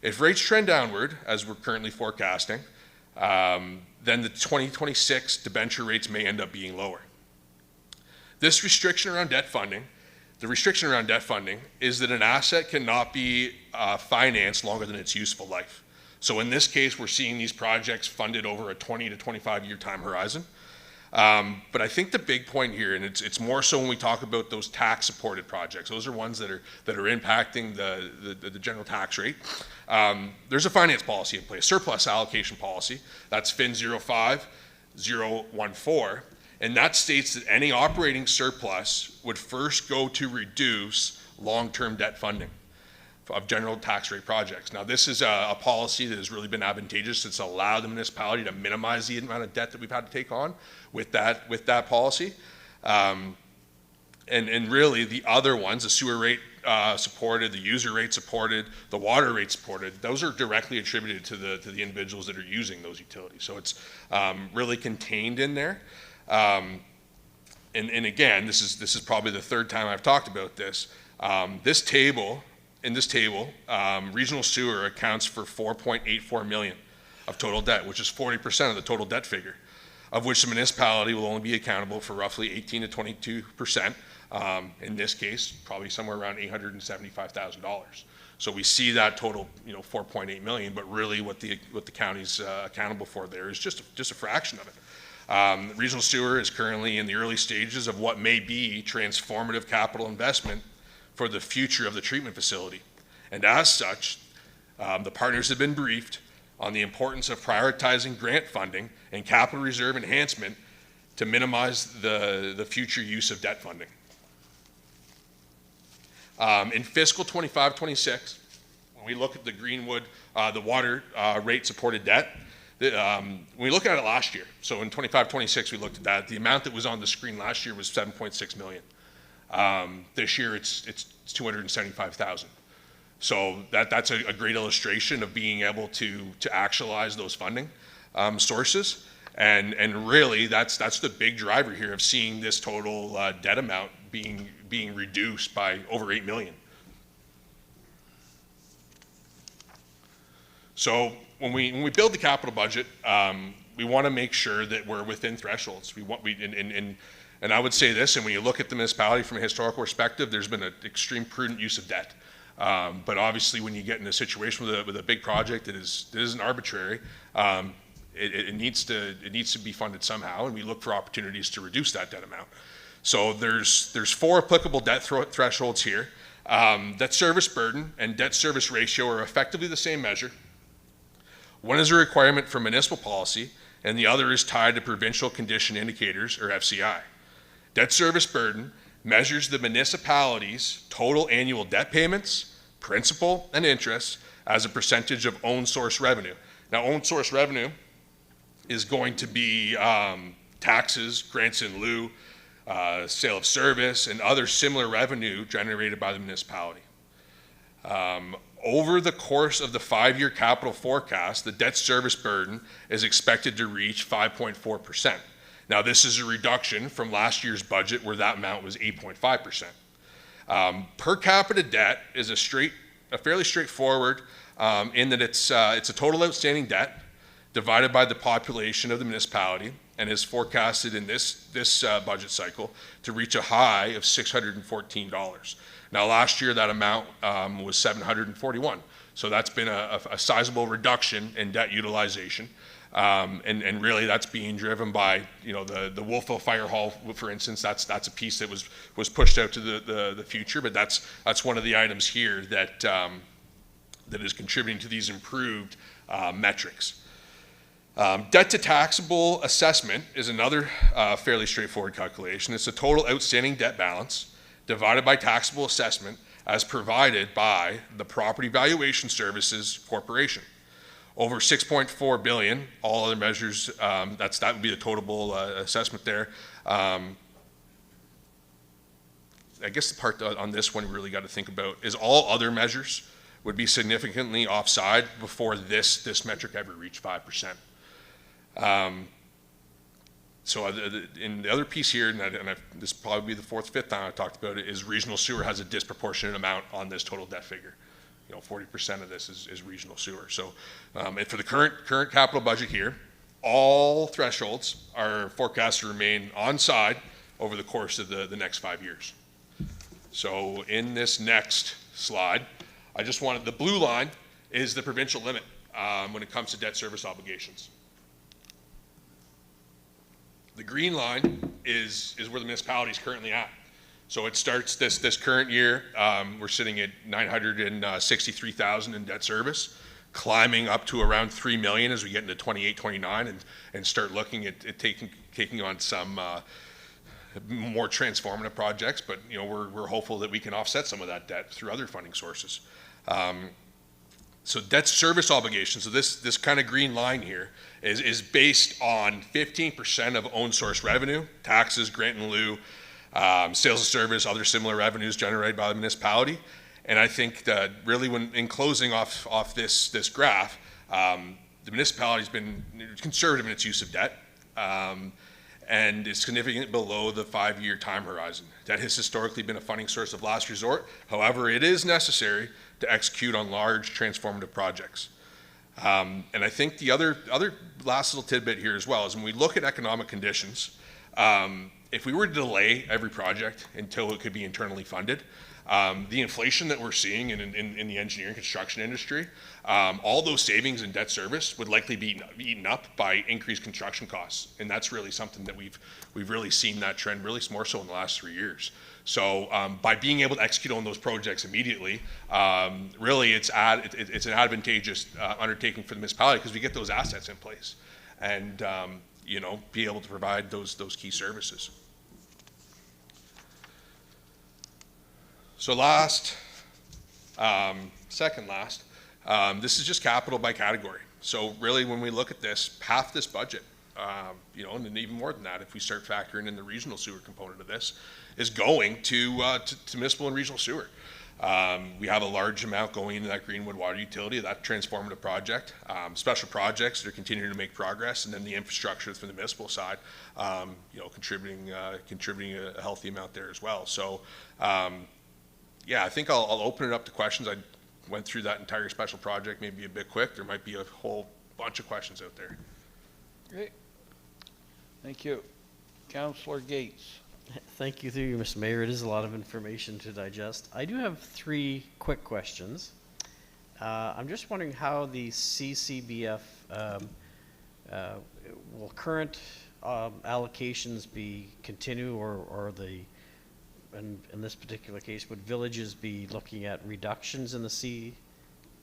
If rates trend downward, as we're currently forecasting, then the 2026 debenture rates may end up being lower. This restriction around debt funding, the restriction around debt funding is that an asset cannot be financed longer than its useful life. So in this case, we're seeing these projects funded over a 20 to 25 year time horizon. But I think the big point here, and it's more so when we talk about those tax-supported projects, those are ones that are impacting the general tax rate. There's a finance policy in place, surplus allocation policy. That's FIN 05014, and that states that any operating surplus would first go to reduce long-term debt funding of general tax rate projects. Now, this is a policy that has really been advantageous. It's allowed the municipality to minimize the amount of debt that we've had to take on with that policy. And really the other ones, the sewer rate supported, the user rate supported, the water rate supported, those are directly attributed to the individuals that are using those utilities. So it's really contained in there. And again, this is probably the third time I've talked about this. In this table, regional sewer accounts for $4.84 million of total debt, which is 40% of the total debt figure, of which the municipality will only be accountable for roughly 18 to 22%. In this case, probably somewhere around $875,000. So we see that total, $4.8 million, but really what the county's accountable for there is just a fraction of it. Regional sewer is currently in the early stages of what may be transformative capital investment for the future of the treatment facility. And as such, the partners have been briefed on the importance of prioritizing grant funding and capital reserve enhancement to minimize the future use of debt funding. In fiscal 25-26, when we look at the Greenwood, the water rate supported debt, when we look at it last year, so in 25-26 we looked at that, the amount that was on the screen last year was 7.6 million. This year it's 275,000. So that's a great illustration of being able to actualize those funding sources. And really that's the big driver here of seeing this total debt amount being reduced by over 8 million. So when we build the capital budget, we want to make sure that we're within thresholds. And I would say this, and when you look at the municipality from a historical perspective, there's been an extreme prudent use of debt. But obviously, when you get in a situation with a big project that isn't arbitrary, it needs to be funded somehow, and we look for opportunities to reduce that debt amount. So there's 4 applicable debt thresholds here. Debt service burden and debt service ratio are effectively the same measure. One is a requirement for municipal policy, and the other is tied to provincial condition indicators, or FCI. Debt service burden measures the municipality's total annual debt payments, principal, and interest as a percentage of own source revenue. Now, own source revenue is going to be taxes, grants in lieu, sale of service, and other similar revenue generated by the municipality. Over the course of the 5-year capital forecast, the debt service burden is expected to reach 5.4%. Now, this is a reduction from last year's budget where that amount was 8.5%. Per capita debt is a fairly straightforward in that it's a total outstanding debt divided by the population of the municipality, and is forecasted in this budget cycle to reach a high of $614. Now, last year that amount was $741, so that's been a sizable reduction in debt utilization. And really that's being driven by, the Wolfville Fire Hall, for instance. That's a piece that was pushed out to the future, but that's one of the items here that is contributing to these improved metrics. Debt to taxable assessment is another fairly straightforward calculation. It's the total outstanding debt balance divided by taxable assessment as provided by the Property Valuation Services Corporation. Over 6.4 billion, all other measures, that would be the total assessment there. I guess the part on this one we really got to think about is all other measures would be significantly offside before this metric ever reached 5%. So in the other piece here, this will probably be the 4th, 5th time I talked about it, is regional sewer has a disproportionate amount on this total debt figure. 40% of this is regional sewer. So and for the current capital budget here, all thresholds are forecast to remain on side over the course of the next 5 years. So in this next slide, I just wanted, the blue line is the provincial limit when it comes to debt service obligations. The green line is where the municipality is currently at. So it starts this current year, we're sitting at 963,000 in debt service, climbing up to around 3 million as we get into 28, 29 and start looking at taking on some more transformative projects, but we're hopeful that we can offset some of that debt through other funding sources. So debt service obligations, so this kind of green line here is based on 15% of own source revenue, taxes, grant in lieu, sales of service, other similar revenues generated by the municipality. And I think that really when in closing off this graph, the municipality's been conservative in its use of debt, and is significantly below the 5-year time horizon. Debt has historically been a funding source of last resort. However, it is necessary to execute on large transformative projects. And I think the other last little tidbit here as well is when we look at economic conditions, if we were to delay every project until it could be internally funded, The inflation that we're seeing in the engineering construction industry, all those savings in debt service would likely be eaten up by increased construction costs. And that's really something that we've really seen that trend really more so in the last 3 years. So by being able to execute on those projects immediately, really it's an advantageous undertaking for the municipality because we get those assets in place and be able to provide those key services. So second last, this is just capital by category. So really when we look at this, half this budget, and then even more than that, if we start factoring in the regional sewer component of this, is going to municipal and regional sewer. We have a large amount going into that Greenwood water utility, that transformative project, special projects that are continuing to make progress, and then the infrastructure from the municipal side, contributing a healthy amount there as well. So, I think I'll open it up to questions. I went through that entire special project maybe a bit quick. There might be a whole bunch of questions out there. Great. Thank you. Councillor Gates. Thank you, through you, Mr. Mayor. It is a lot of information to digest. I do have 3 quick questions. I'm just wondering how the CCBF, will current allocations be continue, or in this particular case, would villages be looking at reductions in the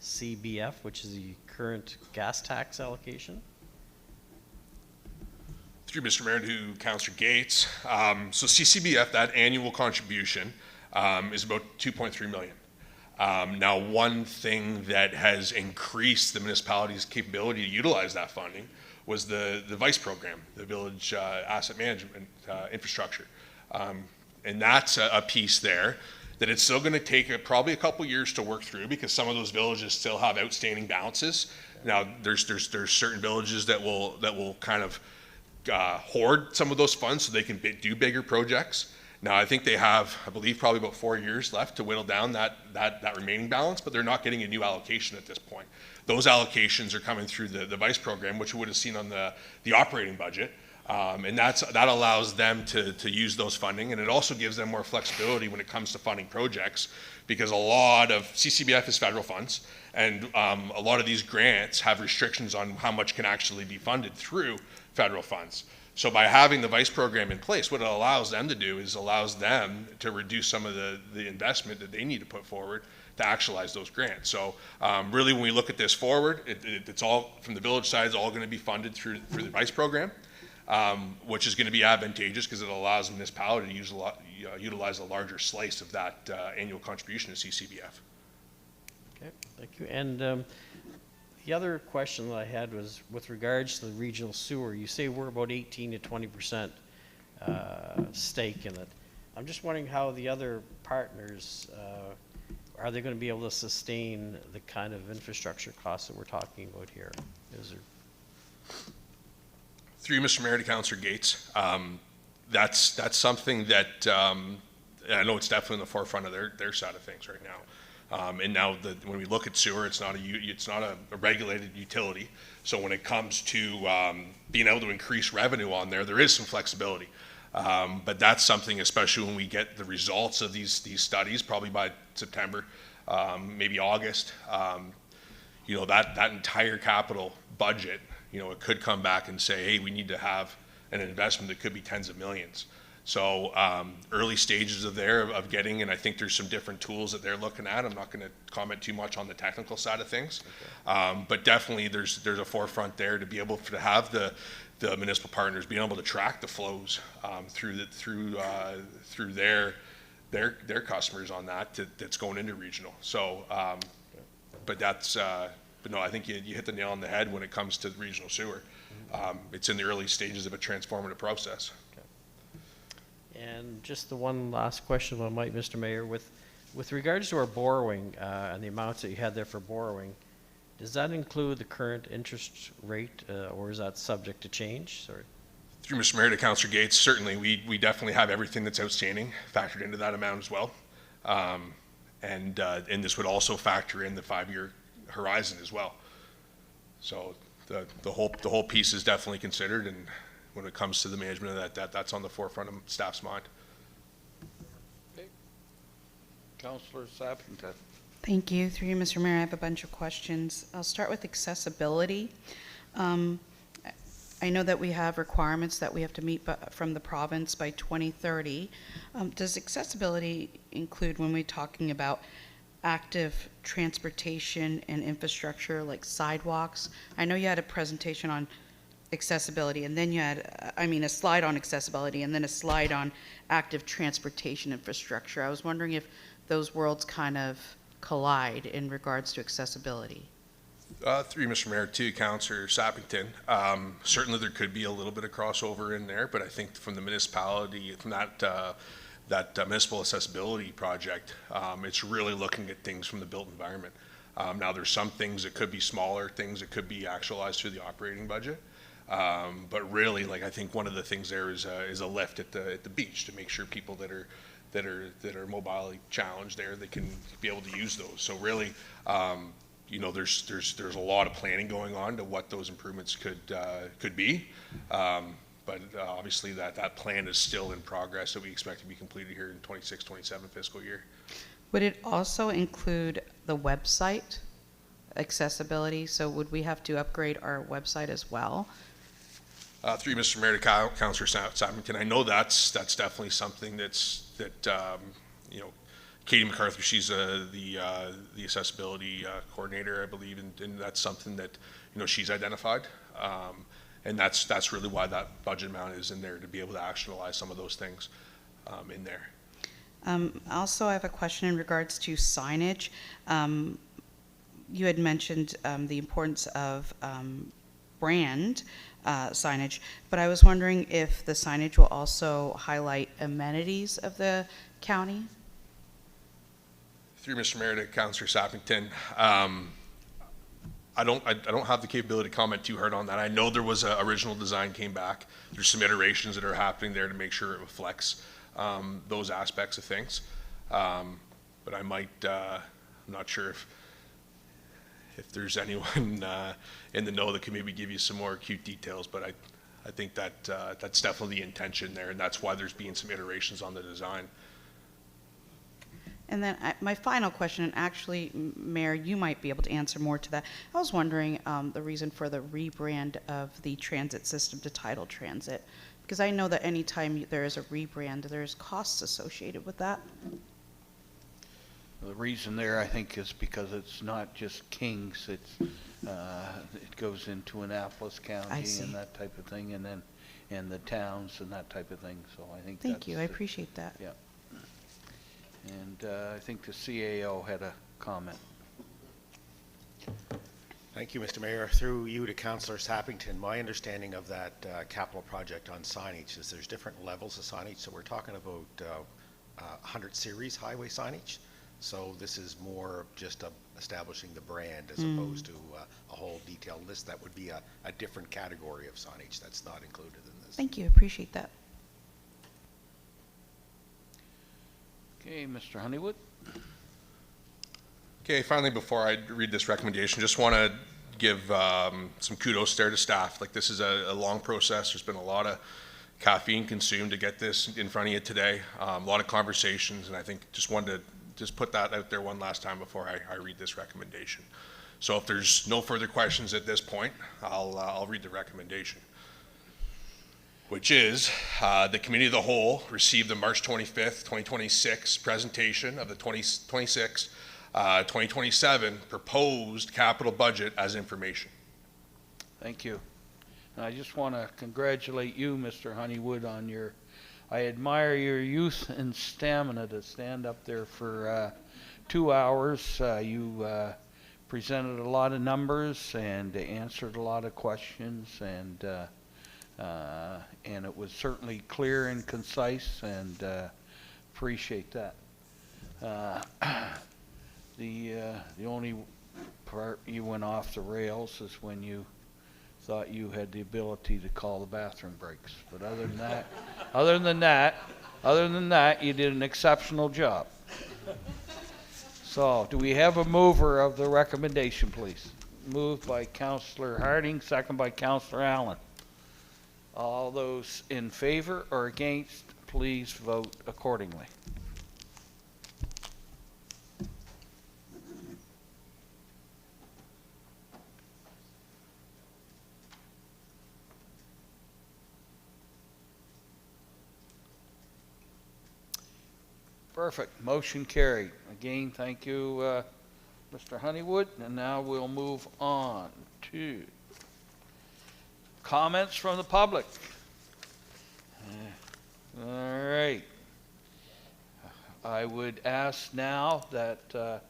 CCBF, which is the current gas tax allocation? Through Mr. Mayor to Councillor Gates. So CCBF, that annual contribution is about 2.3 million. Now, one thing that has increased the municipality's capability to utilize that funding was the VICE program, the Village Asset Management Infrastructure. And that's a piece there that it's still going to take probably a couple years to work through because some of those villages still have outstanding balances. Now, there's certain villages that will kind of hoard some of those funds so they can do bigger projects. Now, I think they have, I believe, probably about 4 years left to whittle down that remaining balance, but they're not getting a new allocation at this point. Those allocations are coming through the VICE program, which we would have seen on the operating budget. And that allows them to use those funding, and it also gives them more flexibility when it comes to funding projects, because a lot of CCBF is federal funds, and a lot of these grants have restrictions on how much can actually be funded through federal funds. So by having the VICE program in place, what it allows them to do is allows them to reduce some of the investment that they need to put forward to actualize those grants. So really when we look at this forward, it's all, from the village side, it's all going to be funded through the VICE program. Which is going to be advantageous because it allows the municipality to utilize a larger slice of that annual contribution to CCBF. Okay, thank you. And the other question that I had was with regards to the regional sewer. You say we're about 18 to 20% stake in it. I'm just wondering how the other partners, are they going to be able to sustain the kind of infrastructure costs that we're talking about here? Is there... Through you, Mr. Mayor, to Councillor Gates, that's something that I know it's definitely in the forefront of their side of things right now. And now when we look at sewer, it's not a regulated utility. So when it comes to being able to increase revenue on there is some flexibility. But that's something, especially when we get the results of these studies, probably by September, maybe August. That entire capital budget. It could come back and say, hey, we need to have an investment that could be tens of millions. So early stages of getting, and I think there's some different tools that they're looking at. I'm not going to comment too much on the technical side of things. Okay. But definitely there's a forefront there to be able to have the municipal partners being able to track the flows through their customers on that's going into regional. So, but that's... But no, I think you hit the nail on the head when it comes to regional sewer. It's in the early stages of a transformative process. Okay. And just the one last question, if I might, Mr. Mayor, with regards to our borrowing and the amounts that you had there for borrowing, does that include the current interest rate, or is that subject to change? Sorry. Through Mr. Mayor to Councillor Gates, certainly we definitely have everything that's outstanding factored into that amount as well, and this would also factor in the 5-year horizon as well. So the whole piece is definitely considered, and when it comes to the management of that's on the forefront of staff's mind. Okay. Councillor Sappington. Thank you. Through you, Mr. Mayor, I have a bunch of questions. I'll start with accessibility. I know that we have requirements that we have to meet from the province by 2030. Does accessibility include when we're talking about active transportation and infrastructure like sidewalks? I know you had a presentation on accessibility, and then you had, a slide on accessibility, and then a slide on active transportation infrastructure. I was wondering if those worlds kind of collide in regards to accessibility. Through you, Mr. Mayor, to Councillor Sappington, certainly there could be a little bit of crossover in there, but I think from the municipality, from that municipal accessibility project, it's really looking at things from the built environment. Now, there's some things that could be smaller, things that could be actualized through the operating budget, but really, like, I think one of the things there is a lift at the beach to make sure people that are mobilely challenged there, they can be able to use those. So really, there's a lot of planning going on to what those improvements could be. But obviously that plan is still in progress, that we expect to be completed here in 26-27 fiscal year. Would it also include the website accessibility? So would we have to upgrade our website as well? Through you, Mr. Mayor, to Councillor Sappington, I know that's definitely something that Katie MacArthur, she's the accessibility coordinator, I believe, and that's something that she's identified, and that's really why that budget amount is in there, to be able to actionalize some of those things in there. Also, I have a question in regards to signage. You had mentioned the importance of brand signage, but I was wondering if the signage will also highlight amenities of the county? Through Mr. Mayor, to Councillor Sappington, I don't have the capability to comment too hard on that. I know there was an original design came back. There's some iterations that are happening there to make sure it reflects those aspects of things. But I might, I'm not sure if there's anyone in the know that can maybe give you some more acute details, but I think that that's definitely the intention there, and that's why there's been some iterations on the design. And then my final question, and actually, Mayor, you might be able to answer more to that. I was wondering the reason for the rebrand of the transit system to Tidal Transit, because I know that anytime there is a rebrand, there's costs associated with that. The reason there, I think, is because it's not just Kings. It goes into Annapolis County and that type of thing, and the towns and that type of thing. So I think. Thank you. I appreciate that. Yeah. And I think the CAO had a comment. Thank you, Mr. Mayor. Through you to Councillor Sappington, my understanding of that capital project on signage is there's different levels of signage. So we're talking about 100 series highway signage. So this is more just establishing the brand as opposed to a whole detailed list. That would be a different category of signage that's not included in this. Thank you. Appreciate that. Okay, Mr. Honeywood. Okay, finally, before I read this recommendation, just want to give some kudos there to staff. Like, this is a long process. There's been a lot of caffeine consumed to get this in front of you today. A lot of conversations, and I think just wanted to just put that out there one last time before I read this recommendation. So if there's no further questions at this point, I'll read the recommendation, which is the Committee of the Whole received the March 25th, 2026 presentation of the 2027 proposed capital budget as information. Thank you. And I just want to congratulate you, Mr. Honeywood, on your, I admire your youth and stamina to stand up there for 2 hours. You presented a lot of numbers and answered a lot of questions, and it was certainly clear and concise, and appreciate that. The only part you went off the rails is when you thought you had the ability to call the bathroom breaks. But other than that, you did an exceptional job. So, do we have a mover of the recommendation, please? Moved by Councillor Harding, second by Councillor Allen. All those in favor or against, please vote accordingly. Perfect. Motion carried. Again, thank you, Mr. Honeywood. And now we'll move on to comments from the public. All right. I would ask now that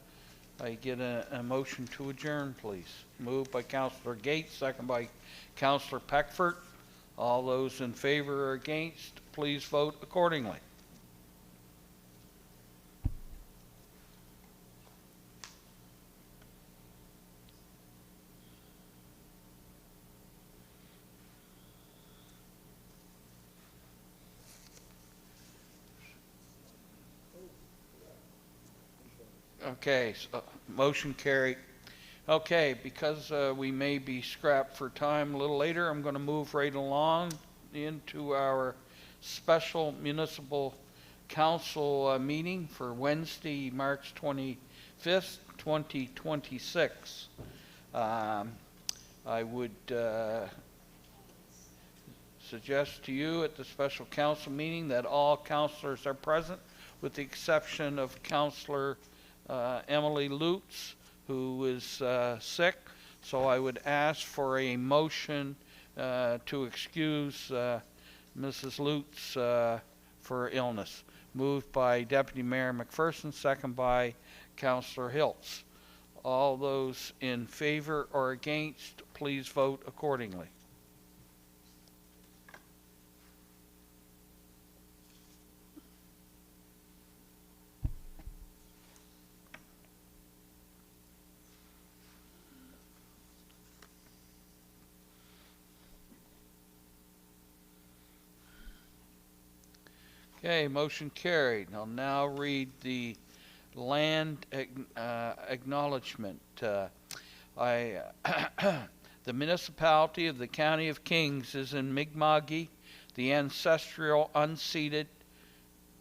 I get a motion to adjourn, please. Moved by Councillor Gates, second by Councillor Peckford. All those in favor or against, please vote accordingly. Okay, so motion carried. Okay, because we may be scrapped for time a little later, I'm going to move right along into our special municipal council meeting for Wednesday, March 25th, 2026. I would suggest to you at the special council meeting that all councilors are present, with the exception of Councillor Emily Lutz, who is sick. So I would ask for a motion to excuse Mrs. Lutz for illness. Moved by Deputy Mayor McPherson, second by Councillor Hiltz. All those in favor or against, please vote accordingly. Okay, motion carried. I'll now read the land acknowledgement. The municipality of the County of Kings is in Mi'kma'ki, the ancestral, unceded,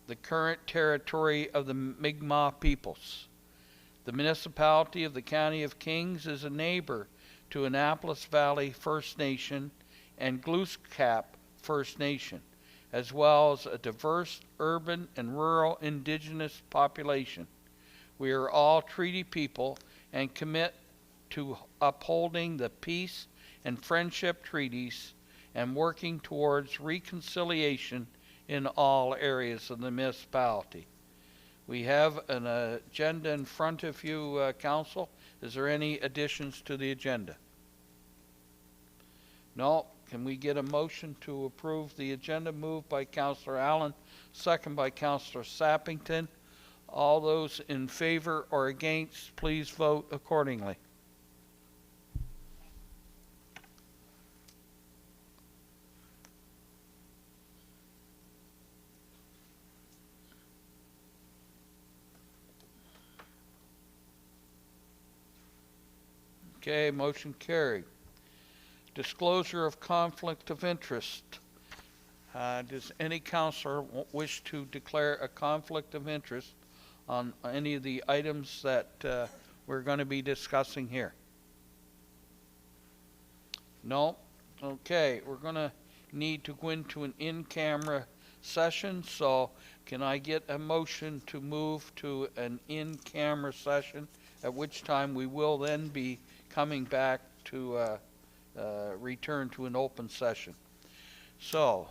the current territory of the Mi'kmaq peoples. The municipality of the County of Kings is a neighbor to Annapolis Valley First Nation and Glooscap First Nation, as well as a diverse urban and rural indigenous population. We are all treaty people and commit to upholding the peace and friendship treaties and working towards reconciliation in all areas of the municipality. We have an agenda in front of you, Council. Is there any additions to the agenda? No. Can we get a motion to approve the agenda? Moved by Councillor Allen, second by Councillor Sappington. All those in favor or against, please vote accordingly. Okay, motion carried. Disclosure of conflict of interest. Does any councillor wish to declare a conflict of interest on any of the items that we're going to be discussing here? No? Okay, we're going to need to go into an in-camera session, so can I get a motion to move to an in-camera session, at which time we will then be coming back to return to an open session. So,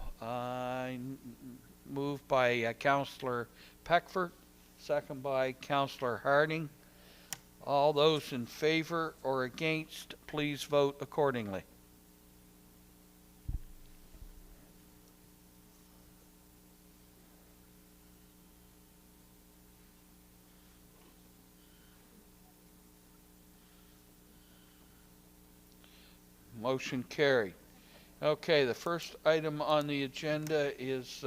moved by Councillor Peckford, second by Councillor Harding. All those in favor or against, please vote accordingly. Motion carried. Okay, the first item on the agenda is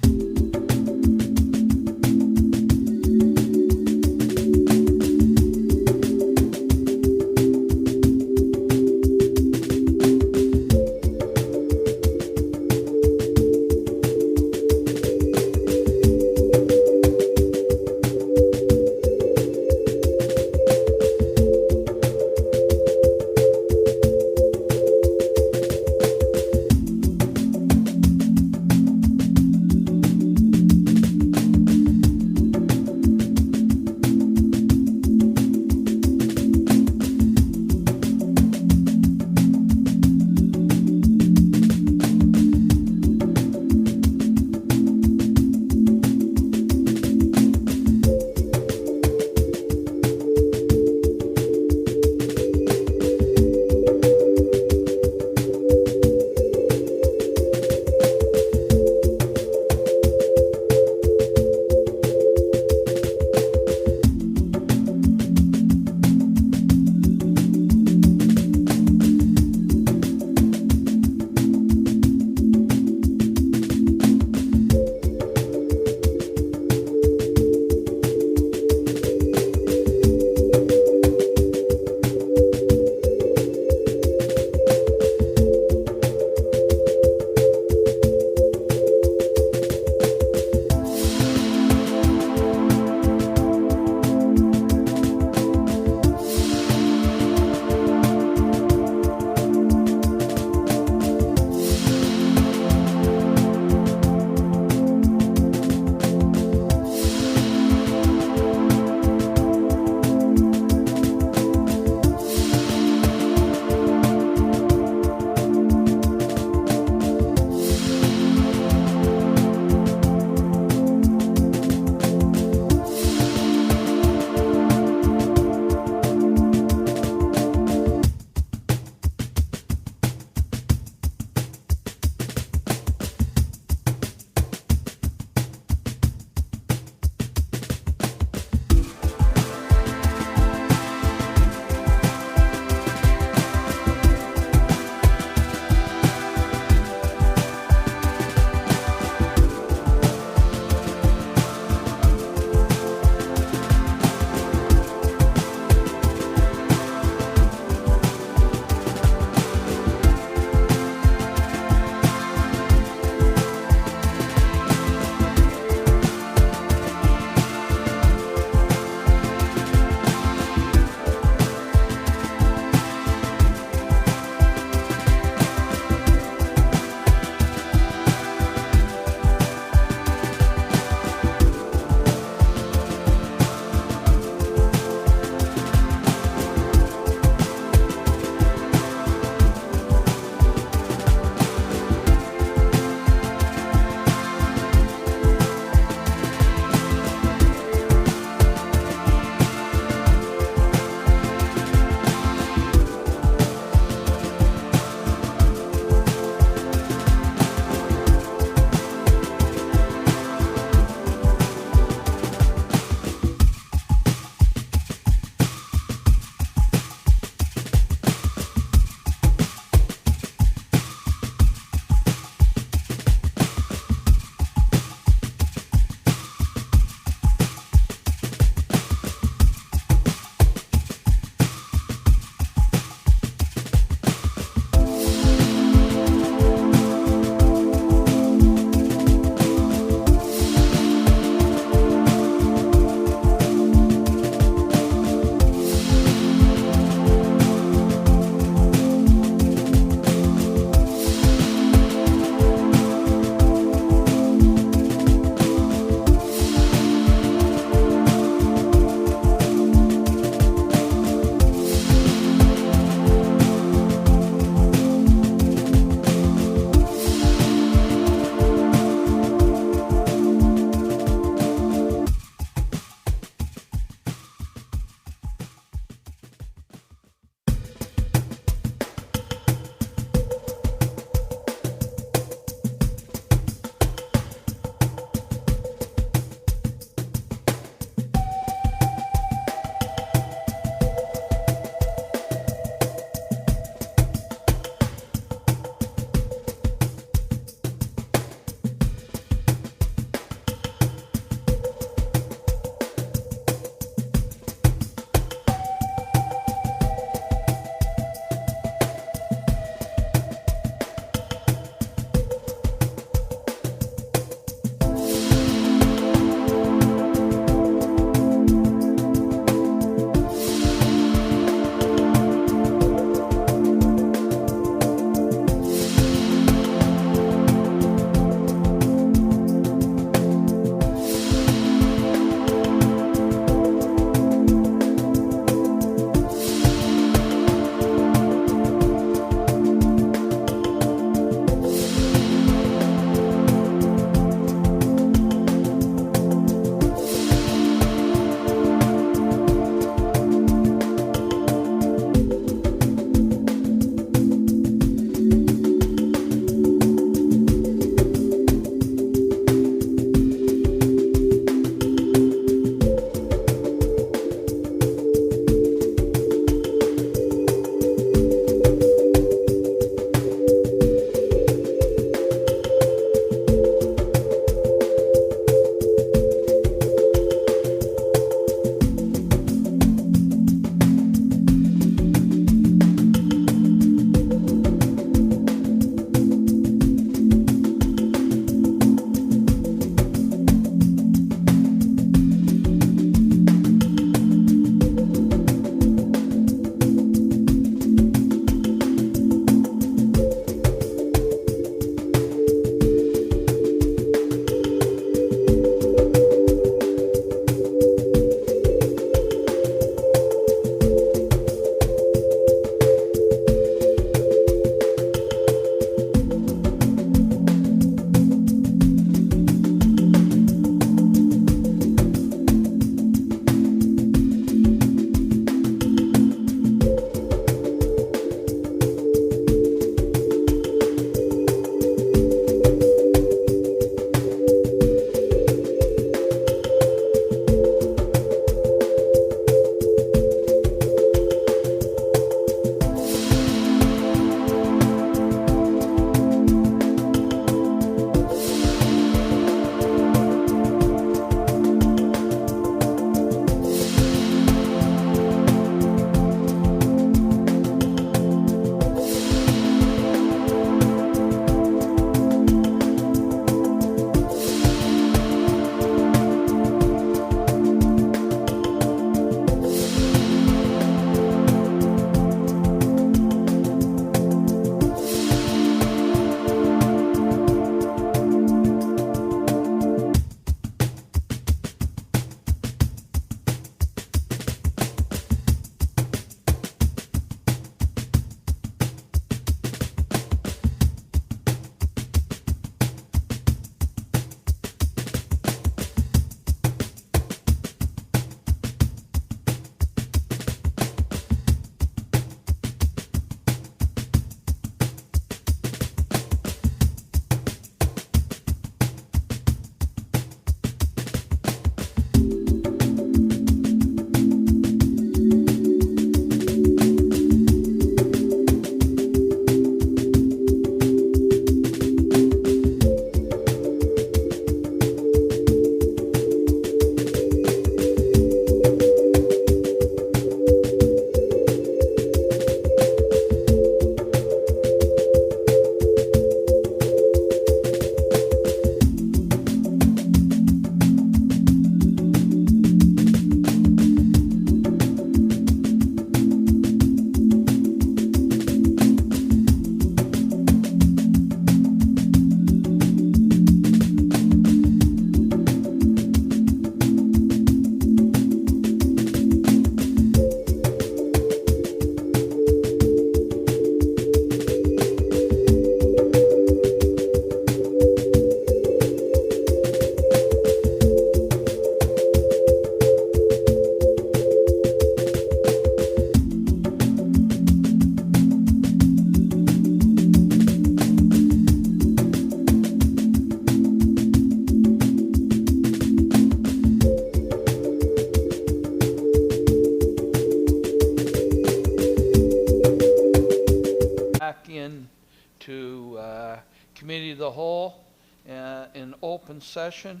in open session,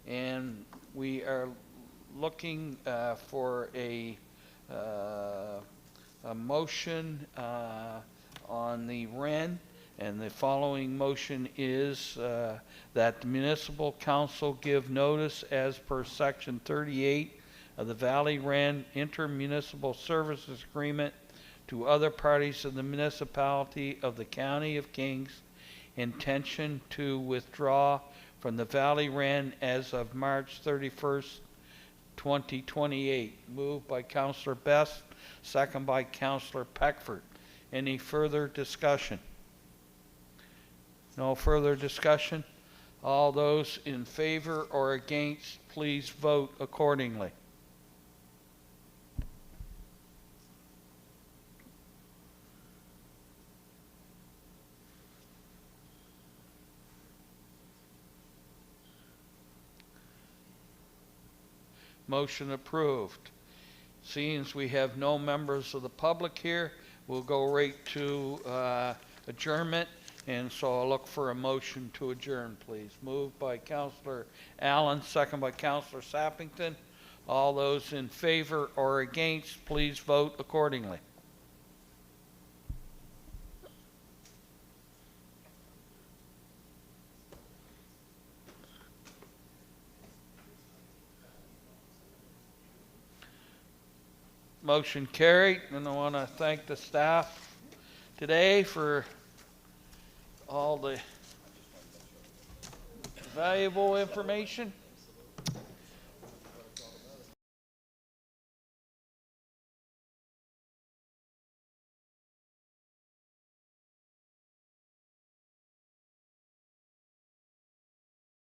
and we are looking for a motion on the REN, and the following motion is that the municipal council give notice as per section 38 of the Valley REN intermunicipal services agreement to other parties of the municipality of the County of Kings intention to withdraw from the Valley REN as of March 31st, 2028. Moved by Councillor Best, second by Councillor Peckford. Any further discussion? No further discussion? All those in favor or against, please vote accordingly. Motion approved. Seeing as we have no members of the public here, we'll go right to adjournment. And so I'll look for a motion to adjourn, please. Moved by Councillor Allen, second by Councillor Sappington. All those in favor or against, please vote accordingly. Motion carried, and I want to thank the staff today for all the valuable information.